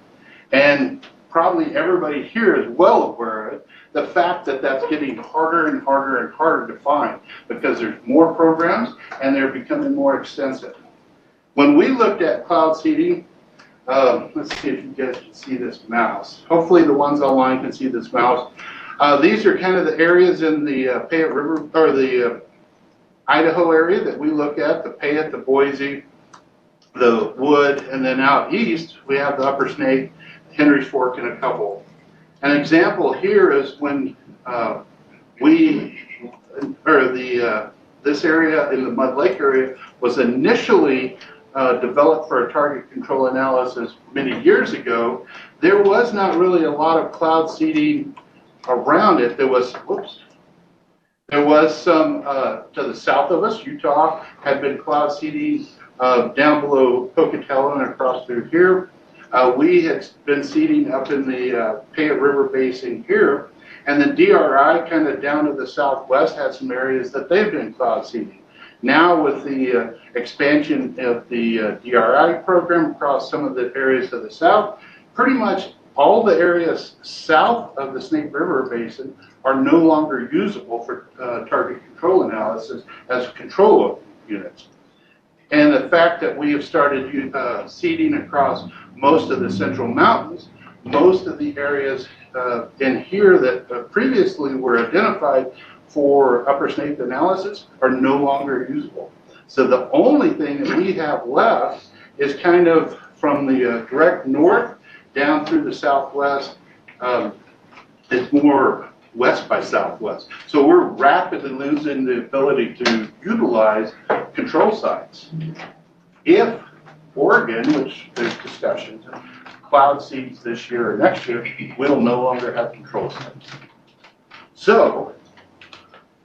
[SPEAKER 9] And probably everybody here is well aware of the fact that that's getting harder and harder and harder to find because there's more programs and they're becoming more extensive. When we looked at cloud seeding, let's see if you guys can see this mouse. Hopefully the ones online can see this mouse. These are kind of the areas in the Payette River, or the Idaho area that we look at, the Payette, the Boise, the Wood, and then out east, we have the Upper Snake, Henry's Fork, and a couple. An example here is when this area in the Mud Lake area was initially developed for a target control analysis many years ago. There was not really a lot of cloud seeding around it. There was, there was some to the south of us. Utah had been cloud seeding down below Pocatello and across through here. We had been seeding up in the Payette River Basin here, and the DRI kind of down to the southwest had some areas that they've been cloud seeding. Now with the expansion of the DRI program across some of the areas to the south, pretty much all the areas south of the Snake River Basin are no longer usable for target control analysis as control units. And the fact that we have started seeding across most of the Central Mountains, most of the areas in here that previously were identified for Upper Snake analysis are no longer usable. So the only thing that we have left is kind of from the direct north down through the southwest. It's more west by southwest. So we're rapidly losing the ability to utilize control sites. If Oregon, which there's discussions, cloud seeds this year or next year, will no longer have control sites. So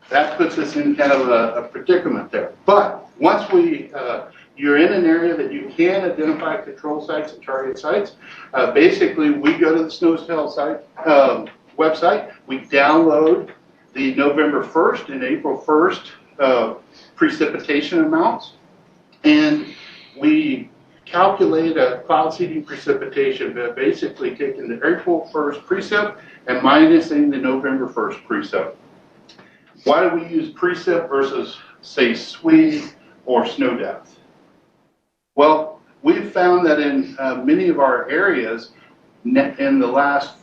[SPEAKER 9] that puts us in kind of a predicament there. But once you're in an area that you can identify control sites and target sites, basically we go to the Snowtail site website, we download the November 1st and April 1st precipitation amounts, and we calculate a cloud seeding precipitation, basically taking the April 1st precip and minusing the November 1st precip. Why do we use precip versus, say, SWE or snow depth? Well, we've found that in many of our areas, in the last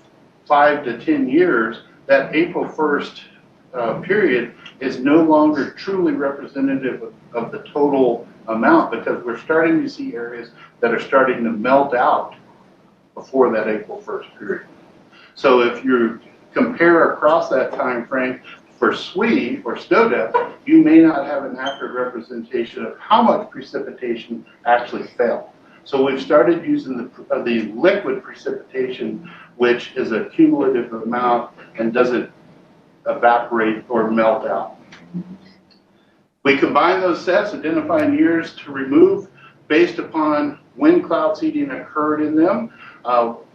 [SPEAKER 9] 5 to 10 years, that April 1st period is no longer truly representative of the total amount, because we're starting to see areas that are starting to melt out before that April 1st period. So if you compare across that time frame for SWE or snow depth, you may not have an accurate representation of how much precipitation actually fell. So we've started using the liquid precipitation, which is a cumulative amount and doesn't evaporate or melt out. We combine those sets, identifying years to remove based upon when cloud seeding occurred in them.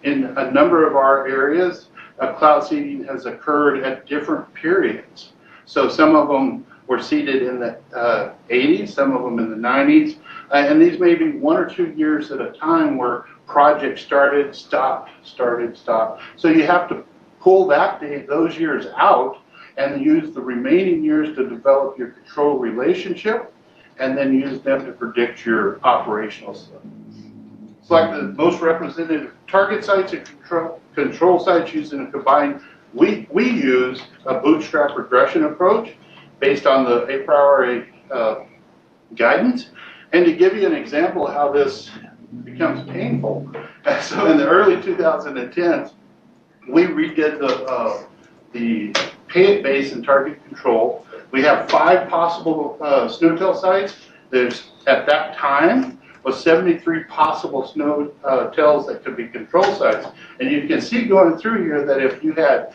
[SPEAKER 9] In a number of our areas, cloud seeding has occurred at different periods. So some of them were seeded in the 80s, some of them in the 90s, and these may be 1 or 2 years at a time where projects started, stopped, started, stopped. So you have to pull those years out and use the remaining years to develop your control relationship, and then use them to predict your operational stuff. Select the most representative target sites and control sites using a combined. We use a bootstrap regression approach based on the a priori guidance. And to give you an example of how this becomes painful, so in the early 2010s, we redid the pay-it base and target control. We have 5 possible snow-tail sites. There's, at that time, was 73 possible snow-tails that could be control sites. And you can see going through here that if you had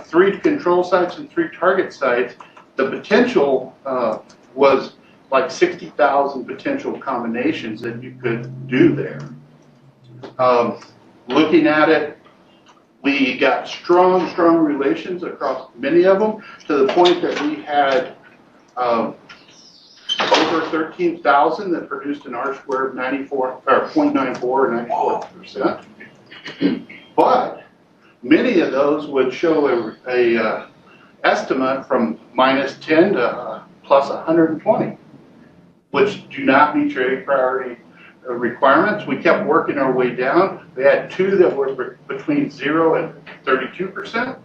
[SPEAKER 9] 3 control sites and 3 target sites, the potential was like 60,000 potential combinations that you could do there. Looking at it, we got strong relations across many of them, to the point that we had over 13,000 that produced an R-squared of 94 or 0.94 or 94%. But many of those would show a estimate from -10 to +120, which do not meet your A priority requirements. We kept working our way down. We had 2 that were between 0 and 32%.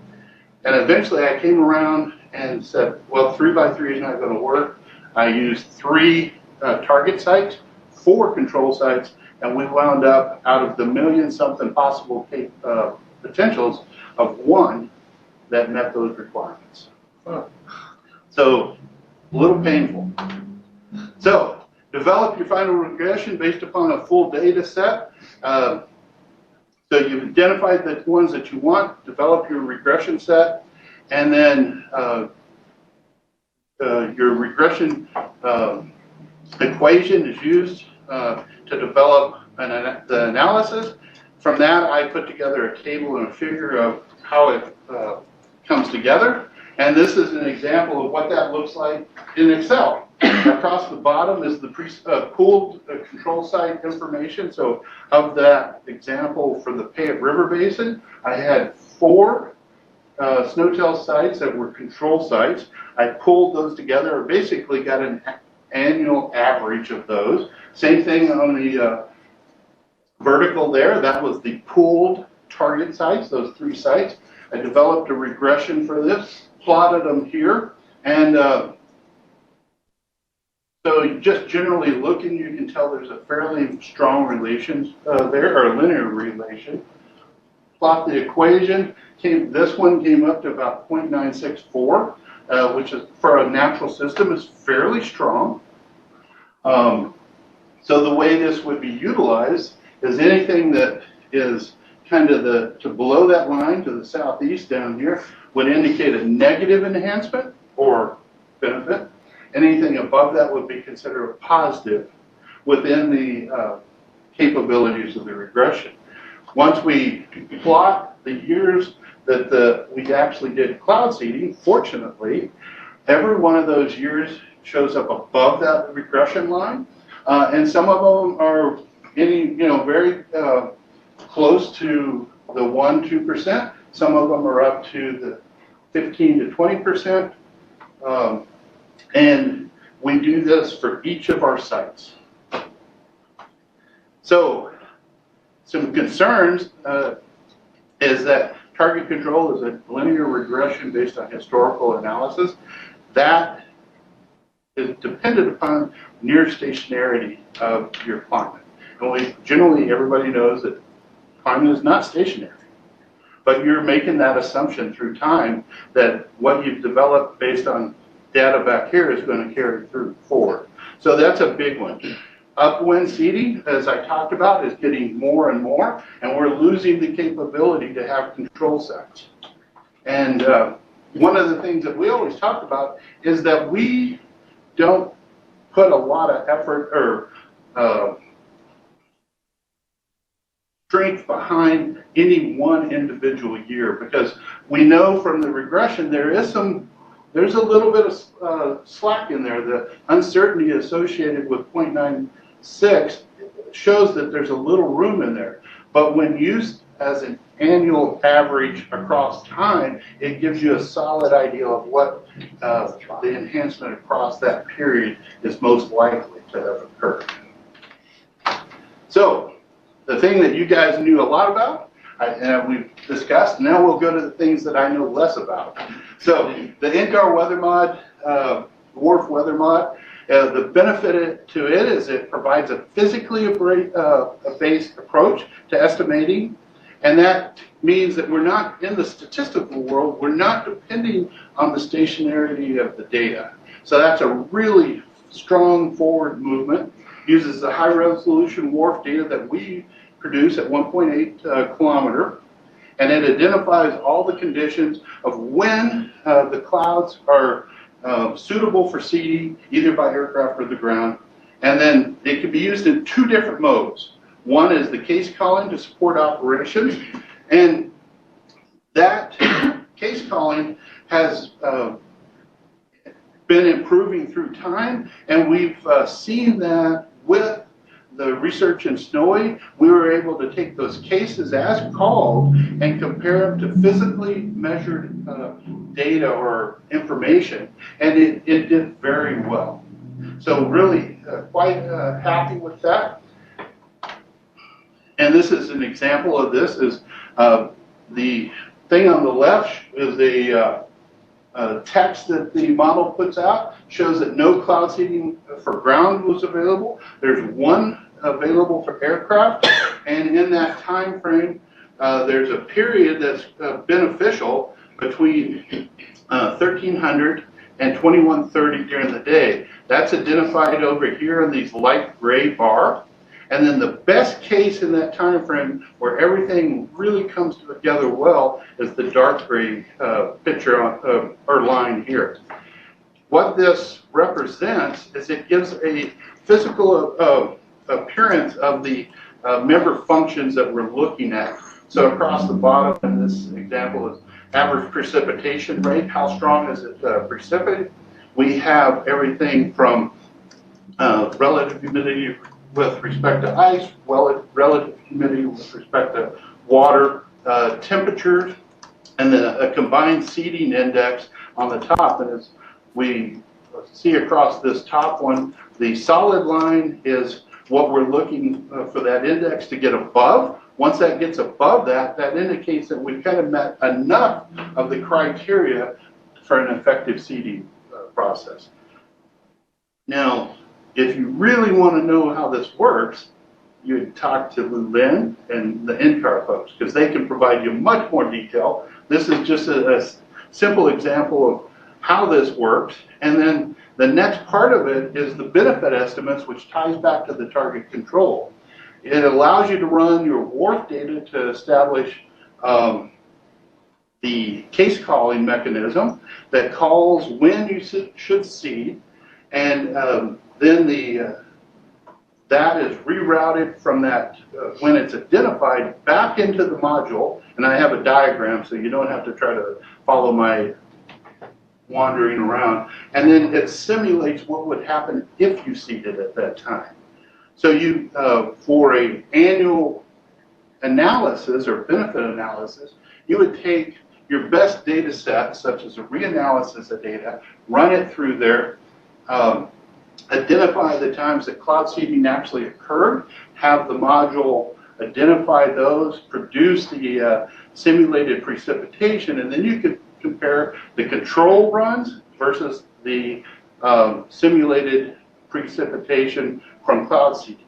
[SPEAKER 9] And eventually I came around and said, well, 3x3 is not going to work. I used 3 target sites, 4 control sites, and we wound up, out of the million-something possible potentials, of 1 that met those requirements. So, a little painful. So, develop your final regression based upon a full data set. So you've identified the ones that you want, develop your regression set, and then your regression equation is used to develop the analysis. From that, I put together a table and a figure of how it comes together. And this is an example of what that looks like in Excel. Across the bottom is the pooled control site information. So of that example for the Payette River Basin, I had 4 snow-tail sites that were control sites. I pulled those together, basically got an annual average of those. Same thing on the vertical there, that was the pooled target sites, those 3 sites. I developed a regression for this, plotted them here, and so just generally looking, you can tell there's a fairly strong relation there, or a linear relation. Plot the equation. This one came up to about 0.964, which is, for a natural system, is fairly strong. So the way this would be utilized is anything that is kind of to below that line to the southeast down here would indicate a negative enhancement or benefit. Anything above that would be considered a positive within the capabilities of the regression. Once we plot the years that we actually did cloud seeding, fortunately, every one of those years shows up above that regression line, and some of them are very close to the 1-2%. Some of them are up to the 15 to 20%. And we do this for each of our sites. So some concerns is that target control is a linear regression based on historical analysis. That is dependent upon near stationarity of your climate. And generally, everybody knows that climate is not stationary. But you're making that assumption through time that what you've developed based on data back here is going to carry through forward. So that's a big one. Upwind seeding, as I talked about, is getting more and more, and we're losing the capability to have control sets. And one of the things that we always talk about is that we don't put a lot of effort or strength behind any one individual year, because we know from the regression there's a little bit of slack in there. The uncertainty associated with 0.96 shows that there's a little room in there. But when used as an annual average across time, it gives you a solid idea of what the enhancement across that period is most likely to have occurred. So the thing that you guys knew a lot about, we've discussed, now we'll go to the things that I know less about. So the NCAR weather mod, WRF weather mod, the benefit to it is it provides a physically based approach to estimating, and that means that we're not in the statistical world, we're not depending on the stationarity of the data. So that's a really strong forward movement. Uses the high resolution WRF data that we produce at 1.8 kilometer, and it identifies all the conditions of when the clouds are suitable for seeding, either by aircraft or the ground. And then it can be used in two different modes. One is the case calling to support operations, and that case calling has been improving through time, and we've seen that with the research in Snowy. We were able to take those cases as called and compare them to physically measured data or information, and it did very well. So really quite happy with that. And this is an example of this. Is the thing on the left is a text that the model puts out, shows that no cloud seeding for ground was available. There's one available for aircraft, and in that time frame, there's a period that's beneficial between 1300 and 2130 during the day. That's identified over here in these light gray bar. And then the best case in that time frame where everything really comes together well is the dark gray picture on, or line here. What this represents is it gives a physical appearance of the member functions that we're looking at. So across the bottom in this example is average precipitation rate. How strong is it precipitated? We have everything from relative humidity with respect to ice, relative humidity with respect to water, temperatures, and then a combined seeding index on the top. And as we see across this top one, the solid line is what we're looking for that index to get above. Once that gets above that, that indicates that we've kind of met enough of the criteria for an effective seeding process. Now, if you really want to know how this works, you would talk to Lou Lin and the NCAR folks, because they can provide you much more detail. This is just a simple example of how this works. And then the next part of it is the benefit estimates, which ties back to the target control. It allows you to run your WRF data to establish the case calling mechanism that calls when you should seed, and then that is rerouted from that when it's identified back into the module. And I have a diagram so you don't have to try to follow my wandering around. And then it simulates what would happen if you seeded at that time. So you, for an annual analysis or benefit analysis, you would take your best data set, such as a reanalysis of data, run it through there, identify the times that cloud seeding actually occurred, have the module identify those, produce the simulated precipitation, and then you could compare the control runs versus the simulated precipitation from cloud seeding.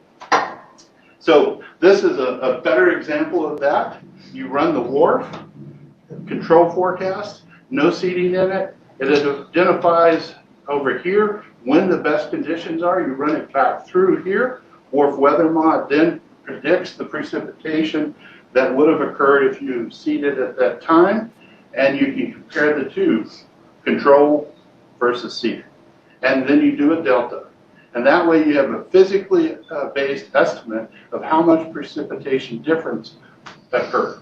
[SPEAKER 9] So this is a better example of that. You run the WRF, control forecast, no seeding in it. It identifies over here when the best conditions are. You run it back through here. WRF weather mod then predicts the precipitation that would have occurred if you seeded at that time. And you can compare the two, control versus seeding. And then you do a delta. And that way you have a physically based estimate of how much precipitation difference occurred.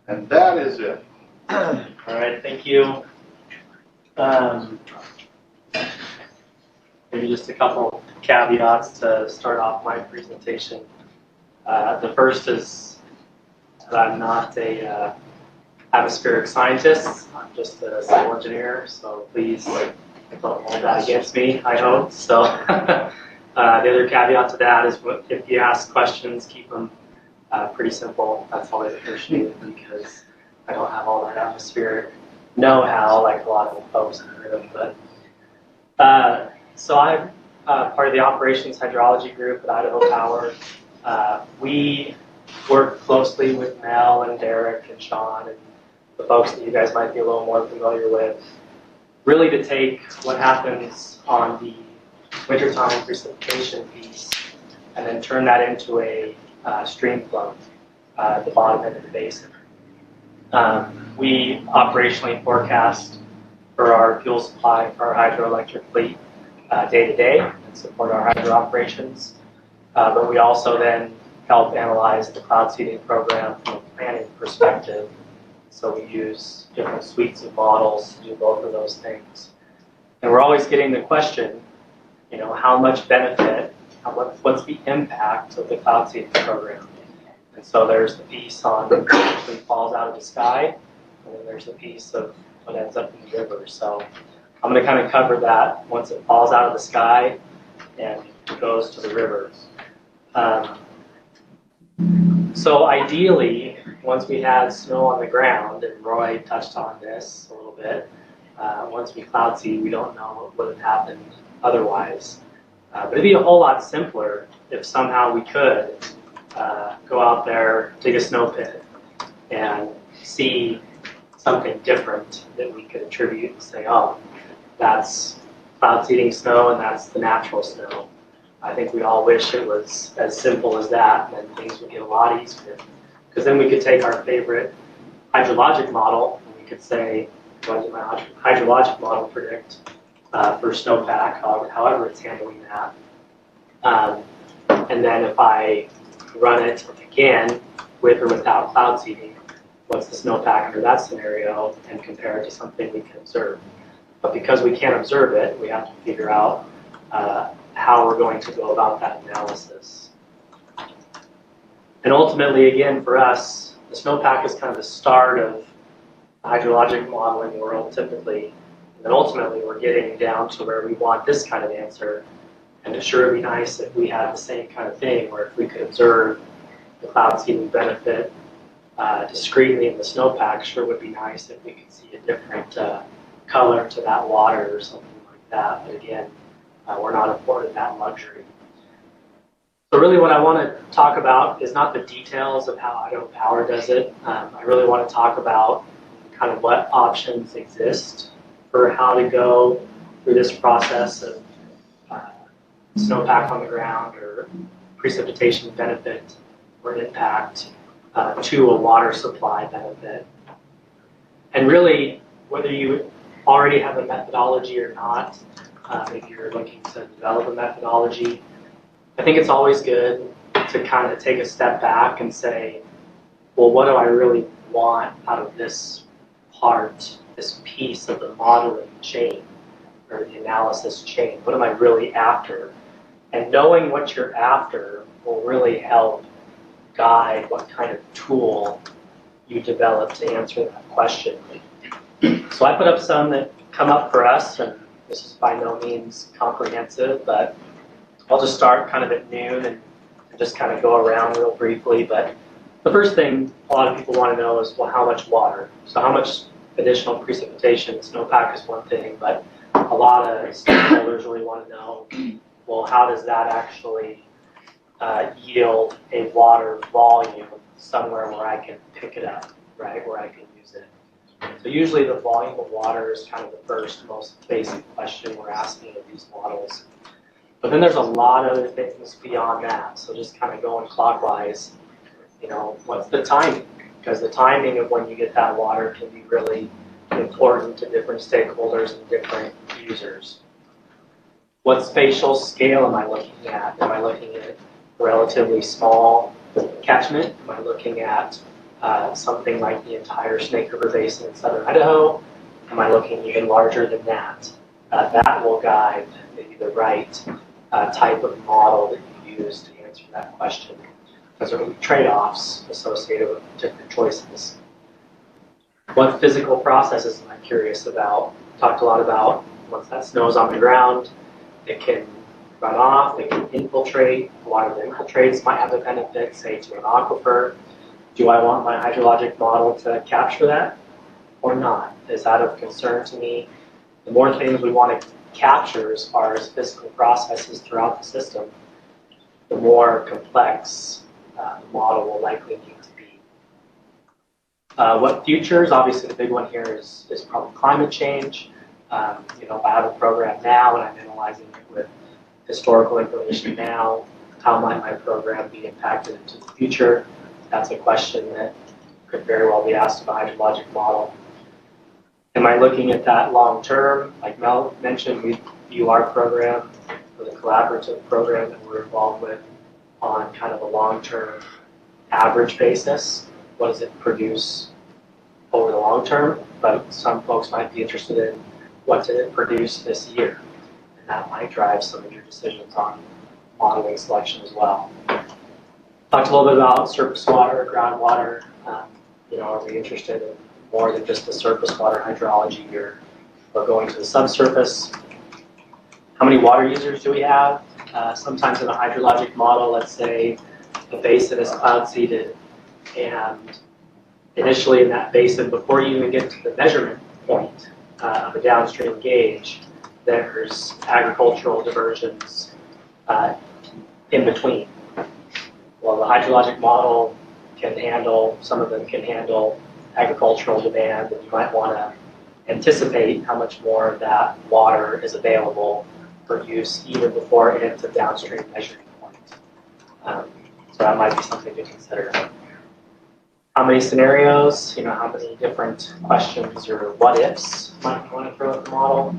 [SPEAKER 9] And that is it.
[SPEAKER 10] All right, thank you. Maybe just a couple caveats to start off my presentation. The first is that I'm not a atmospheric scientist. I'm just a civil engineer, so please don't hold that against me, I hope. So the other caveat to that is if you ask questions, keep them pretty simple. That's always appreciated because I don't have all that atmospheric know-how like a lot of the folks in the room. But so I'm part of the operations hydrology group at Idaho Power. We work closely with Mel and Derek and Sean and the folks that you guys might be a little more familiar with, really to take what happens on the wintertime precipitation piece and then turn that into a stream flow at the bottom end of the basin. We operationally forecast for our fuel supply for our hydroelectric fleet day to day and support our hydro operations. But we also then help analyze the cloud seeding program from a planning perspective. So we use different suites of models to do both of those things. And we're always getting the question, you know, how much benefit, what's the impact of the cloud seeding program? And so there's the piece on what actually falls out of the sky, and then there's the piece of what ends up in the river. So I'm going to kind of cover that once it falls out of the sky and goes to the river. So ideally, once we had snow on the ground, and Roy touched on this a little bit, once we cloud seed, we don't know what would have happened otherwise. But it'd be a whole lot simpler if somehow we could go out there, dig a snow pit, and see something different that we could attribute and say, oh, that's cloud seeding snow and that's the natural snow. I think we all wish it was as simple as that, and then things would get a lot easier. Because then we could take our favorite hydrologic model, and we could say, what does my hydrologic model predict for snowpack, however it's handling that. And then if I run it again with or without cloud seeding, what's the snowpack under that scenario, and compare it to something we can observe. But because we can't observe it, we have to figure out how we're going to go about that analysis. And ultimately, again, for us, the snowpack is kind of the start of the hydrologic modeling world typically. And then ultimately, we're getting down to where we want this kind of answer. And it sure would be nice if we had the same kind of thing, where if we could observe the cloud seeding benefit discretely in the snowpack, sure would be nice if we could see a different color to that water or something like that. But again, we're not afforded that luxury. So really what I want to talk about is not the details of how Idaho Power does it. I really want to talk about kind of what options exist for how to go through this process of snowpack on the ground or precipitation benefit or impact to a water supply benefit. And really, whether you already have a methodology or not, if you're looking to develop a methodology, I think it's always good to kind of take a step back and say, well, what do I really want out of this part, this piece of the modeling chain or the analysis chain? What am I really after? And knowing what you're after will really help guide what kind of tool you develop to answer that question. So I put up some that come up for us, and This is by no means comprehensive, but I'll just start kind of at noon and just kind of go around real briefly. But the first thing a lot of people want to know is, well, how much water? So how much additional precipitation? Snowpack is one thing, but a lot of stakeholders really want to know, well, how does that actually yield a water volume somewhere where I can pick it up, right, where I can use it. So usually the volume of water is kind of the first, most basic question we're asking of these models. But then there's a lot of other things beyond that. So just kind of going clockwise, you know, what's the timing? Because the timing of when you get that water can be really important to different stakeholders and different users. What spatial scale am I looking at? Am I looking at relatively small catchment? Am I looking at something like the entire Snake River Basin in southern Idaho? Am I looking even larger than that? That will guide maybe the right type of model that you use to answer that question. Because there will be trade-offs associated with different choices. What physical processes am I curious about? Talked a lot about once that snow is on the ground, it can run off, it can infiltrate. A lot of the infiltrates might have a benefit, say, to an aquifer. Do I want my hydrologic model to capture that or not? Is that of concern to me? The more things we want to capture as far as physical processes throughout the system, the more complex the model will likely need to be. What futures? Obviously, the big one here is probably climate change. You know, if I have a program now and I'm analyzing it with historical information now, how might my program be impacted into the future? That's a question that could very well be asked of a hydrologic model. Am I looking at that long term? Like Mel mentioned, we view our program, or the collaborative program that we're involved with, on kind of a long-term average basis. What does it produce over the long term? But some folks might be interested in what did it produce this year? And that might drive some of your decisions on modeling selection as well. Talked a little bit about surface water, groundwater. You know, are we interested in more than just the surface water hydrology here? We're going to the subsurface. How many water users do we have? Sometimes in a hydrologic model, let's say the basin is cloud seeded, and initially in that basin, before you even get to the measurement point of a downstream gauge, there's agricultural diversions in between. Well, the hydrologic model can handle, some of them can handle agricultural demand, and you might want to anticipate how much more of that water is available for use even before it hits a downstream measuring point. So that might be something to consider. How many scenarios, you know, how many different questions or what ifs might you want to throw at the model?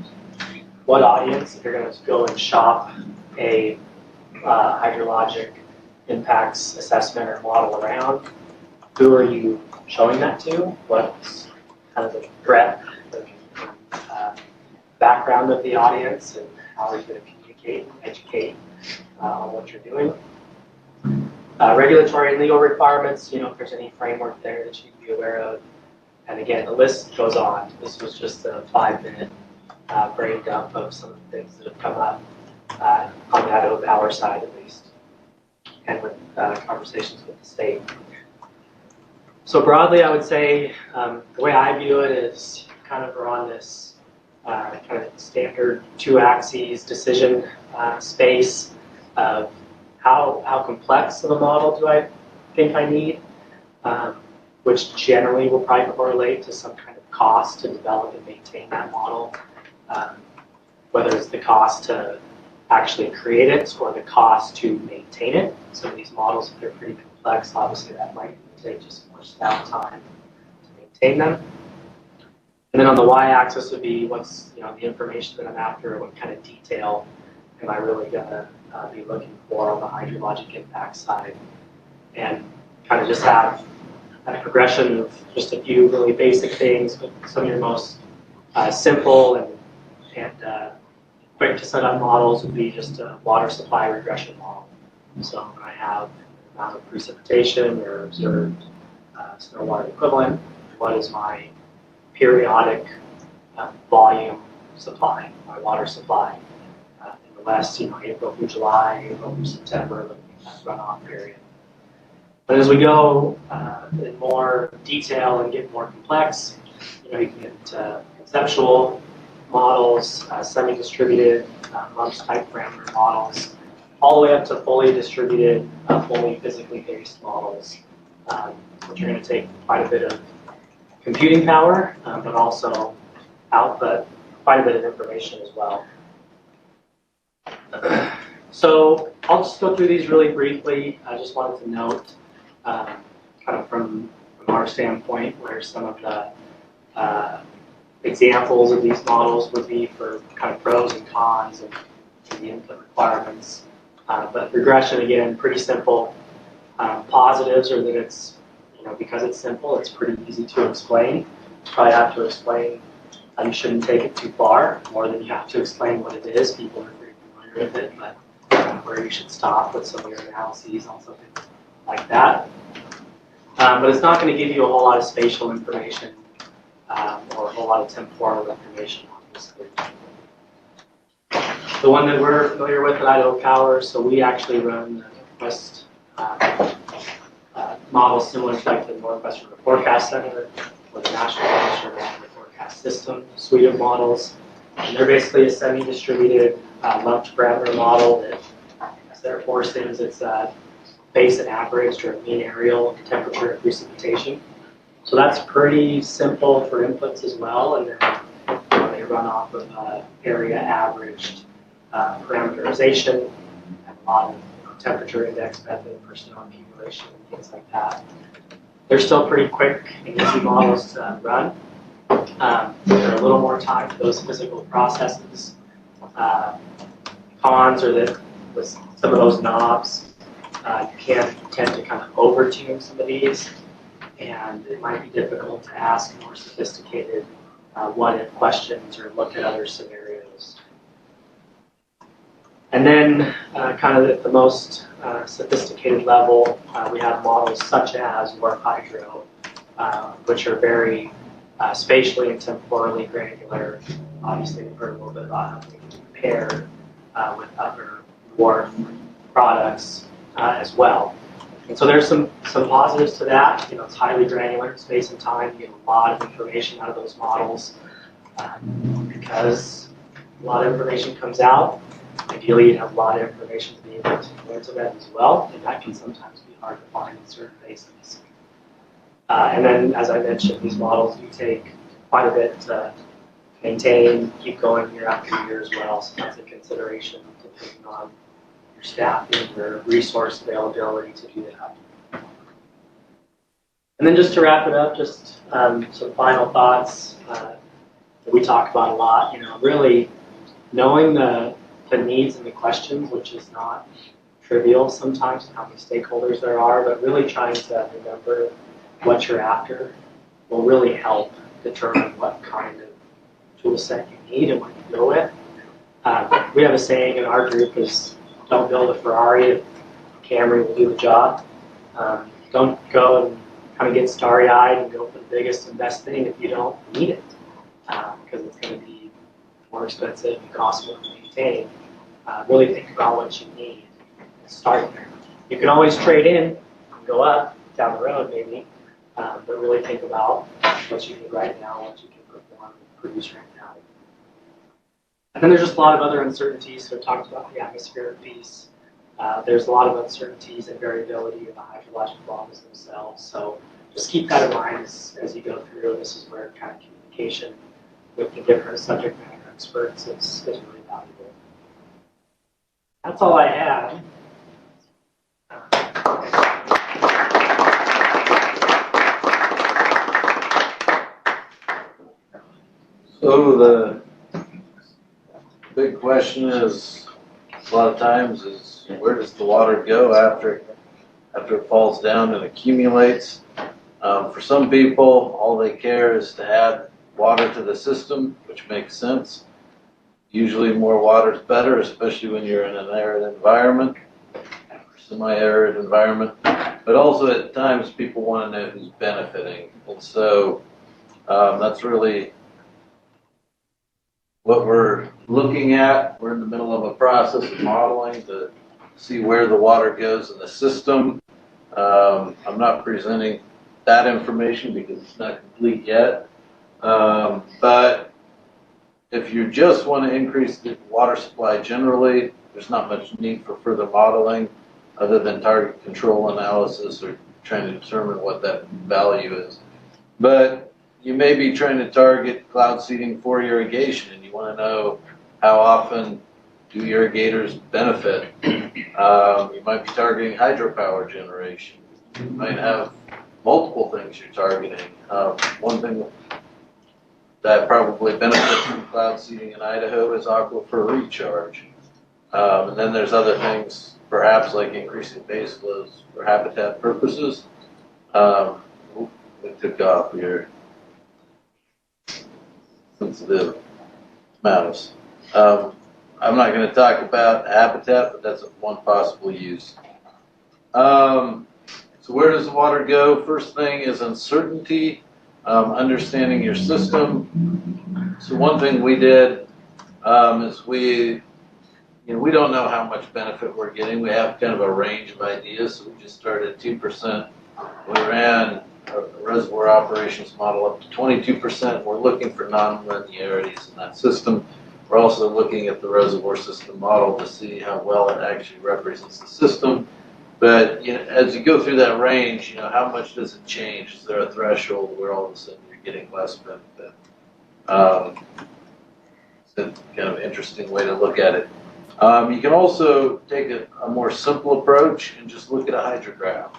[SPEAKER 10] What audience, if you're going to go and shop a hydrologic impacts assessment or model around, who are you showing that to? What's kind of the breadth of background of the audience, and how are you going to communicate and educate on what you're doing? Regulatory and legal requirements, you know, if there's any framework there that you can be aware of. And again, the list goes on. This was just a 5-minute brain dump of some of the things that have come up on the Idaho Power side, at least, and with conversations with the state. So broadly, I would say the way I view it is kind of we're on this kind of standard 2-axis decision space of how complex of a model do I think I need, which generally will probably correlate to some kind of cost to develop and maintain that model, whether it's the cost to actually create it or the cost to maintain it. Some of these models, if they're pretty complex, obviously that might take just more staff time to maintain them. And then on the y-axis would be what's, you know, the information that I'm after, what kind of detail am I really going to be looking for on the hydrologic impact side, and kind of just have a progression of just a few really basic things, but some of your most simple and quick to set up models would be just a water supply regression model. So I have the amount of precipitation or observed snow water equivalent. What is my periodic volume supply, my water supply. In the last, April through July, April through September, looking at that runoff period. But as we go in more detail and get more complex, you can get conceptual models, semi-distributed, lumps type parameter models, all the way up to fully distributed, fully physically based models, which are going to take quite a bit of computing power, but also output quite a bit of information as well. So I'll just go through these really briefly. I just wanted to note, kind of from our standpoint, where some of the examples of these models would be for kind of pros and cons and the input requirements. But regression, again, pretty simple. Positives are that it's, because it's simple, it's pretty easy to explain. You probably have to explain you shouldn't take it too far, more than you have to explain what it is. People are pretty familiar with it, but where you should stop with some of your analyses, also things like that. But it's not going to give you a whole lot of spatial information or a whole lot of temporal information, obviously. The one that we're familiar with at Idaho Power, so we actually run the Northwest model similar to like the Northwestern Forecast Center or the National Weather Forecast System suite of models. And they're basically a semi-distributed lumped parameter model that has their four things. It's base and average or mean aerial temperature and precipitation. So that's pretty simple for inputs as well. And then they run off of area averaged parameterization and a lot of temperature index method for snow accumulation and things like that. They're still pretty quick and easy models to run. They're a little more time for those physical processes. Cons are that with some of those knobs, you can tend to kind of over-tune some of these, and it might be difficult to ask more sophisticated what-if questions or look at other scenarios. And then kind of at the most sophisticated level, we have models such as WRF Hydro, which are very spatially and temporally granular. Obviously, we've heard a little bit about how they can be paired with other WRF products as well. And so there's some positives to that. It's highly granular in space and time. You get a lot of information out of those models because a lot of information comes out. Ideally, you have a lot of information to be able to go into that as well, and that can sometimes be hard to find in certain bases. And then, as I mentioned, these models do take quite a bit to maintain, keep going year after year as well, so that's a consideration depending on your staffing, your resource availability to do that. And then just to wrap it up, just some final thoughts that we talk about a lot, really knowing the needs and the questions, which is not trivial sometimes, how many stakeholders there are, but really trying to remember what you're after will really help determine what kind of tool set you need and what you go with. We have a saying in our group is, don't build a Ferrari if Camry will do the job. Don't go and kind of get starry-eyed and go for the biggest and best thing if you don't need it, because it's going to be more expensive and cost more to maintain. Really think about what you need and start there. You can always trade in and go up down the road maybe, but really think about what you need right now, what you can perform and produce right now. And then there's just a lot of other uncertainties. So we talked about the atmospheric piece. There's a lot of uncertainties and variability in the hydrologic models themselves. So just keep that in mind as you go through. This is where kind of communication with the different subject matter experts is really valuable. That's all I have.
[SPEAKER 11] So the big question is, a lot of times, is where does the water go after it falls down and accumulates? For some people, all they care is to add water to the system, which makes sense. Usually more water is better, especially when you're in an arid environment, semi-arid environment. But also at times people want to know who's benefiting. And so that's really what we're looking at. We're in the middle of a process of modeling to see where the water goes in the system. I'm not presenting that information because it's not complete yet. But if you just want to increase the water supply generally, there's not much need for further modeling other than target control analysis or trying to determine what that value is. But you may be trying to target cloud seeding for irrigation, and you want to know how often do irrigators benefit. You might be targeting hydropower generation. You might have multiple things you're targeting. One thing that probably benefits from cloud seeding in Idaho is aquifer recharge. And then there's other things, perhaps like increasing base flows for habitat purposes. It took off here. Sensitive mouse. I'm not going to talk about habitat, but that's one possible use. So where does the water go? First thing is uncertainty, understanding your system. So one thing we did is we don't know how much benefit we're getting. We have kind of a range of ideas, so we just started at 2%. We ran a reservoir operations model up to 22%. We're looking for non-linearities in that system. We're also looking at the reservoir system model to see how well it actually represents the system. But as you go through that range, how much does it change? Is there a threshold where all of a sudden you're getting less benefit? It's a kind of interesting way to look at it. You can also take a more simple approach and just look at a hydrograph.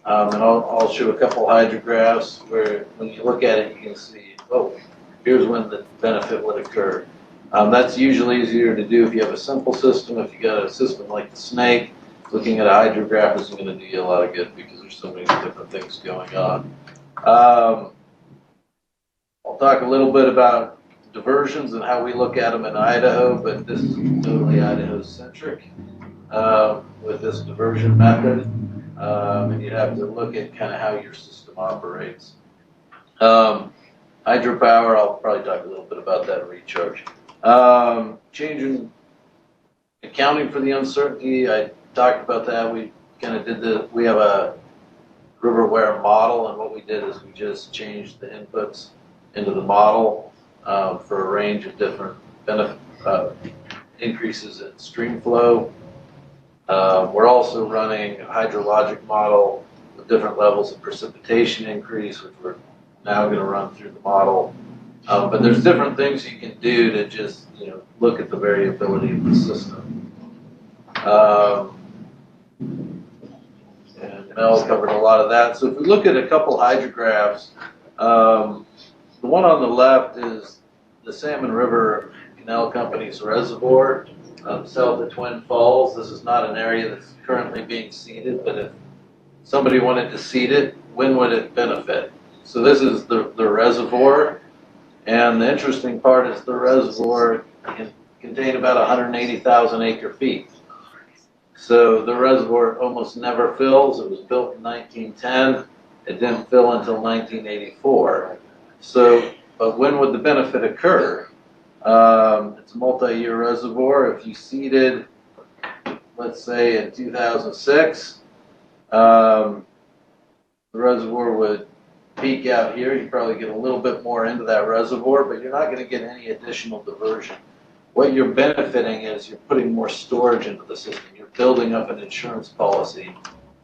[SPEAKER 11] And I'll show a couple hydrographs where when you look at it, you can see, oh, here's when the benefit would occur. That's usually easier to do if you have a simple system. If you got a system like the Snake, looking at a hydrograph isn't going to do you a lot of good because there's so many different things going on. I'll talk a little bit about diversions and how we look at them in Idaho, but this is totally Idaho-centric with this diversion method. And you have to look at kind of how your system operates. Hydropower, I'll probably talk a little bit about that recharge. Changing, accounting for the uncertainty, I talked about that. We kind of we have a riverware model, and what we did is we just changed the inputs into the model for a range of different increases in stream flow. We're also running a hydrologic model with different levels of precipitation increase, which we're now going to run through the model. But there's different things you can do to just look at the variability of the system. And Mel covered a lot of that. So if we look at a couple hydrographs, the one on the left is the Salmon River Canal Company's reservoir south of Twin Falls. This is not an area that's currently being seeded, but if somebody wanted to seed it, when would it benefit? So this is the reservoir, and the interesting part is the reservoir can contain about 180,000 acre feet. So the reservoir almost never fills. It was built in 1910. It didn't fill until 1984. So, but when would the benefit occur? It's a multi-year reservoir. If you seeded, let's say in 2006, the reservoir would peak out here. You probably get a little bit more into that reservoir, but you're not going to get any additional diversion. What you're benefiting is you're putting more storage into the system. You're building up an insurance policy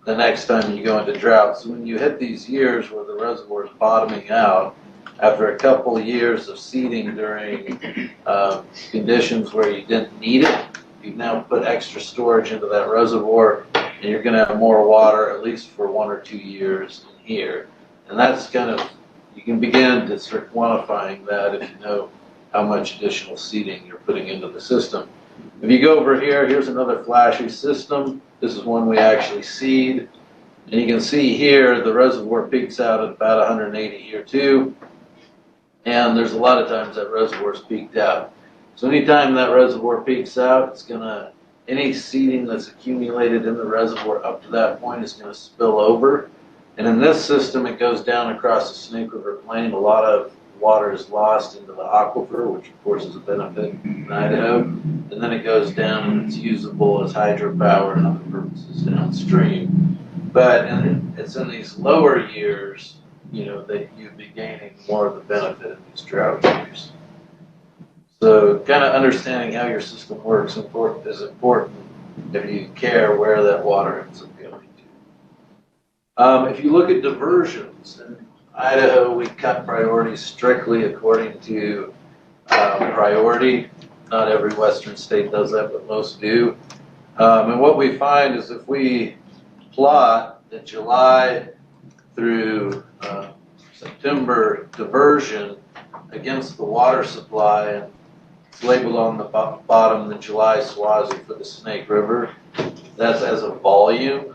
[SPEAKER 11] the next time you go into drought. So when you hit these years where the reservoir is bottoming out, after a couple of years of seeding during conditions where you didn't need it, you've now put extra storage into that reservoir, and you're going to have more water at least for 1 or 2 years in here. And that's kind of, you can begin to start quantifying that if you know how much additional seeding you're putting into the system. If you go over here, here's another flashy system. This is one we actually seed. And you can see here the reservoir peaks out at about 180 here too. And there's a lot of times that reservoir is peaked out. So anytime that reservoir peaks out, it's gonna, any seeding that's accumulated in the reservoir up to that point is gonna spill over. And in this system, it goes down across the Snake River Plain. A lot of water is lost into the aquifer, which of course is a benefit in Idaho, and then it goes down and it's usable as hydropower and other purposes downstream. But it's in these lower years, that you'd be gaining more of the benefit in these drought years. So kind of understanding how your system works is important if you care where that water ends up going to. If you look at diversions, in Idaho, we cut priorities strictly according to priority. Not every western state does that, but most do. And what we find is if we plot the July through September diversion against the water supply, and it's labeled on the bottom the July SWASI for the Snake River. That's as a volume.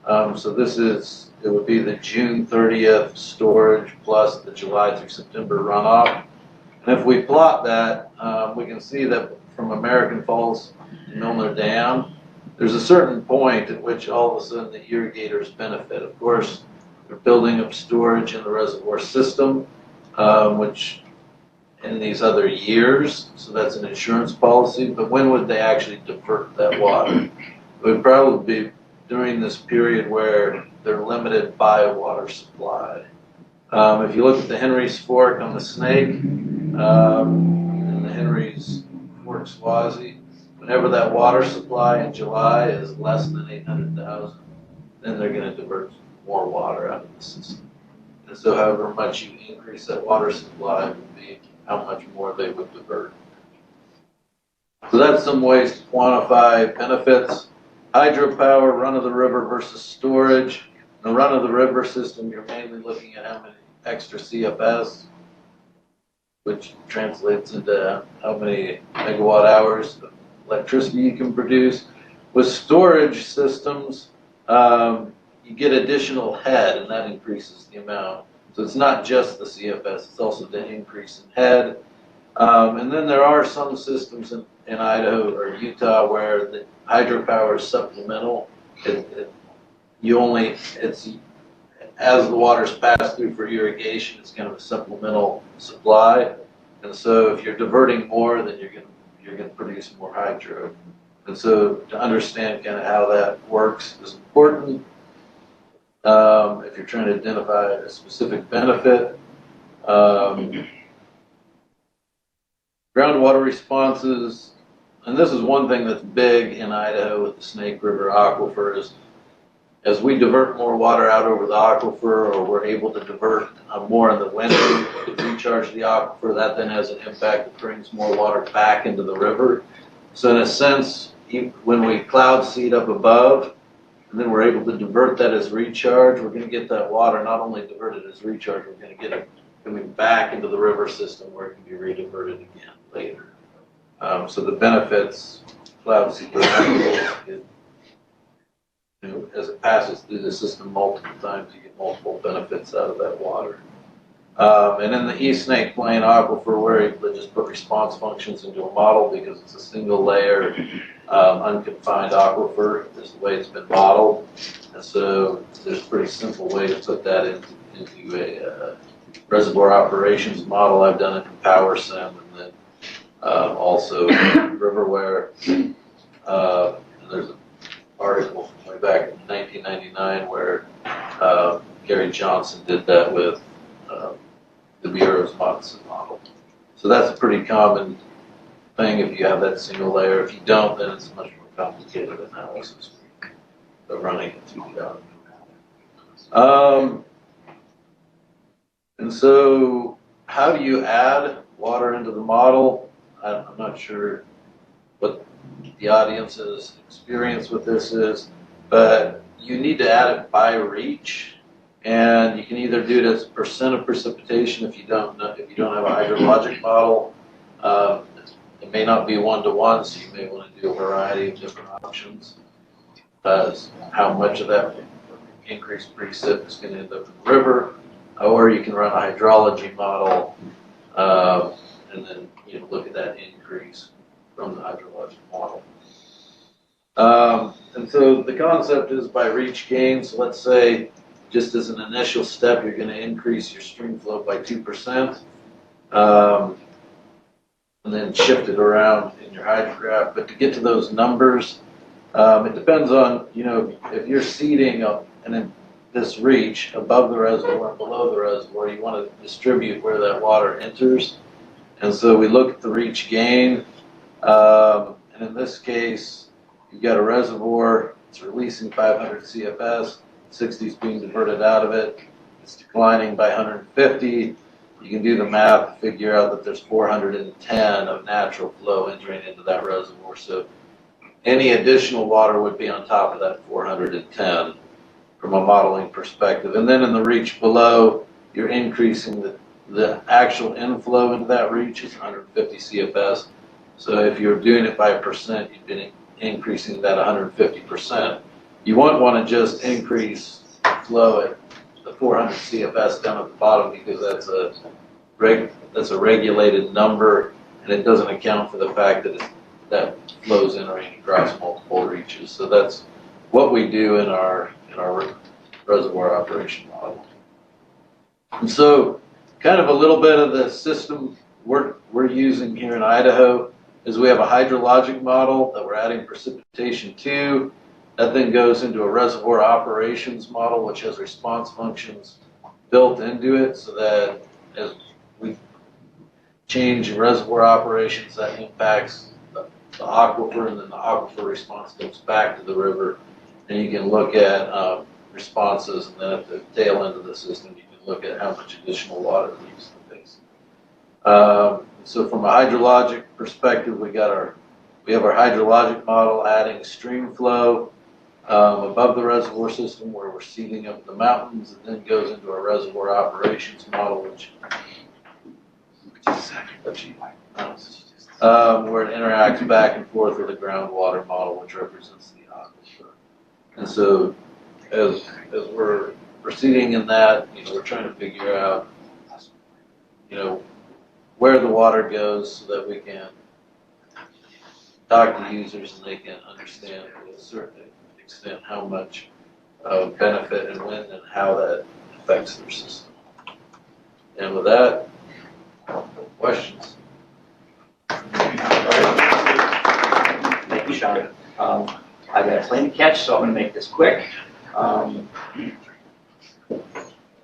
[SPEAKER 11] So it would be the June 30th storage plus the July through September runoff. And if we plot that, we can see that from American Falls to Milner Dam, there's a certain point at which all of a sudden the irrigators benefit. Of course, they're building up storage in the reservoir system, which in these other years, so that's an insurance policy, but when would they actually divert that water? It would probably be during this period where they're limited by water supply. If you look at the Henry's Fork on the Snake, and the Henry's Fork SWASI, whenever that water supply in July is less than 800,000, then they're going to divert more water out of the system. And so however much you increase that water supply would be how much more they would divert. So that's some ways to quantify benefits. Hydropower, run-of-the-river versus storage. In the run-of-the-river system, you're mainly looking at how many extra CFS, which translates into how many megawatt hours of electricity you can produce. With storage systems, you get additional head, and that increases the amount. So it's not just the CFS, it's also the increase in head. And then there are some systems in Idaho or Utah where the hydropower is supplemental. As the water's passed through for irrigation, it's kind of a supplemental supply. And so if you're diverting more, then you're going to produce more hydro. And so to understand kind of how that works is important. If you're trying to identify a specific benefit. Groundwater responses, and this is one thing that's big in Idaho with the Snake River aquifer, is as we divert more water out over the aquifer, or we're able to divert more in the winter to recharge the aquifer, that then has an impact that brings more water back into the river. So in a sense, when we cloud seed up above, and then we're able to divert that as recharge, we're going to get that water not only diverted as recharge, we're going to get it coming back into the river system where it can be re-diverted again later. So the benefits, cloud seed, as it passes through the system multiple times, you get multiple benefits out of that water. And in the East Snake Plain aquifer, we're able to just put response functions into a model because it's a single layer, unconfined aquifer is the way it's been modeled. And so there's a pretty simple way to put that into a reservoir operations model. I've done it in PowerSim, and then also Riverware. And there's an article from way back in 1999 where Gary Johnson did that with the Bureau's Monson model. So that's a pretty common thing if you have that single layer. If you don't, then it's a much more complicated analysis. But running it through the and so how do you add water into the model? I'm not sure what the audience's experience with this is, but you need to add it by reach. And you can either do it as percent of precipitation if you don't have a hydrologic model. It may not be 1-to-1, so you may want to do a variety of different options. How much of that increased precip is going to end up in the river, or you can run a hydrology model and then look at that increase from the hydrologic model. And so the concept is by reach gain. So let's say, just as an initial step, you're going to increase your stream flow by 2%. and then shift it around in your hydrograph. But to get to those numbers, it depends on, if you're seeding and in this reach above the reservoir and below the reservoir, you want to distribute where that water enters. And so we look at the reach gain, and in this case, you've got a reservoir, it's releasing 500 CFS, 60 is being diverted out of it, it's declining by 150. You can do the math to figure out that there's 410 of natural flow entering into that reservoir. So any additional water would be on top of that 410 from a modeling perspective. And then in the reach below, you're increasing the actual inflow into that reach is 150 CFS. So if you're doing it by percent, you've been increasing that 150%. You won't want to just increase flow at the 400 CFS down at the bottom, because that's a regulated number, and it doesn't account for the fact that flows entering across multiple reaches. So that's what we do in our reservoir operation model. And so kind of a little bit of the system we're using here in Idaho is we have a hydrologic model that we're adding precipitation to. That then goes into a reservoir operations model, which has response functions built into it, so that as we change reservoir operations, that impacts the aquifer, and then the aquifer response comes back to the river. And you can look at responses, and then at the tail end of the system, you can look at how much additional water leaves the basin. So from a hydrologic perspective, we have our hydrologic model adding stream flow above the reservoir system, where we're seeding up the mountains, and then goes into our reservoir operations model, where it interacts back and forth with the groundwater model, which represents the aquifer. And so as we're proceeding in that, we're trying to figure out, where the water goes, so that we can talk to users and they can understand to a certain extent how much benefit and when and how that affects their system. And with that, questions?
[SPEAKER 12] Thank you, Sean. I've got a plane to catch, so I'm going to make this quick.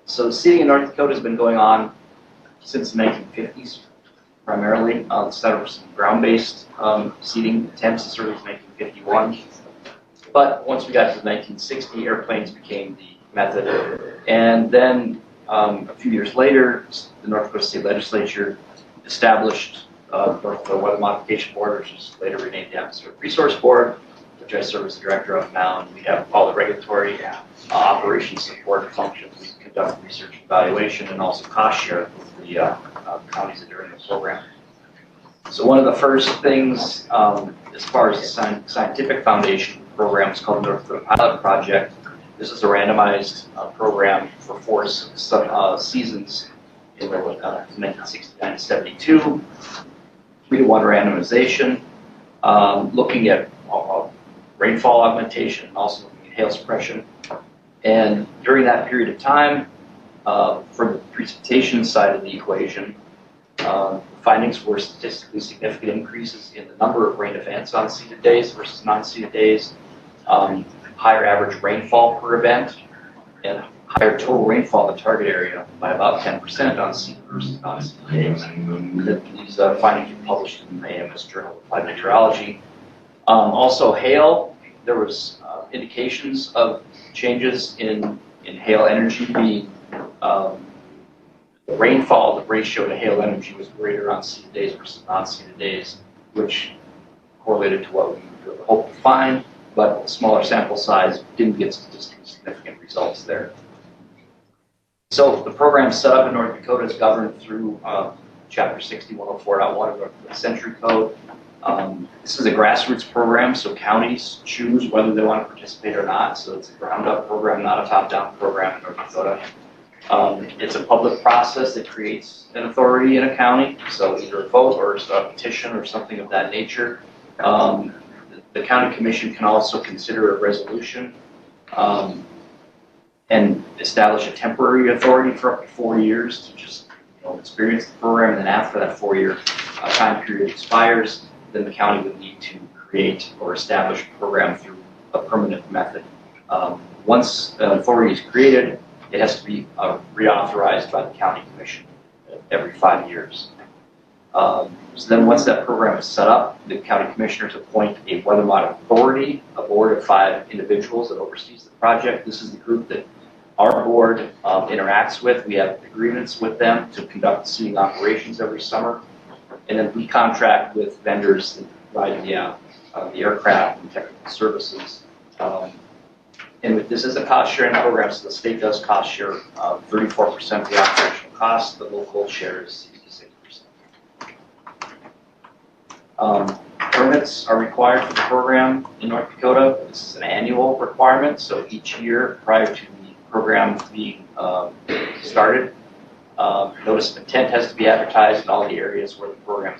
[SPEAKER 12] So seeding in North Dakota has been going on since the 1950s, primarily. Started with some ground-based seeding attempts as early as 1951. But once we got to the 1960, airplanes became the method. And then a few years later, the North Dakota State Legislature established North Dakota Weather Modification Board, which was later renamed the Atmospheric Resource Board, which I serve as the director of now. And we have all the regulatory operations support functions. We conduct research and evaluation, and also cost share with the counties that are in the program. So one of the first things, as far as the scientific foundation program, is called the North Dakota Pilot Project. This is a randomized program for 4 seasons in 1969 to 72. 3-to-1 randomization, looking at rainfall augmentation, and also looking at hail suppression. And during that period of time, for the precipitation side of the equation, findings were statistically significant increases in the number of rain events on seeded days versus non-seeded days, higher average rainfall per event, and higher total rainfall in the target area by about 10% on seeded versus non-seeded days. These findings were published in the AMS Journal of Applied Meteorology. Also hail, there was indications of changes in hail energy being the rainfall, the ratio to hail energy was greater on seeded days versus non-seeded days, which correlated to what we would hope to find, but a smaller sample size didn't get statistically significant results there. So the program set up in North Dakota is governed through Chapter 6104.1 of the Century Code. This is a grassroots program, so counties choose whether they want to participate or not. So it's a ground-up program, not a top-down program in North Dakota. It's a public process that creates an authority in a county, so either a vote or a petition or something of that nature. The county commission can also consider a resolution and establish a temporary authority for up to 4 years to just experience in the program, and then after that 4-year time period expires, then the county would need to create or establish a program through a permanent method. Once authority is created, it has to be reauthorized by the county commission every 5 years. So then once that program is set up, the county commissioners appoint a weather model authority, a board of 5 individuals that oversees the project. This is the group that our board interacts with. We have agreements with them to conduct seeding operations every summer. And then we contract with vendors that provide the aircraft and technical services. And this is a cost sharing program, so the state does cost share 34% of the operational cost. The local share is 66%. Permits are required for the program in North Dakota. This is an annual requirement, so each year prior to the program being started, notice of intent has to be advertised in all the areas where the program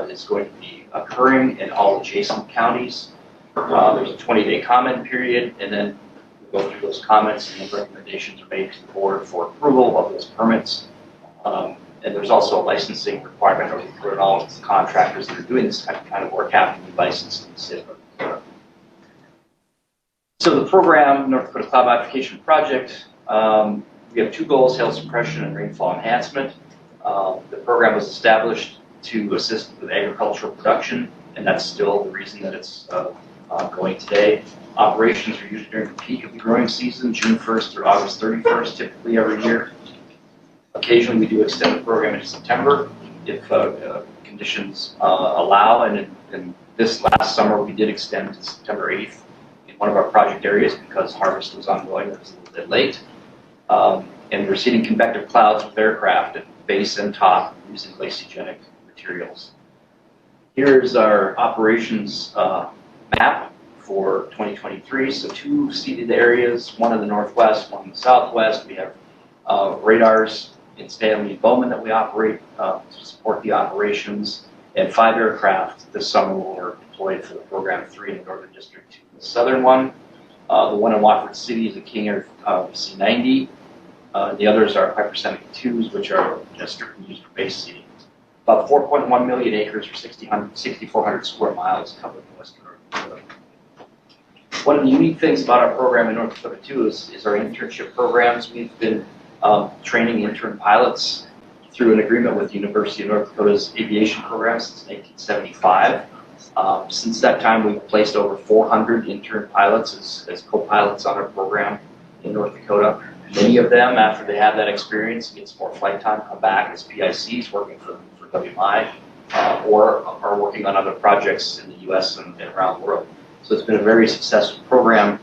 [SPEAKER 12] is going to be occurring in all adjacent counties. There's a 20-day comment period, and then we go through those comments and the recommendations are made to the board for approval of those permits. And there's also a licensing requirement for all the contractors that are doing this kind of work have to be licensed in the state of North Dakota. So the program, North Dakota Cloud Modification Project, we have 2 goals: hail suppression and rainfall enhancement. The program was established to assist with agricultural production, and that's still the reason that it's ongoing today. Operations are usually during the peak of the growing season, June 1st through August 31st, typically every year. Occasionally, we do extend the program into September if conditions allow, and in this last summer, we did extend to September 8th in one of our project areas because harvest was ongoing. It was a little bit late. And we're seeding convective clouds with aircraft at base and top using lacigenic materials. Here's our operations map for 2023. So 2 seeded areas, one in the northwest, one in the southwest. We have radars in Stanley and Bowman that we operate to support the operations, and 5 aircraft this summer were deployed for the program, 3 in the northern district, 2 in the southern one. The one in Watford City is a King Air C-90. The others are Piper Seneca 2s, which are strictly used for base seeding. About 4.1 million acres or 6,400 square miles covered in western North Dakota. One of the unique things about our program in North Dakota too is our internship programs. We've been training intern pilots through an agreement with the University of North Dakota's aviation program since 1975. Since that time, we've placed over 400 intern pilots as co-pilots on our program in North Dakota. Many of them, after they have that experience, get some more flight time, come back as PICs working for WMI, or are working on other projects in the U.S. and around the world. So it's been a very successful program.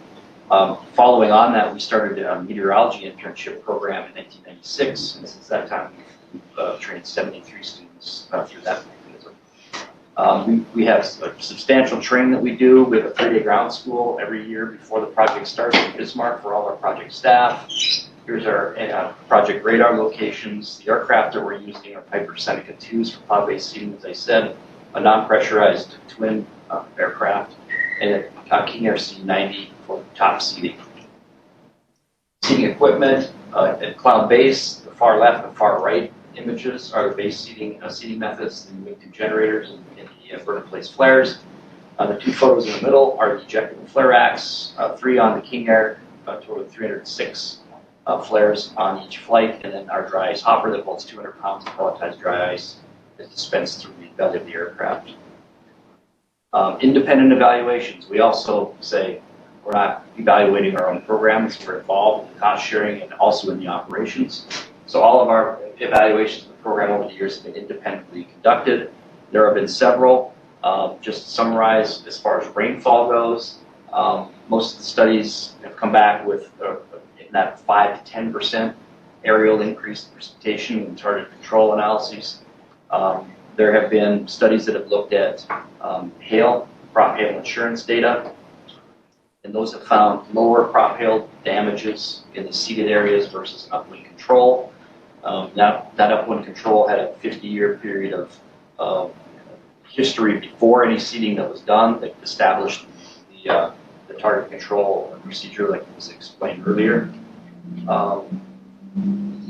[SPEAKER 12] Following on that, we started a meteorology internship program in 1996, and since that time, we've trained 73 students through that mechanism. We have a substantial training that we do. We have a 3-day ground school every year before the project starts in Bismarck for all our project staff. Here's our project radar locations. The aircraft that we're using are Piper Seneca 2s for cloud-based seeding, as I said, a non-pressurized twin aircraft, and a King Air C-90 for top seeding. Seeding equipment at cloud base, the far left and far right images are the base seeding methods, the WIG2 generators and the vertical place flares. The 2 photos in the middle are the ejectable flare racks, 3 on the King Air, total of 306 flares on each flight, and then our dry ice hopper that holds 200 pounds of pelletized dry ice is dispensed through the belly of the aircraft. Independent evaluations. We also say we're not evaluating our own programs. We're involved in the cost sharing and also in the operations. So all of our evaluations of the program over the years have been independently conducted. There have been several. Just to summarize, as far as rainfall goes, most of the studies have come back with in that 5 to 10% aerial increase in precipitation and target control analyses. There have been studies that have looked at crop hail insurance data, and those have found lower crop hail damages in the seeded areas versus upwind control. That upwind control had a 50-year period of history before any seeding that was done that established the target control procedure like was explained earlier.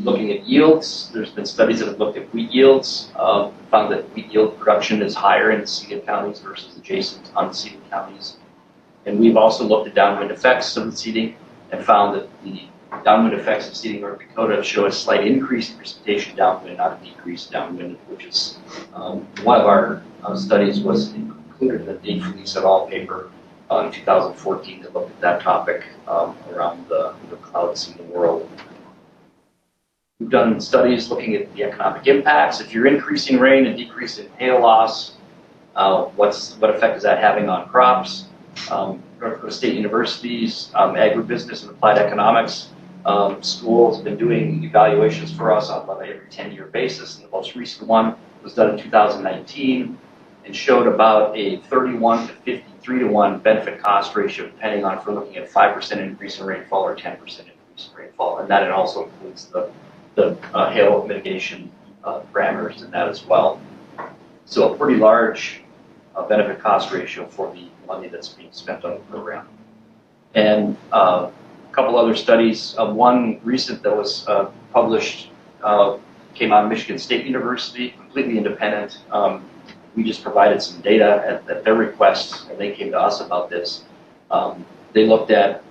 [SPEAKER 12] Looking at yields, there's been studies that have looked at wheat yields, found that wheat yield production is higher in seeded counties versus adjacent unseeded counties. And we've also looked at downwind effects of the seeding and found that the downwind effects of seeding North Dakota show a slight increase in precipitation downwind, not a decrease downwind, which is one of our studies was included in the Dave Felice et al. Paper in 2014 that looked at that topic around the cloud seeding world. We've done studies looking at the economic impacts. If you're increasing rain and decreasing hail loss, what effect is that having on crops? North Dakota State University's agribusiness and applied economics school has been doing evaluations for us on about every 10-year basis, and the most recent one was done in 2019 and showed about a 31 to 53 to 1 benefit cost ratio, depending on if we're looking at 5% increase in rainfall or 10% increase in rainfall, and that it also includes the hail mitigation parameters in that as well. So a pretty large benefit cost ratio for the money that's being spent on the program. And a couple other studies. One recent that was published came out of Michigan State University, completely independent. We just provided some data at their request, and they came to us about this. They looked at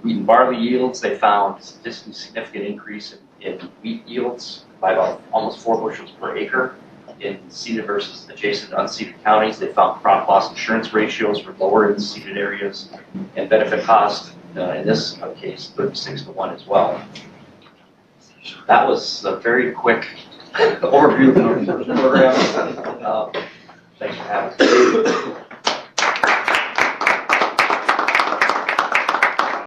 [SPEAKER 12] wheat and barley yields. They found statistically significant increase in wheat yields by about almost 4 bushels per acre in seeded versus adjacent unseeded counties. They found crop loss insurance ratios were lower in seeded areas, and benefit cost in this case 36 to 1 as well. That was a very quick overview of the program. Thanks for having me.